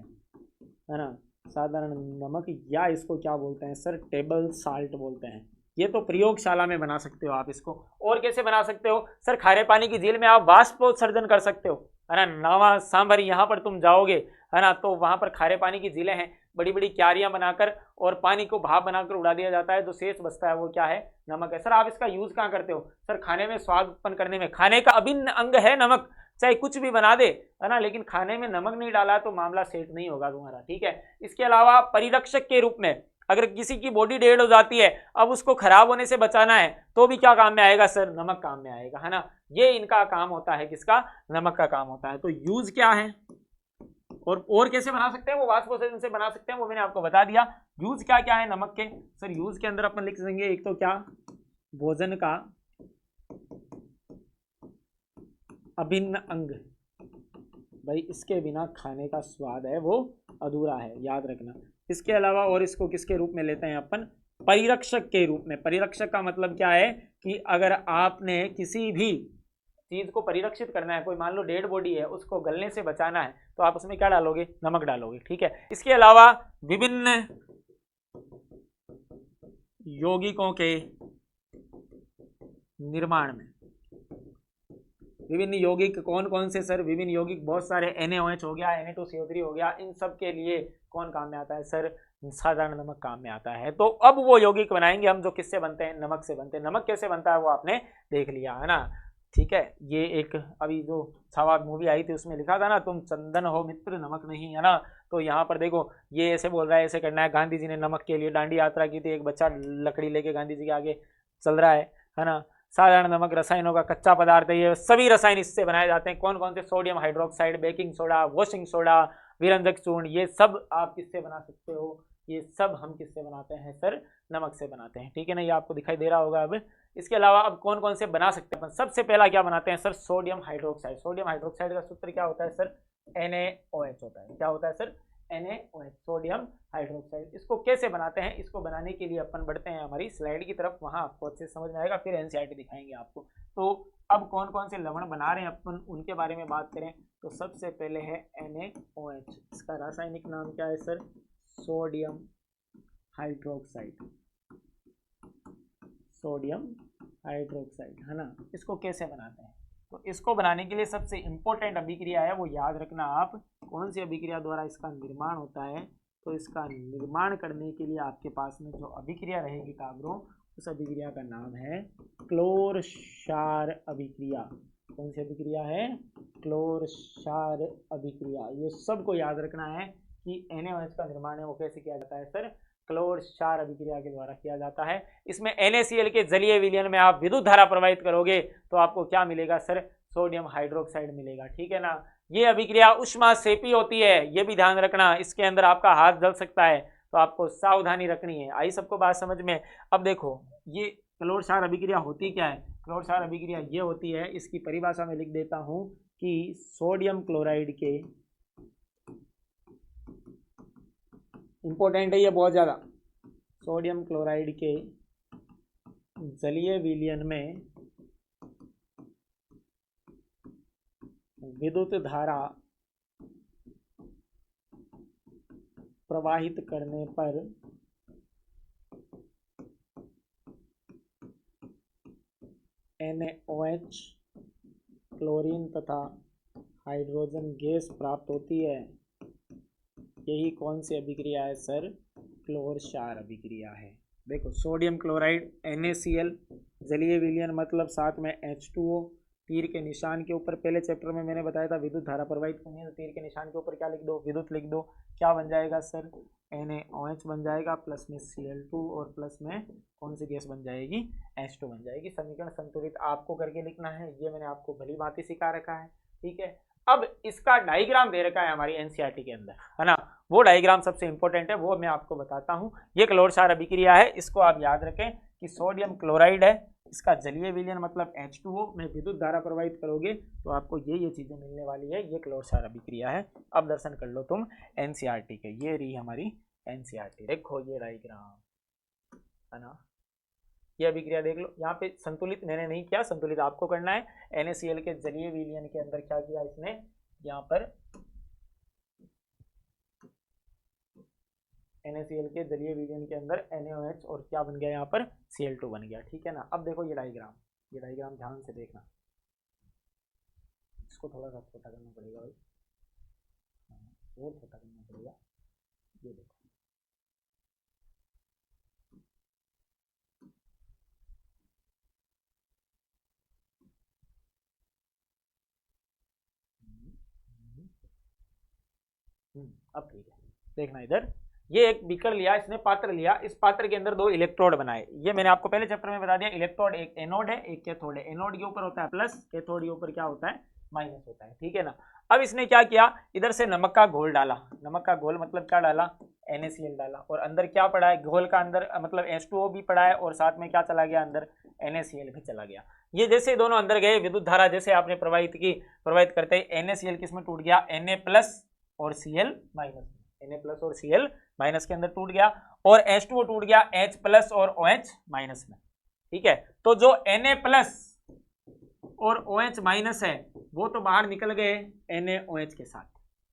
ना। साधारण नमक, या इसको क्या बोलते हैं सर? टेबल साल्ट बोलते हैं। ये तो प्रयोगशाला में बना सकते हो आप इसको। और कैसे बना सकते हो सर? खारे पानी की झील में आप वाष्पोत्सर्जन कर सकते हो, है ना। नावा सांभर यहाँ पर तुम जाओगे, है ना, तो वहां पर खारे पानी की झीलें हैं, बड़ी बड़ी क्यारियां बनाकर और पानी को भाप बनाकर उड़ा दिया जाता है, जो शेष बचता है वो क्या है? नमक है। सर आप इसका यूज कहाँ करते हो? सर खाने में स्वाद उत्पन्न करने में। खाने का अभिन्न अंग है नमक, चाहे कुछ भी बना दे, है ना, लेकिन खाने में नमक नहीं डाला तो मामला सेट नहीं होगा तुम्हारा, ठीक है। इसके अलावा परिरक्षक के रूप में, अगर किसी की बॉडी डेड हो जाती है, अब उसको खराब होने से बचाना है तो भी क्या काम में आएगा सर? नमक काम में आएगा, है ना। ये इनका काम होता है, किसका? नमक का काम होता है। तो यूज क्या है और कैसे बना सकते हैं? वो वाष्पोत्सर्जन से बना सकते हैं, वो मैंने आपको बता दिया। यूज क्या क्या है नमक के? सर यूज के अंदर अपन लिख देंगे एक तो क्या? भोजन का अभिन्न अंग। भाई इसके बिना खाने का स्वाद है वो अधूरा है, याद रखना। इसके अलावा और इसको किसके रूप में लेते हैं अपन? परिरक्षक के रूप में। परिरक्षक का मतलब क्या है कि अगर आपने किसी भी चीज को परिरक्षित करना है, कोई मान लो डेड बॉडी है, उसको गलने से बचाना है, तो आप उसमें क्या डालोगे? नमक डालोगे, ठीक है। इसके अलावा विभिन्न यौगिकों के निर्माण में, विभिन्न यौगिक कौन कौन से सर? विभिन्न यौगिक बहुत सारे, NaOH हो गया, Na2CO3 हो गया, इन सब के लिए कौन काम में आता है सर? साधारण नमक काम में आता है। तो अब वो यौगिक बनाएंगे हम जो किससे बनते हैं? नमक से बनते हैं। नमक कैसे बनता है वो आपने देख लिया, है ना। ठीक है, ये एक अभी जो छावा मूवी आई थी उसमें लिखा था ना, तुम चंदन हो मित्र नमक नहीं, है ना। तो यहाँ पर देखो ये ऐसे बोल रहा है, ऐसे करना है। गांधी जी ने नमक के लिए दांडी यात्रा की थी, एक बच्चा लकड़ी लेके गांधी जी के आगे चल रहा है ना। साधारण नमक रसायनों का कच्चा पदार्थ है, ये सभी रसायन इससे बनाए जाते हैं। कौन कौन से? Sodium hydroxide, baking soda, washing soda, विरंजक चूर्ण, ये सब आप किससे बना सकते हो? ये सब हम किससे बनाते हैं सर? नमक से बनाते हैं, ठीक है ना। ये आपको दिखाई दे रहा होगा। अब इसके अलावा अब कौन कौन से बना सकते हैं अपन? सबसे पहला क्या बनाते हैं sir? Sodium hydroxide. Sodium hydroxide का सूत्र क्या होता है सर? NaOH होता है। क्या होता है सर? NaOH, sodium hydroxide. इसको कैसे बनाते हैं? इसको बनाने के लिए अपन बढ़ते हैं हमारी स्लाइड की तरफ, वहां आपको अच्छे से समझ में आएगा, फिर एनसीईआरटी दिखाएंगे आपको। तो अब कौन कौन से लवण बना रहे हैं अपन, उनके बारे में बात करें तो सबसे पहले है NaOH। इसका रासायनिक नाम क्या है sir? Sodium hydroxide. Sodium hydroxide, है ना। इसको कैसे बनाते हैं? तो इसको बनाने के लिए सबसे इंपॉर्टेंट अभिक्रिया है, वो याद रखना आप। कौन सी अभिक्रिया द्वारा इसका निर्माण होता है? तो इसका निर्माण करने के लिए आपके पास में जो अभिक्रिया रहेगी काबरों, उस अभिक्रिया का नाम है क्लोर क्षार अभिक्रिया। कौन सी अभिक्रिया है? क्लोर क्षार अभिक्रिया। ये सबको याद रखना है कि NaOH का निर्माण है वो कैसे किया जाता है सर? क्लोर क्षार अभिक्रिया के द्वारा किया जाता है। इसमें NaCl के जलीय विलयन में आप विद्युत धारा प्रवाहित करोगे तो आपको क्या मिलेगा सर? सोडियम हाइड्रोक्साइड मिलेगा, ठीक है ना। ये अभिक्रिया उष्माक्षेपी होती है, ये भी ध्यान रखना। इसके अंदर आपका हाथ जल सकता है, तो आपको सावधानी रखनी है। आई सबको बात समझ में? अब देखो ये क्लोर क्षार अभिक्रिया होती क्या है? क्लोर क्षार अभिक्रिया ये होती है, इसकी परिभाषा में लिख देता हूं कि सोडियम क्लोराइड के, इंपॉर्टेंट है ये बहुत ज्यादा, सोडियम क्लोराइड के जलीय विलयन में विद्युत धारा प्रवाहित करने पर NaOH, क्लोरीन तथा हाइड्रोजन गैस प्राप्त होती है। यही कौन सी अभिक्रिया है सर? क्लोर क्षार अभिक्रिया है। देखो सोडियम क्लोराइड NaCl, जलीय विलयन मतलब साथ में H2O, तीर के निशान के ऊपर पहले चैप्टर में मैंने बताया था विद्युत धारा प्रवाहित करनी है, तो तीर के निशान के ऊपर क्या लिख दो? विद्युत लिख दो। क्या बन जाएगा सर? NaOH बन जाएगा, प्लस में Cl2 और प्लस में कौन सी गैस बन जाएगी? H2 बन जाएगी। समीकरण संतुलित आपको करके लिखना है, ये मैंने आपको भली बात ही सिखा रखा है, ठीक है। अब इसका डायग्राम दे रखा है हमारी एनसीईआरटी के अंदर, है ना। वो डायग्राम सबसे इंपॉर्टेंट है, वो मैं आपको बताता हूँ। ये क्लोर क्षार अभिक्रिया है, इसको आप याद रखें कि सोडियम क्लोराइड है, इसका जलीय विलयन मतलब H2O में विद्युत धारा प्रवाहित करोगे तो आपको ये चीजें मिलने वाली है। ये क्लोर क्षार अभिक्रिया है। अब दर्शन कर लो तुम एनसीईआरटी के। ये रही हमारी एनसीईआरटी, देखो ये डायग्राम, है ना। ये अभिक्रिया देख लो। यहाँ पे संतुलित मैंने नहीं किया, संतुलित आपको करना है। NaCl के जलीय विलयन के अंदर क्या किया इसने? यहाँ पर NaCl के जलीय विलयन के अंदर NaOH और क्या बन गया? यहाँ पर Cl2 बन गया, ठीक है ना। अब देखो ये डायग्राम ध्यान से देखना। इसको थोड़ा सा छोटा करना पड़ेगा भाई, और छोटा करना पड़ेगा। ये देखो अब ठीक है, देखना इधर। ये एक बीकर लिया इसने, पात्र लिया, इस पात्र के अंदर 2 इलेक्ट्रोड बनाए। ये मैंने आपको पहले चैप्टर में बता दिया। इलेक्ट्रोड, एक एनोड है एक कैथोड है। एनोड के ऊपर होता है प्लस, कैथोड के ऊपर क्या होता है? माइनस होता है, ठीक है ना। अब इसने क्या किया? इधर से नमक का घोल डाला। नमक का घोल मतलब क्या डाला? NaCl डाला। और अंदर क्या पड़ा है? घोल का अंदर मतलब H2O भी पड़ा है और साथ में क्या चला गया अंदर? NaCl भी चला गया। ये जैसे दोनों अंदर गए, विद्युत धारा जैसे आपने प्रवाहित की, प्रवाहित करते ही NaCl किसमें टूट गया? Na प्लस और Cl माइनस, Na प्लस और Cl माइनस के अंदर टूट गया। और H2O टूट गया H प्लस और OH माइनस में, ठीक है। तो जो Na प्लस और OH माइनस है वो तो बाहर निकल गए NaOH के साथ,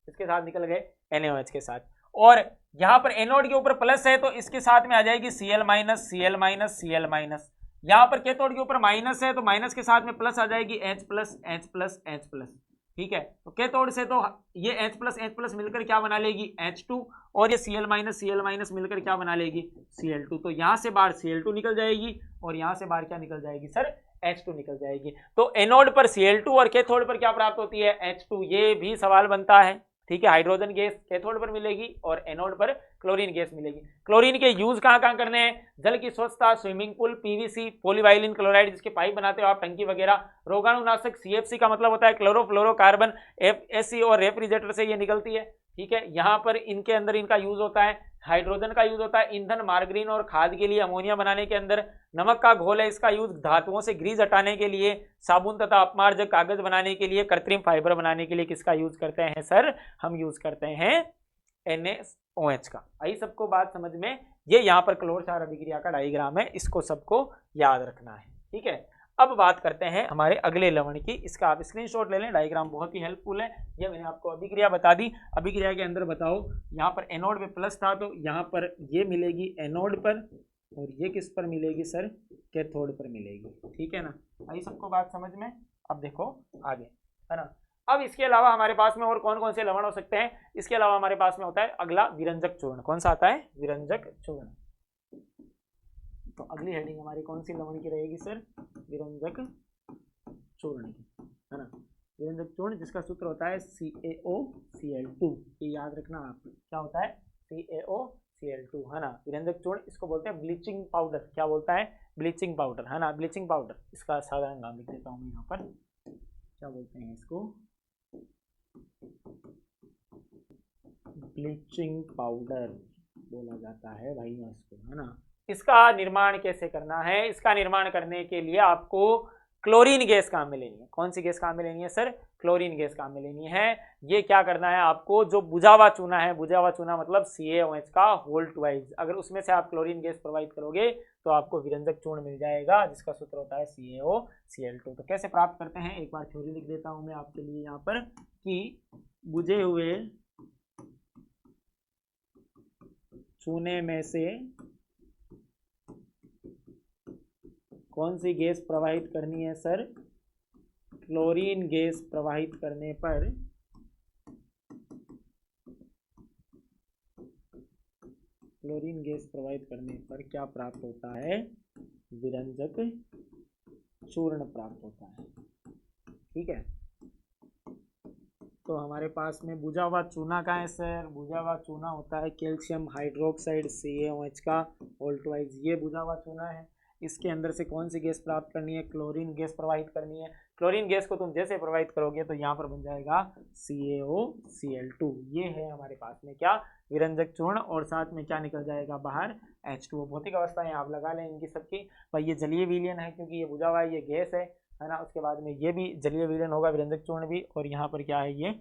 इसके साथ निकल गए NaOH के साथ। और यहाँ पर एनोड के ऊपर प्लस है तो इसके साथ में आ जाएगी Cl minus, Cl minus, Cl minus. यहाँ पर कैथोड के ऊपर माइनस है तो माइनस के साथ में प्लस आ जाएगी H plus, H plus, H plus, ठीक है। तो कैथोड से तो ये H प्लस मिलकर क्या बना लेगी? H2। और ये Cl माइनस मिलकर क्या बना लेगी? Cl2। तो यहाँ से बाहर Cl2 निकल जाएगी और यहाँ से बाहर क्या निकल जाएगी सर? H2 निकल जाएगी। तो एनोड पर Cl2 और कैथोड पर क्या प्राप्त होती है, H2। ये भी सवाल बनता है, ठीक है। हाइड्रोजन गैस कैथोड पर मिलेगी और एनोड पर क्लोरीन गैस मिलेगी। क्लोरीन के यूज कहाँ कहाँ करने हैं, जल की स्वच्छता, स्विमिंग पूल, पीवीसी, पॉलीवाइलिन क्लोराइड जिसके पाइप बनाते हो आप, टंकी वगैरह, रोगाणुनाशक, CFC का मतलब होता है क्लोरोफ्लोरोकार्बन, FSC और रेफ्रिजरेटर से ये निकलती है, ठीक है। यहाँ पर इनके अंदर इनका यूज होता है। हाइड्रोजन का यूज होता है ईंधन, मार्गरीन और खाद के लिए, अमोनिया बनाने के अंदर। नमक का घोल है, इसका यूज धातुओं से ग्रीस हटाने के लिए, साबुन तथा अपमार्जक कागज बनाने के लिए, कृत्रिम फाइबर बनाने के लिए किसका यूज करते हैं सर, हम यूज करते हैं NaOH का। आई सबको बात समझ में। ये यहाँ पर क्लोर क्षार अभिक्रिया का डायग्राम है, इसको सबको याद रखना है, ठीक है। अब बात करते हैं हमारे अगले लवण की, इसका आप स्क्रीनशॉट ले लें, डायग्राम बहुत ही हेल्पफुल है। ये मैंने आपको अभिक्रिया बता दी। अभिक्रिया के अंदर बताओ, यहाँ पर एनोड पे प्लस था तो यहाँ पर ये मिलेगी एनोड पर, और ये किस पर मिलेगी सर, कैथोड पर मिलेगी, ठीक है ना। आई सबको बात समझ में। अब देखो आगे, है ना। अब इसके अलावा हमारे पास में और कौन कौन से लवण हो सकते हैं, इसके अलावा हमारे पास में होता है अगला विरंजक चूर्ण। कौन सा आता है, विरंजक चूर्ण। तो अगली हेडिंग हमारी कौन सी लवण की रहेगी सर, विरंजक चूर्ण की, है ना। विरंजक चूर्ण जिसका सूत्र होता है CaOCl2, ये याद रखना आप, क्या होता है CaOCl2, है ना। विरंजक चूर्ण इसको बोलते हैं ब्लीचिंग पाउडर, क्या बोलता है, ब्लीचिंग पाउडर, है ना, ब्लीचिंग पाउडर। इसका साधारण नाम लिख देता हूँ मैं यहाँ पर, क्या बोलते हैं इसको, ब्लीचिंग पाउडर बोला जाता है भाई इसको, है ना। इसका निर्माण कैसे करना है, इसका निर्माण करने के लिए आपको क्लोरीन गैस काम में लेनी है। कौन सी गैस काम में लेनी है सर, क्लोरीन गैस काम में लेनी है। ये क्या करना है आपको, जो बुझा हुआ चूना है, बुझा हुआ चूना मतलब CaOH का होल ट्वाइस, अगर उसमें से आप क्लोरीन गैस प्रोवाइड करोगे तो आपको विरंजक चूर्ण मिल जाएगा, जिसका सूत्र होता है CaOCl2। तो कैसे प्राप्त करते हैं, एक बार थ्योरी लिख देता हूं मैं आपके लिए यहाँ पर, कि बुझे हुए चूने में से कौन सी गैस प्रवाहित करनी है सर, क्लोरीन गैस प्रवाहित करने पर क्लोरीन गैस प्रवाहित करने पर क्या प्राप्त होता है, विरंजक चूर्ण प्राप्त होता है, ठीक है। तो हमारे पास में बुझा हुआ चूना का है सर, बुझा हुआ चूना होता है कैल्शियम हाइड्रोक्साइड CaOH का होल ट्वाइस, ये बुझा हुआ चूना है। इसके अंदर से कौन सी गैस प्राप्त करनी है, क्लोरीन गैस प्रवाहित करनी है। क्लोरीन गैस को तुम जैसे प्रवाहित करोगे तो यहाँ पर बन जाएगा CaOCl2। ये है हमारे पास में क्या, विरंजक चूर्ण, और साथ में क्या निकल जाएगा बाहर, H2O। भौतिक अवस्थाएं आप लगा लें इनकी सबकी, भाई ये जलीय विलयन है क्योंकि ये बुझा हुआ है, ये गैस है ना। उसके बाद में ये भी जलीय विलयन होगा, विरंजक चूर्ण भी, और यहाँ पर क्या है ये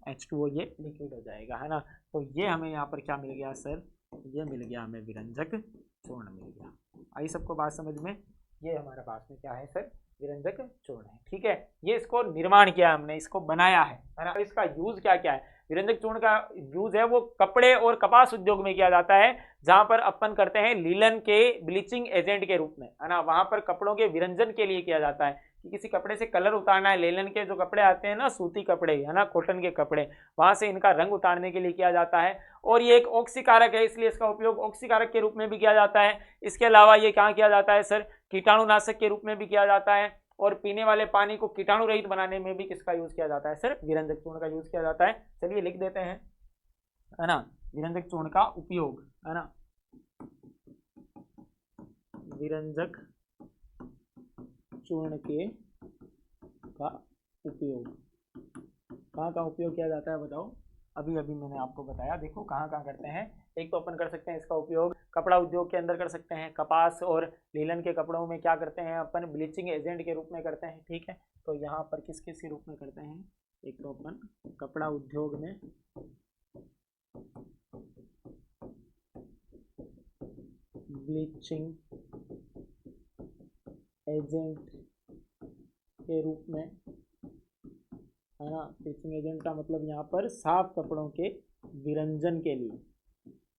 H2O, ये लिक्विड हो जाएगा, है ना। तो ये हमें यहाँ पर क्या मिल गया सर, ये मिल गया हमें विरंजक चूर्ण मिल गया। आई सबको बात समझ में। ये हमारे पास में क्या है सर, विरंजक चूर्ण है, ठीक है। ये इसको निर्माण किया हमने, इसको बनाया है ना। इसका यूज क्या क्या है, विरंजक चूर्ण का यूज है वो कपड़े और कपास उद्योग में किया जाता है, जहां पर अपन करते हैं लीलन के ब्लीचिंग एजेंट के रूप में, है ना। वहां पर कपड़ों के विरंजन के लिए किया जाता है, कि किसी कपड़े से कलर उतारना है, लेलन के जो कपड़े आते हैं ना, सूती कपड़े, है ना, कॉटन के कपड़े, वहां से इनका रंग उतारने के लिए किया जाता है। और ये एक ऑक्सीकारक है, इसलिए इसका उपयोग ऑक्सीकारक के रूप में भी किया जाता है। इसके अलावा ये क्या किया जाता है सर, कीटाणुनाशक के रूप में भी किया जाता है, और पीने वाले पानी को कीटाणु रहित बनाने में भी किसका यूज किया जाता है सर, विरंजक चूर्ण का यूज किया जाता है। चलिए लिख देते हैं, है ना, विरंजक चूर्ण का उपयोग, है ना, विरंजक चूर्ण के का उपयोग, कहाँ उपयोग किया जाता है बताओ। अभी अभी मैंने आपको बताया, देखो कहाँ करते हैं। एक तो अपन कर सकते हैं इसका उपयोग कपड़ा उद्योग के अंदर कर सकते हैं, कपास और लीलन के कपड़ों में क्या करते हैं अपन, ब्लीचिंग एजेंट के रूप में करते हैं, ठीक है। तो यहाँ पर किस किस के रूप में करते हैं, एक तो अपन कपड़ा उद्योग में ब्लीचिंग एजेंट के रूप में, है ना। ब्लीचिंग एजेंट का मतलब यहाँ पर साफ कपड़ों के विरंजन के लिए,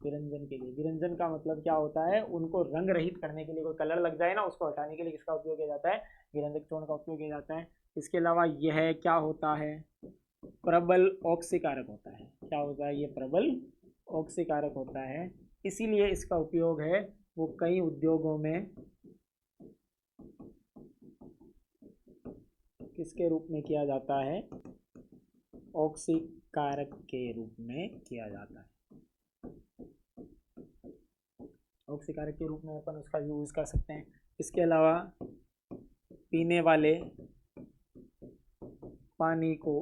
विरंजन का मतलब क्या होता है, उनको रंग रहित करने के लिए, कोई कलर लग जाए ना उसको हटाने के लिए किसका उपयोग किया जाता है, विरंजक चूर्ण का उपयोग किया जाता है। इसके अलावा यह क्या होता है, प्रबल ऑक्सीकारक होता है। क्या होता है ये, प्रबल ऑक्सीकारक होता है, इसीलिए इसका उपयोग है वो कई उद्योगों में किसके रूप में किया जाता है, ऑक्सीकारक के रूप में किया जाता है। ऑक्सीकारक के रूप में अपन उसका यूज कर सकते हैं। इसके अलावा पीने वाले पानी को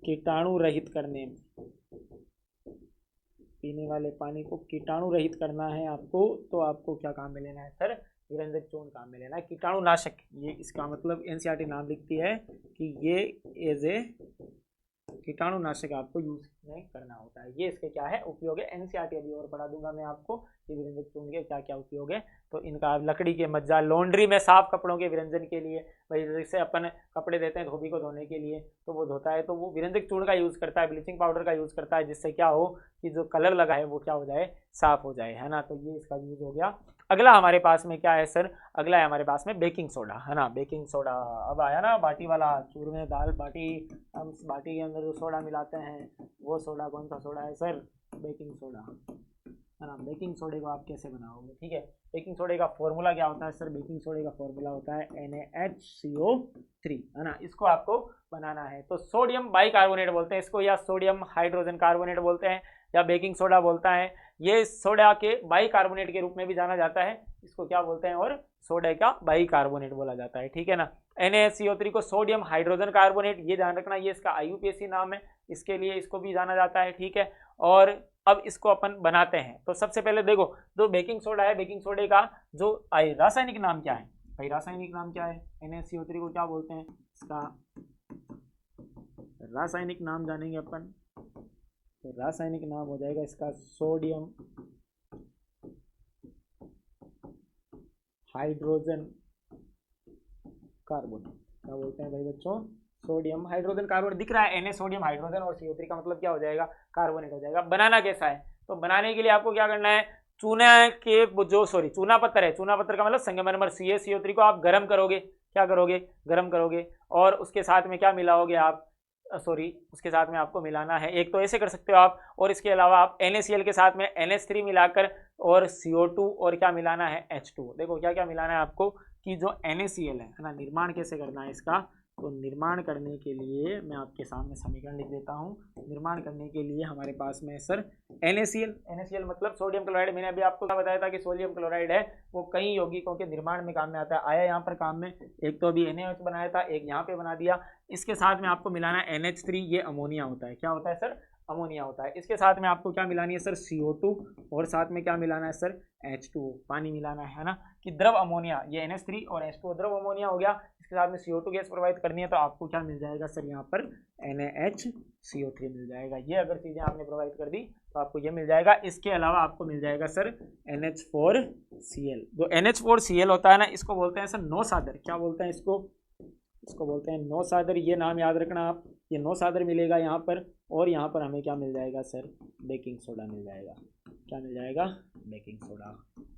कीटाणु रहित करने में, पीने वाले पानी को कीटाणु रहित करना है आपको, तो आपको क्या काम में लेना है सर, विरंजक चूर्ण काम में लेना है, कीटाणुनाशक। ये इसका मतलब एनसीईआरटी नाम लिखती है कि ये एज ए कीटाणुनाशक आपको यूज में करना होता है। ये इसके क्या है उपयोग है, एनसीईआरटी अभी और पढ़ा दूंगा मैं आपको कि विरंजक चूर्ण के क्या क्या उपयोग है। तो इनका लकड़ी के मज्जा, लॉन्ड्री में साफ कपड़ों के विरंजन के लिए, भाई जैसे अपन कपड़े देते हैं धोबी को धोने के लिए, तो वो धोता है तो वो विरंजक चूर्ण का यूज करता है, ब्लीचिंग पाउडर का यूज करता है, जिससे क्या हो कि जो कलर लगा है वो क्या हो जाए, साफ हो जाए, है ना। तो ये इसका यूज हो गया। अगला हमारे पास में क्या है सर, अगला है हमारे पास में बेकिंग सोडा, है ना। बेकिंग सोडा अब आया ना, बाटी वाला, चूरमे दाल बाटी, हम बाटी के अंदर जो सोडा मिलाते हैं वो सोडा कौन सा सोडा है सर, बेकिंग सोडा, है ना। बेकिंग सोडे को आप कैसे बनाओगे, ठीक है। बेकिंग सोडे का फॉर्मूला क्या होता है सर, बेकिंग सोडे का फॉर्मूला होता है NaHCO3, है ना। इसको आपको बनाना है तो सोडियम बाइकार्बोनेट बोलते हैं इसको, या सोडियम हाइड्रोजन कार्बोनेट बोलते हैं, या बेकिंग सोडा बोलता है। ये सोडा के बाइकार्बोनेट के रूप में भी जाना जाता है, इसको क्या बोलते हैं, और सोडा का बाइकार्बोनेट बोला जाता है, ठीक है ना। NaHCO3 को सोडियम हाइड्रोजन कार्बोनेट, ये ध्यान रखना, ये इसका IUPAC नाम है, इसके लिए इसको भी जाना जाता है, ठीक है। और अब इसको अपन बनाते हैं तो सबसे पहले देखो, जो बेकिंग सोडा है, बेकिंग सोडे का जो रासायनिक नाम क्या है भाई, रासायनिक नाम क्या है, NaCO3 को क्या बोलते हैं, इसका रासायनिक नाम जानेंगे अपन। तो रासायनिक नाम हो जाएगा इसका सोडियम हाइड्रोजन कार्बोनेट। क्या बोलते हैं भाई बच्चों, सोडियम हाइड्रोजन कार्बोनेट। दिख रहा है Na सोडियम हाइड्रोजन और CO3 का मतलब क्या हो जाएगा, कार्बोनेट हो जाएगा। बनाना कैसा है, तो बनाने के लिए आपको क्या करना है, चूना के जो चूना पत्थर है, चूना पत्थर का मतलब संगमरमर CaCO3 को आप गर्म करोगे, क्या करोगे, गर्म करोगे, और उसके साथ में क्या मिलाओगे आप, उसके साथ में आपको मिलाना है, एक तो ऐसे कर सकते हो आप, और इसके अलावा आप NaCl के साथ में NH3 मिलाकर और CO2 और क्या मिलाना है, H2। देखो क्या क्या मिलाना है आपको, कि जो NaCl है ना, निर्माण कैसे करना है इसका, तो निर्माण करने के लिए मैं आपके सामने समीकरण लिख देता हूँ। निर्माण करने के लिए हमारे पास में सर NaCl मतलब सोडियम क्लोराइड। मैंने अभी आपको क्या बताया था कि सोडियम क्लोराइड है वो कई यौगिकों के निर्माण में काम में आता है, आया यहाँ पर काम में, एक तो अभी NaOH बनाया था, एक यहाँ पे बना दिया। इसके साथ में आपको मिलाना है NH3, ये अमोनिया होता है, क्या होता है सर, अमोनिया होता है। इसके साथ में आपको क्या मिलानी है सर, CO2, और साथ में क्या मिलाना है सर, H2, पानी मिलाना है ना, कि द्रव अमोनिया, ये NH3 और H2 द्रव अमोनिया हो गया। इसके साथ में CO2 गैस प्रोवाइड करनी है, तो आपको क्या मिल जाएगा सर, यहाँ पर NaHCO3 मिल जाएगा। ये अगर चीज़ें आपने प्रोवाइड कर दी तो आपको ये मिल जाएगा। इसके अलावा आपको मिल जाएगा सर NH4Cl। जो NH4Cl होता है ना, इसको बोलते हैं सर नौसादर। क्या बोलते हैं इसको बोलते हैं नौसादर। ये नाम याद रखना आप, ये नौसादर मिलेगा यहाँ पर, और यहाँ पर हमें क्या मिल जाएगा सर, बेकिंग सोडा मिल जाएगा। क्या मिल जाएगा, बेकिंग सोडा,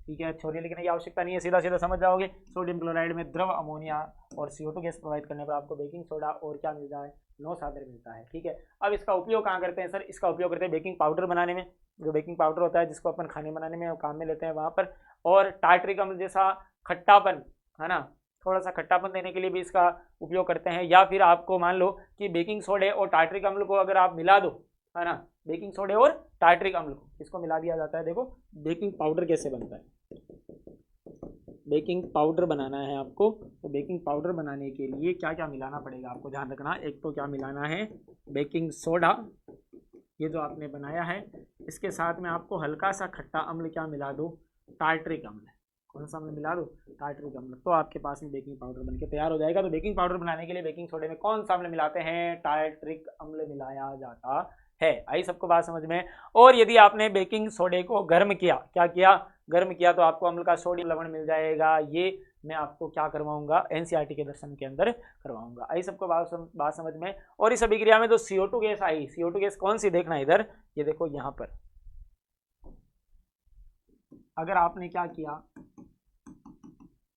ठीक है। छोड़िए लिखने की आवश्यकता नहीं है, सीधा सीधा समझ जाओगे। सोडियम क्लोराइड में द्रव अमोनिया और CO2 गैस प्रोवाइड करने पर आपको बेकिंग सोडा और क्या मिल जाए, नौसादर मिलता है, ठीक है। अब इसका उपयोग कहाँ करते हैं सर, इसका उपयोग करते हैं बेकिंग पाउडर बनाने में, जो बेकिंग पाउडर होता है जिसको अपन खाने बनाने में काम में लेते हैं वहाँ पर, और टार्टरिक अम्ल जैसा खट्टापन, है ना, थोड़ा सा खट्टापन देने के लिए भी इसका उपयोग करते हैं। या फिर आपको मान लो कि बेकिंग सोडे और टार्टरिक अम्ल को अगर आप मिला दो, है ना, बेकिंग सोडे और टार्टरिक अम्ल को इसको मिला दिया जाता है। देखो बेकिंग पाउडर कैसे बनता है, बेकिंग पाउडर बनाना है आपको, तो बेकिंग पाउडर बनाने के लिए क्या क्या मिलाना पड़ेगा आपको ध्यान रखना। एक तो क्या मिलाना है, बेकिंग सोडा, ये जो आपने बनाया है, इसके साथ में आपको हल्का सा खट्टा अम्ल क्या मिला दो, टार्टरिक अम्ल। कौन सा अम्ल मिला दो, टार्टरिक अम्ल, तो आपके पास में बेकिंग पाउडर बनके तैयार हो जाएगा। तो बेकिंग पाउडर बनाने के लिए बेकिंग सोडे में कौन सा अम्ल मिलाते हैं, टार्टरिक अम्ल मिलाया जाता है। आई सबको बात समझ में। और यदि आपने बेकिंग सोडे को गर्म किया, क्या किया, गर्म किया, तो आपको अम्ल का सोडियम लवण मिल जाएगा। ये मैं आपको क्या करवाऊंगा, एनसीईआरटी के दर्शन के अंदर करवाऊंगा। आई सबको बात समझ में। और इस अभिक्रिया में जो CO2 गैस आई, CO2 गैस कौन सी, देखना इधर, ये देखो यहाँ पर, अगर आपने क्या किया,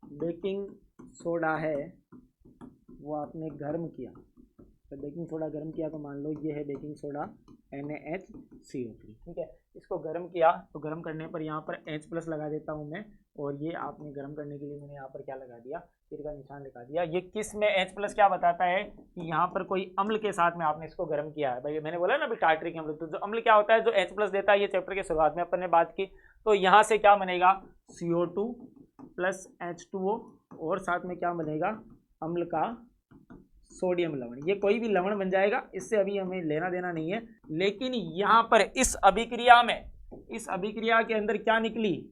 बेकिंग सोडा है वो आपने गर्म किया, तो बेकिंग सोडा गर्म किया तो मान लो ये है बेकिंग सोडा NaHCO3, ठीक है। इसको गर्म किया तो गर्म करने पर यहाँ पर H+ लगा देता हूँ मैं, और ये आपने गर्म करने के लिए मैंने यहाँ पर क्या लगा दिया, तीर का निशान लगा दिया। ये किस में H+ क्या बताता है कि यहाँ पर कोई अम्ल के साथ में आपने इसको गर्म किया है। भाई मैंने बोला ना अभी टार्टरिक अम्ल, तो जो अम्ल क्या होता है जो H+ देता है, ये चैप्टर के शुरुआत में अपन ने बात की। तो यहाँ से क्या बनेगा CO2 + H2O, और साथ में क्या बनेगा अम्ल का सोडियम लवण। ये कोई भी लवण बन जाएगा, इससे अभी हमें लेना देना नहीं है। लेकिन यहाँ पर इस अभिक्रिया में, इस अभिक्रिया के अंदर क्या निकली,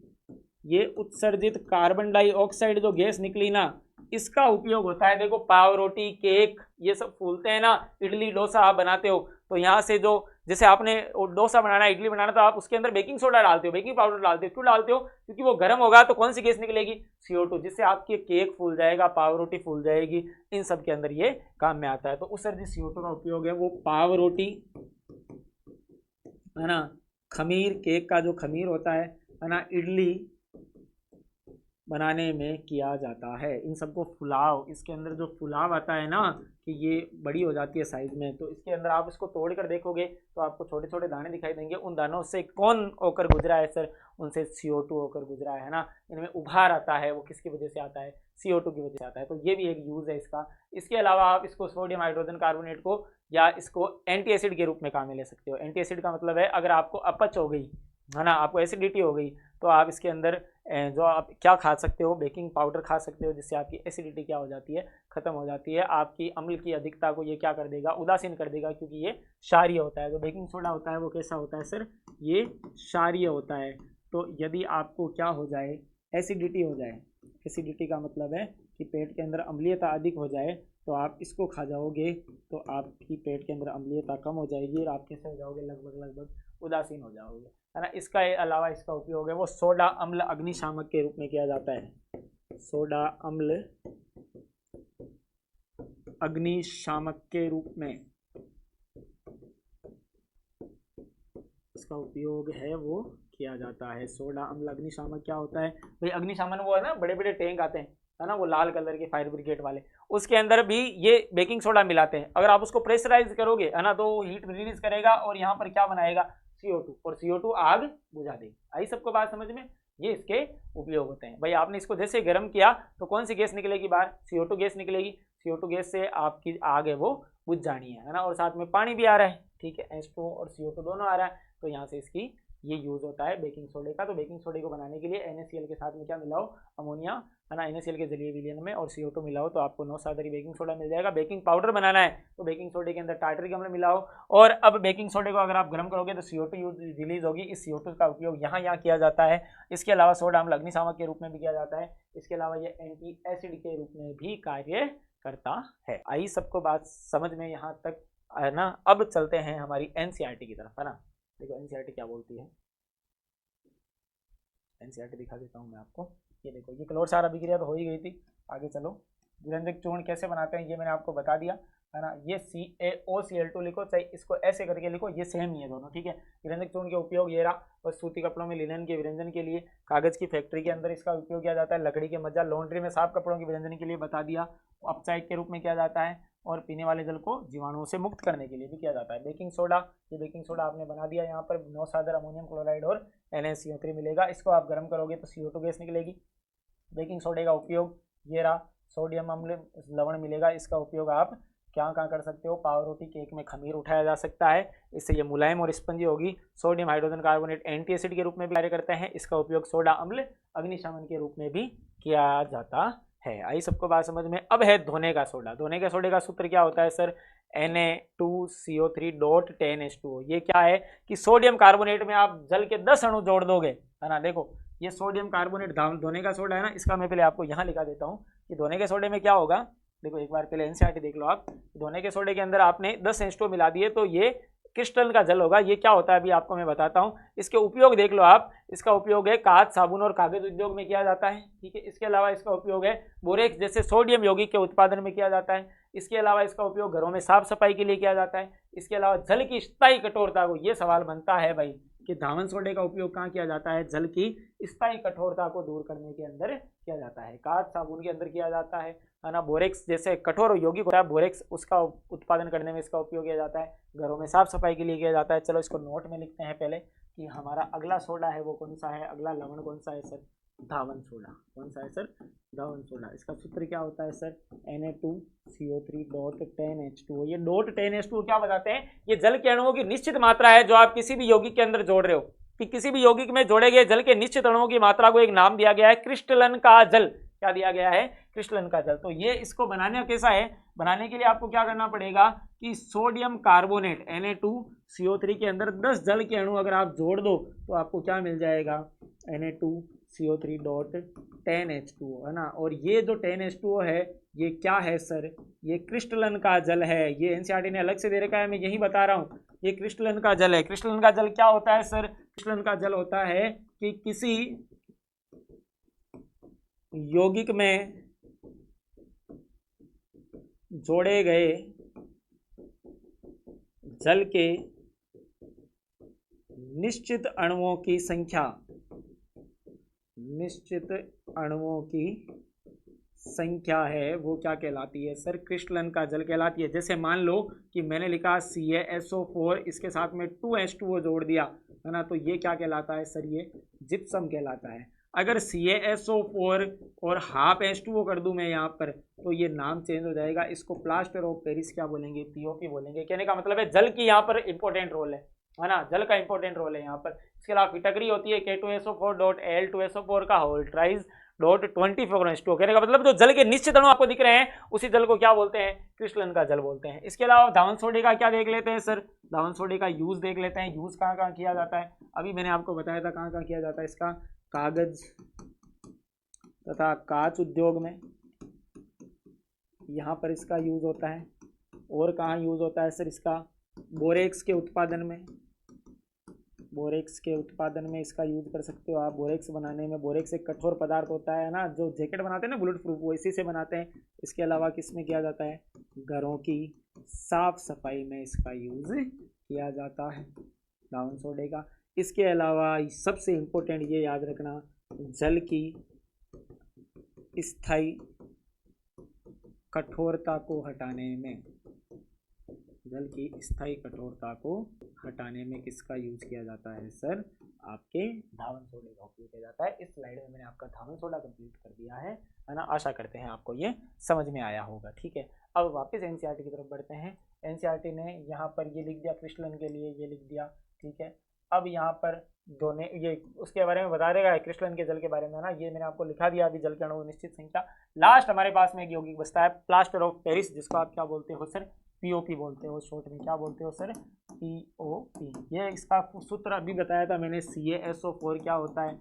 ये उत्सर्जित कार्बन डाइऑक्साइड जो गैस निकली ना, इसका उपयोग होता है। देखो पाव रोटी, केक, ये सब फूलते हैं ना, इडली डोसा आप बनाते हो, तो यहाँ से जो जैसे आपने डोसा बनाना, इडली बनाना, तो आप उसके अंदर बेकिंग सोडा डालते हो, बेकिंग पाउडर डालते हो। क्यों डालते हो? क्योंकि वो गर्म होगा तो कौन सी गैस निकलेगी, CO2, जिससे आपकी केक फूल जाएगा, पाव रोटी फूल जाएगी। इन सब के अंदर ये काम में आता है। तो उत्सर्जित CO2 का उपयोग है वो पाव रोटी है ना, खमीर, केक का जो खमीर होता है ना, इडली बनाने में किया जाता है। इन सबको फुलाव, इसके अंदर जो फुलाव आता है ना कि ये बड़ी हो जाती है साइज में, तो इसके अंदर आप इसको तोड़ कर देखोगे तो आपको छोटे छोटे दाने दिखाई देंगे। उन दानों से कौन होकर गुजरा है सर? उनसे CO2 होकर गुजरा है ना। इनमें उभार आता है, वो किसकी वजह से आता है? CO2 की वजह से आता है। तो ये भी एक यूज़ है इसका। इसके अलावा आप इसको सोडियम हाइड्रोजन कार्बोनेट को या इसको एंटी एसिड के रूप में काम में ले सकते हो। एंटी एसिड का मतलब है अगर आपको अपच हो गई है ना, आपको एसिडिटी हो गई, तो आप इसके अंदर जो आप क्या खा सकते हो, बेकिंग पाउडर खा सकते हो, जिससे आपकी एसिडिटी क्या हो जाती है, खत्म हो जाती है। आपकी अम्ल की अधिकता को ये क्या कर देगा, उदासीन कर देगा, क्योंकि ये क्षारीय होता है। जो बेकिंग सोडा होता है वो कैसा होता है सर? ये क्षारीय होता है। तो यदि आपको क्या हो जाए, एसिडिटी हो जाए, एसिडिटी का मतलब है कि पेट के अंदर अम्लीयता अधिक हो जाए, तो आप इसको खा जाओगे तो आपकी पेट के अंदर अम्लीयता कम हो जाएगी और आप कैसे हो जाओगे, लगभग उदासीन हो जाओगे, है ना। इसका अलावा इसका उपयोग है वो सोडा अम्ल अग्निशामक के रूप में किया जाता है। सोडा अम्ल अग्निशामक के रूप में इसका उपयोग है वो किया जाता है। सोडा अम्ल अग्निशामक क्या होता है भाई? अग्निशामन वो है ना, बड़े बड़े टैंक आते हैं, है ना, वो लाल कलर के फायर ब्रिगेड वाले, उसके अंदर भी ये बेकिंग सोडा मिलाते हैं। अगर आप उसको प्रेशराइज करोगे, है ना, तो हीट रिलीज करेगा और यहाँ पर क्या बनाएगा, CO2, और CO2 आग बुझा देगी। आई सबको बात समझ में? ये इसके उपयोग होते हैं। भाई आपने इसको जैसे गर्म किया तो कौन सी गैस निकलेगी बाहर? CO2 गैस निकलेगी। CO2 गैस से आपकी आग है वो बुझ जानी है ना, और साथ में पानी भी आ रहा है, ठीक है, H2O और CO2 दोनों आ रहा है। तो यहाँ से इसकी ये यूज होता है बेकिंग सोडे का। तो बेकिंग सोडे को बनाने के लिए NaCl के साथ में क्या मिलाओ, अमोनिया, है ना, NaCl के जलीय विलयन में, और CO2 मिलाओ तो आपको 9-सादरी बेकिंग सोडा मिल जाएगा। बेकिंग पाउडर बनाना है तो बेकिंग सोडे के अंदर टार्टरिक अम्ल मिलाओ, और अब बेकिंग सोडे को अगर आप गर्म करोगे तो CO2 रिलीज होगी। इस CO2 का उपयोग यहाँ किया जाता है। इसके अलावा सोडा अम्ल अग्निशामक के रूप में भी किया जाता है। इसके अलावा ये एंटी एसिड के रूप में भी कार्य करता है। आई सबको बात समझ में यहाँ तक, है ना। अब चलते हैं हमारी NCERT की तरफ, है ना। देखो NCERT क्या बोलती है, NCERT दिखा देता हूँ मैं आपको। ये देखो, ये क्लोर क्षार अभिक्रिया तो हो ही गई थी। आगे चलो, विरंजक चूर्ण कैसे बनाते हैं ये मैंने आपको बता दिया, है ना। ये CaOCl2 लिखो, चाहे इसको ऐसे करके लिखो, ये सेम ही है दोनों, ठीक है। विरंजक चूर्ण के उपयोग ये रहा, बस सूती कपड़ों में लिनन के विरंजन के लिए, कागज की फैक्ट्री के अंदर इसका उपयोग किया जाता है, लकड़ी के मज्जा, लॉन्ड्री में साफ कपड़ों की विरंजन के लिए बता दिया, अपचायक के रूप में किया जाता है, और पीने वाले जल को जीवाणुओं से मुक्त करने के लिए भी किया जाता है। बेकिंग सोडा, ये बेकिंग सोडा आपने बना दिया, यहाँ पर 9-सादर अमोनियम क्लोराइड और NaCO3 मिलेगा। इसको आप गर्म करोगे तो CO2 गैस निकलेगी। बेकिंग सोडे का उपयोग ये रहा, सोडियम अम्ल लवण मिलेगा। इसका उपयोग आप क्या कर सकते हो, पाव रोटी, केक में खमीर उठाया जा सकता है, इससे ये मुलायम और स्पंजी होगी। Sodium hydrogen carbonate anti acid के रूप में भी कार्य करते हैं। इसका उपयोग सोडा अम्ल अग्निशमन के रूप में भी किया जाता है। आई सबको बात समझ में? अब है धोने का सोडा। धोने के सोडे का सूत्र क्या होता है सर? Na2CO3.10H2O। ये क्या है कि सोडियम कार्बोनेट में आप जल के 10 अणु जोड़ दोगे, है ना। देखो ये सोडियम कार्बोनेट धोने का सोडा है ना, इसका मैं पहले आपको यहाँ लिखा देता हूँ कि धोने के सोडे में क्या होगा। देखो एक बार पहले NCERT देख लो आप। धोने के सोडे के अंदर आपने 10 H2O मिला दिए तो ये क्रिस्टल का जल होगा। ये क्या होता है अभी आपको मैं बताता हूँ। इसके उपयोग देख लो आप। इसका उपयोग है कांच, साबुन और कागज उद्योग में किया जाता है, ठीक है। इसके अलावा इसका उपयोग है बोरेक्स जैसे सोडियम यौगिक के उत्पादन में किया जाता है। इसके अलावा इसका उपयोग घरों में साफ सफाई के लिए किया जाता है। इसके अलावा जल की स्थायी कठोरता को, ये सवाल बनता है भाई कि धावन सोडे का उपयोग कहाँ किया जाता है, जल की स्थायी कठोरता को दूर करने के अंदर किया जाता है, कांच साबुन के अंदर किया जाता है ना। बोरेक्स जैसे कठोर यौगिक होता है बोरेक्स, उसका उत्पादन करने में इसका उपयोग किया जाता है, घरों में साफ सफाई के लिए किया जाता है। चलो इसको नोट में लिखते हैं पहले कि हमारा अगला सोडा है वो कौन सा है, अगला लवण कौन सा है सर, धावन सोडा। कौन सा है सर, धावन सोडा। इसका सूत्र क्या होता है सर, Na2CO3.10H2O। ये डॉट 10H2O क्या बताते हैं, ये जल के अणुओं की निश्चित मात्रा है जो आप किसी भी यौगिक के अंदर जोड़ रहे हो, कि किसी भी यौगिक में जोड़े गए जल के निश्चित अणुओं की मात्रा को एक नाम दिया गया है, क्रिस्टलन का जल। क्या दिया गया है, क्रिस्टलन का जल। तो ये इसको बनाने कैसा है, बनाने के लिए आपको क्या करना पड़ेगा कि सोडियम कार्बोनेट Na2CO3 के अंदर 10 जल के अणु अगर आप जोड़ दो तो आपको क्या मिल जाएगा, Na2CO3.10H2O, है ना। और ये जो 10H2O है ये क्या है सर, ये क्रिस्टलन का जल है। ये एनसीईआरटी ने अलग से दे रखा है, मैं यही बता रहा हूँ, ये क्रिस्टलन का जल है। क्रिस्टलन का जल क्या होता है सर, क्रिस्टलन का जल होता है कि किसी यौगिक में जोड़े गए जल के निश्चित अणुओं की संख्या, निश्चित अणुओं की संख्या है वो क्या कहलाती है सर, क्रिस्टलन का जल कहलाती है। जैसे मान लो कि मैंने लिखा CaSO4, इसके साथ में 2H2O जोड़ दिया, है ना, तो ये क्या कहलाता है सर, ये जिप्सम कहलाता है। अगर CaSO4 और हाफ H2O कर दूं मैं यहाँ पर तो ये नाम चेंज हो जाएगा, इसको प्लास्टर ऑफ पेरिस क्या बोलेंगे, POP बोलेंगे। कहने का मतलब है जल की यहाँ पर इंपॉर्टेंट रोल है ना, जल का इंपॉर्टेंट रोल है यहाँ पर। इसके अलावा फिटकरी होती है K2SO4.Al2SO4 का होल ट्राइज .24H2O। कहने का मतलब जो जल के निश्चित अणु आपको दिख रहे हैं उसी जल को क्या बोलते हैं, क्रिस्टलन का जल बोलते हैं। इसके अलावा धावन सोडे का क्या देख लेते हैं सर, धावन सोडे का यूज देख लेते हैं। यूज कहाँ कहाँ किया जाता है, अभी मैंने आपको बताया था कहाँ कहाँ किया जाता है इसका, कागज तथा कांच उद्योग में यहाँ पर इसका यूज होता है। और कहाँ यूज होता है सर इसका, बोरेक्स के उत्पादन में, बोरेक्स के उत्पादन में इसका यूज कर सकते हो आप। बोरेक्स बनाने में, बोरेक्स एक कठोर पदार्थ होता है ना, जो जैकेट बनाते हैं ना बुलेट प्रूफ, वो इसी से बनाते हैं। इसके अलावा किस में किया जाता है, घरों की साफ सफाई में इसका यूज किया जाता है धावन सोडे का। इसके अलावा सबसे इम्पोर्टेंट ये याद रखना, जल की स्थायी कठोरता को हटाने में, जल की स्थायी कठोरता को हटाने में किसका यूज किया जाता है सर, आपके धावन सोडे का उपयोग किया जाता है। इस स्लाइड में मैंने आपका धावन सोडा कंप्लीट कर दिया है ना। आशा करते हैं आपको ये समझ में आया होगा। ठीक है, अब वापस एनसीईआरटी की तरफ बढ़ते हैं। एनसीईआरटी ने यहाँ पर ये लिख दिया क्रिस्टलन के लिए, ये लिख दिया, ठीक है। अब यहाँ पर दोनों ये उसके बारे में बता देगा क्रिस्टलन के जल के बारे में ना, ये मैंने आपको लिखा दिया अभी, जल के अणु निश्चित संख्या। लास्ट हमारे पास में एक यौगिक बचता है प्लास्टर ऑफ पेरिस, जिसको आप क्या बोलते हो सर, POP बोलते हो शॉर्ट में। क्या बोलते हो सर, POP। ये इसका सूत्र अभी बताया था मैंने, CaSO4 क्या होता है,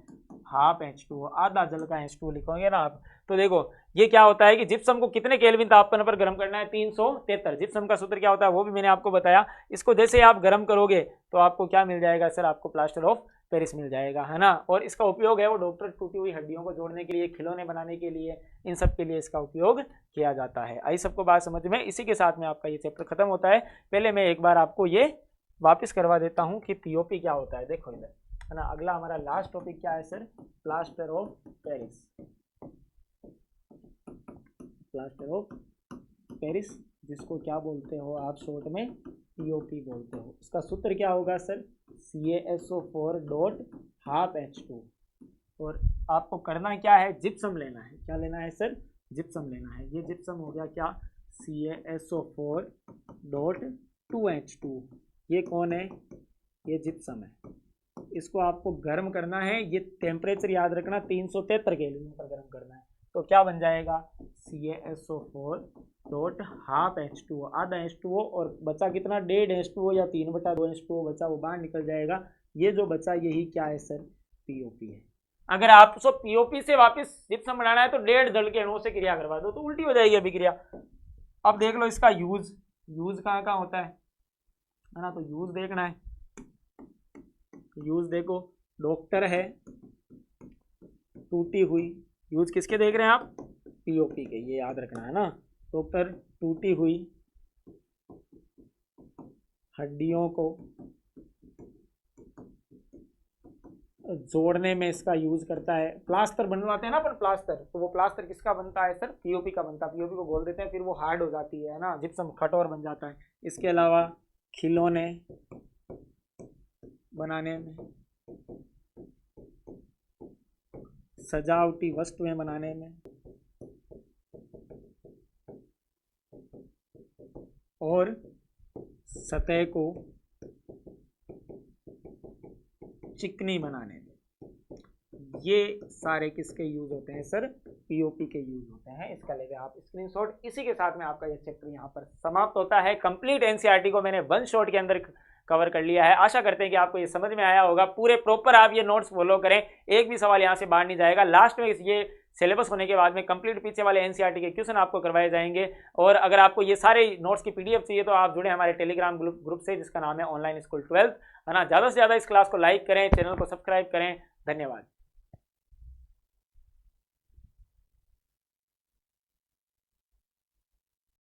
हाफ H2O, आधा जल का H2O लिखोगे ना आप। तो देखो ये क्या होता है कि जिप्सम को कितने केल्विन तापमान पर गर्म करना है, 373। जिप्सम का सूत्र क्या होता है वो भी मैंने आपको बताया। इसको जैसे आप गर्म करोगे तो आपको क्या मिल जाएगा सर, आपको प्लास्टर ऑफ पेरिस मिल जाएगा, है ना। और इसका उपयोग है वो डॉक्टर टूटी हुई हड्डियों को जोड़ने के लिए, खिलौने बनाने के लिए, इन सब के लिए इसका उपयोग किया जाता है। आई सबको बात समझ में। इसी के साथ में आपका ये चैप्टर खत्म होता है। पहले मैं एक बार आपको ये वापस करवा देता हूँ कि POP क्या होता है। देखो इधर, है ना, अगला हमारा लास्ट टॉपिक क्या है sir, plaster of Paris. Plaster of Paris जिसको क्या बोलते हो आप शॉर्ट में, POP बोलते हो। इसका सूत्र क्या होगा सर, CaSO4.12H2। और आपको करना क्या है, जिप्सम लेना है। क्या लेना है सर, जिप्सम लेना है। ये जिप्सम हो गया क्या, CaSO4.2H2। ये कौन है, ये जिप्सम है। इसको आपको गर्म करना है, ये टेम्परेचर याद रखना 373 केल्विन पर गर्म करना है। तो क्या बन जाएगा, CaSO4.12H2O, आधा H2O, और बचा कितना, 1.5 H2O या 3/2 H2O बचा, वो बाहर निकल जाएगा। ये जो बचा यही क्या है सर, POP है। अगर आपको POP से वापस जिप्सम बनाना है तो 1.5 जल के अणुओं से क्रिया करवा दो तो उल्टी हो जाएगी अभिक्रिया। अब देख लो इसका यूज कहाँ कहाँ होता है ना, तो यूज देखना है। यूज देखो, डॉक्टर है टूटी हुई, यूज किसके देख रहे हैं आप, POP के, ये याद रखना है ना। डॉक्टर टूटी हुई हड्डियों को जोड़ने में इसका यूज करता है। प्लास्टर बनवाते हैं ना अपन प्लास्टर, तो वो प्लास्टर किसका बनता है सर, पीओपी का बनता है। पीओपी को घोल देते हैं, फिर वो हार्ड हो जाती है ना, जिप्सम कठोर बन जाता है। इसके अलावा खिलौने बनाने में, सजावटी वस्तुएं बनाने में, और सतह को चिकनी बनाने में, ये सारे किसके यूज होते हैं सर, पीओपी के यूज होते हैं। इसका लेके आप स्क्रीनशॉट। इसी के साथ में आपका ये चैप्टर यहाँ पर समाप्त होता है। कंप्लीट एनसीईआरटी को मैंने वन शॉट के अंदर कवर कर लिया है। आशा करते हैं कि आपको ये समझ में आया होगा। पूरे प्रॉपर आप ये नोट्स फॉलो करें, एक भी सवाल यहाँ से बाहर नहीं जाएगा। लास्ट में ये सिलेबस होने के बाद में कंप्लीट पीछे वाले एनसीईआरटी के क्वेश्चन आपको करवाए जाएंगे। और अगर आपको ये सारे नोट्स की पीडीएफ चाहिए तो आप जुड़े हमारे टेलीग्राम ग्रुप से, जिसका नाम है ऑनलाइन स्कूल 12, है ना। ज़्यादा से ज़्यादा इस क्लास को लाइक करें, चैनल को सब्सक्राइब करें। धन्यवाद।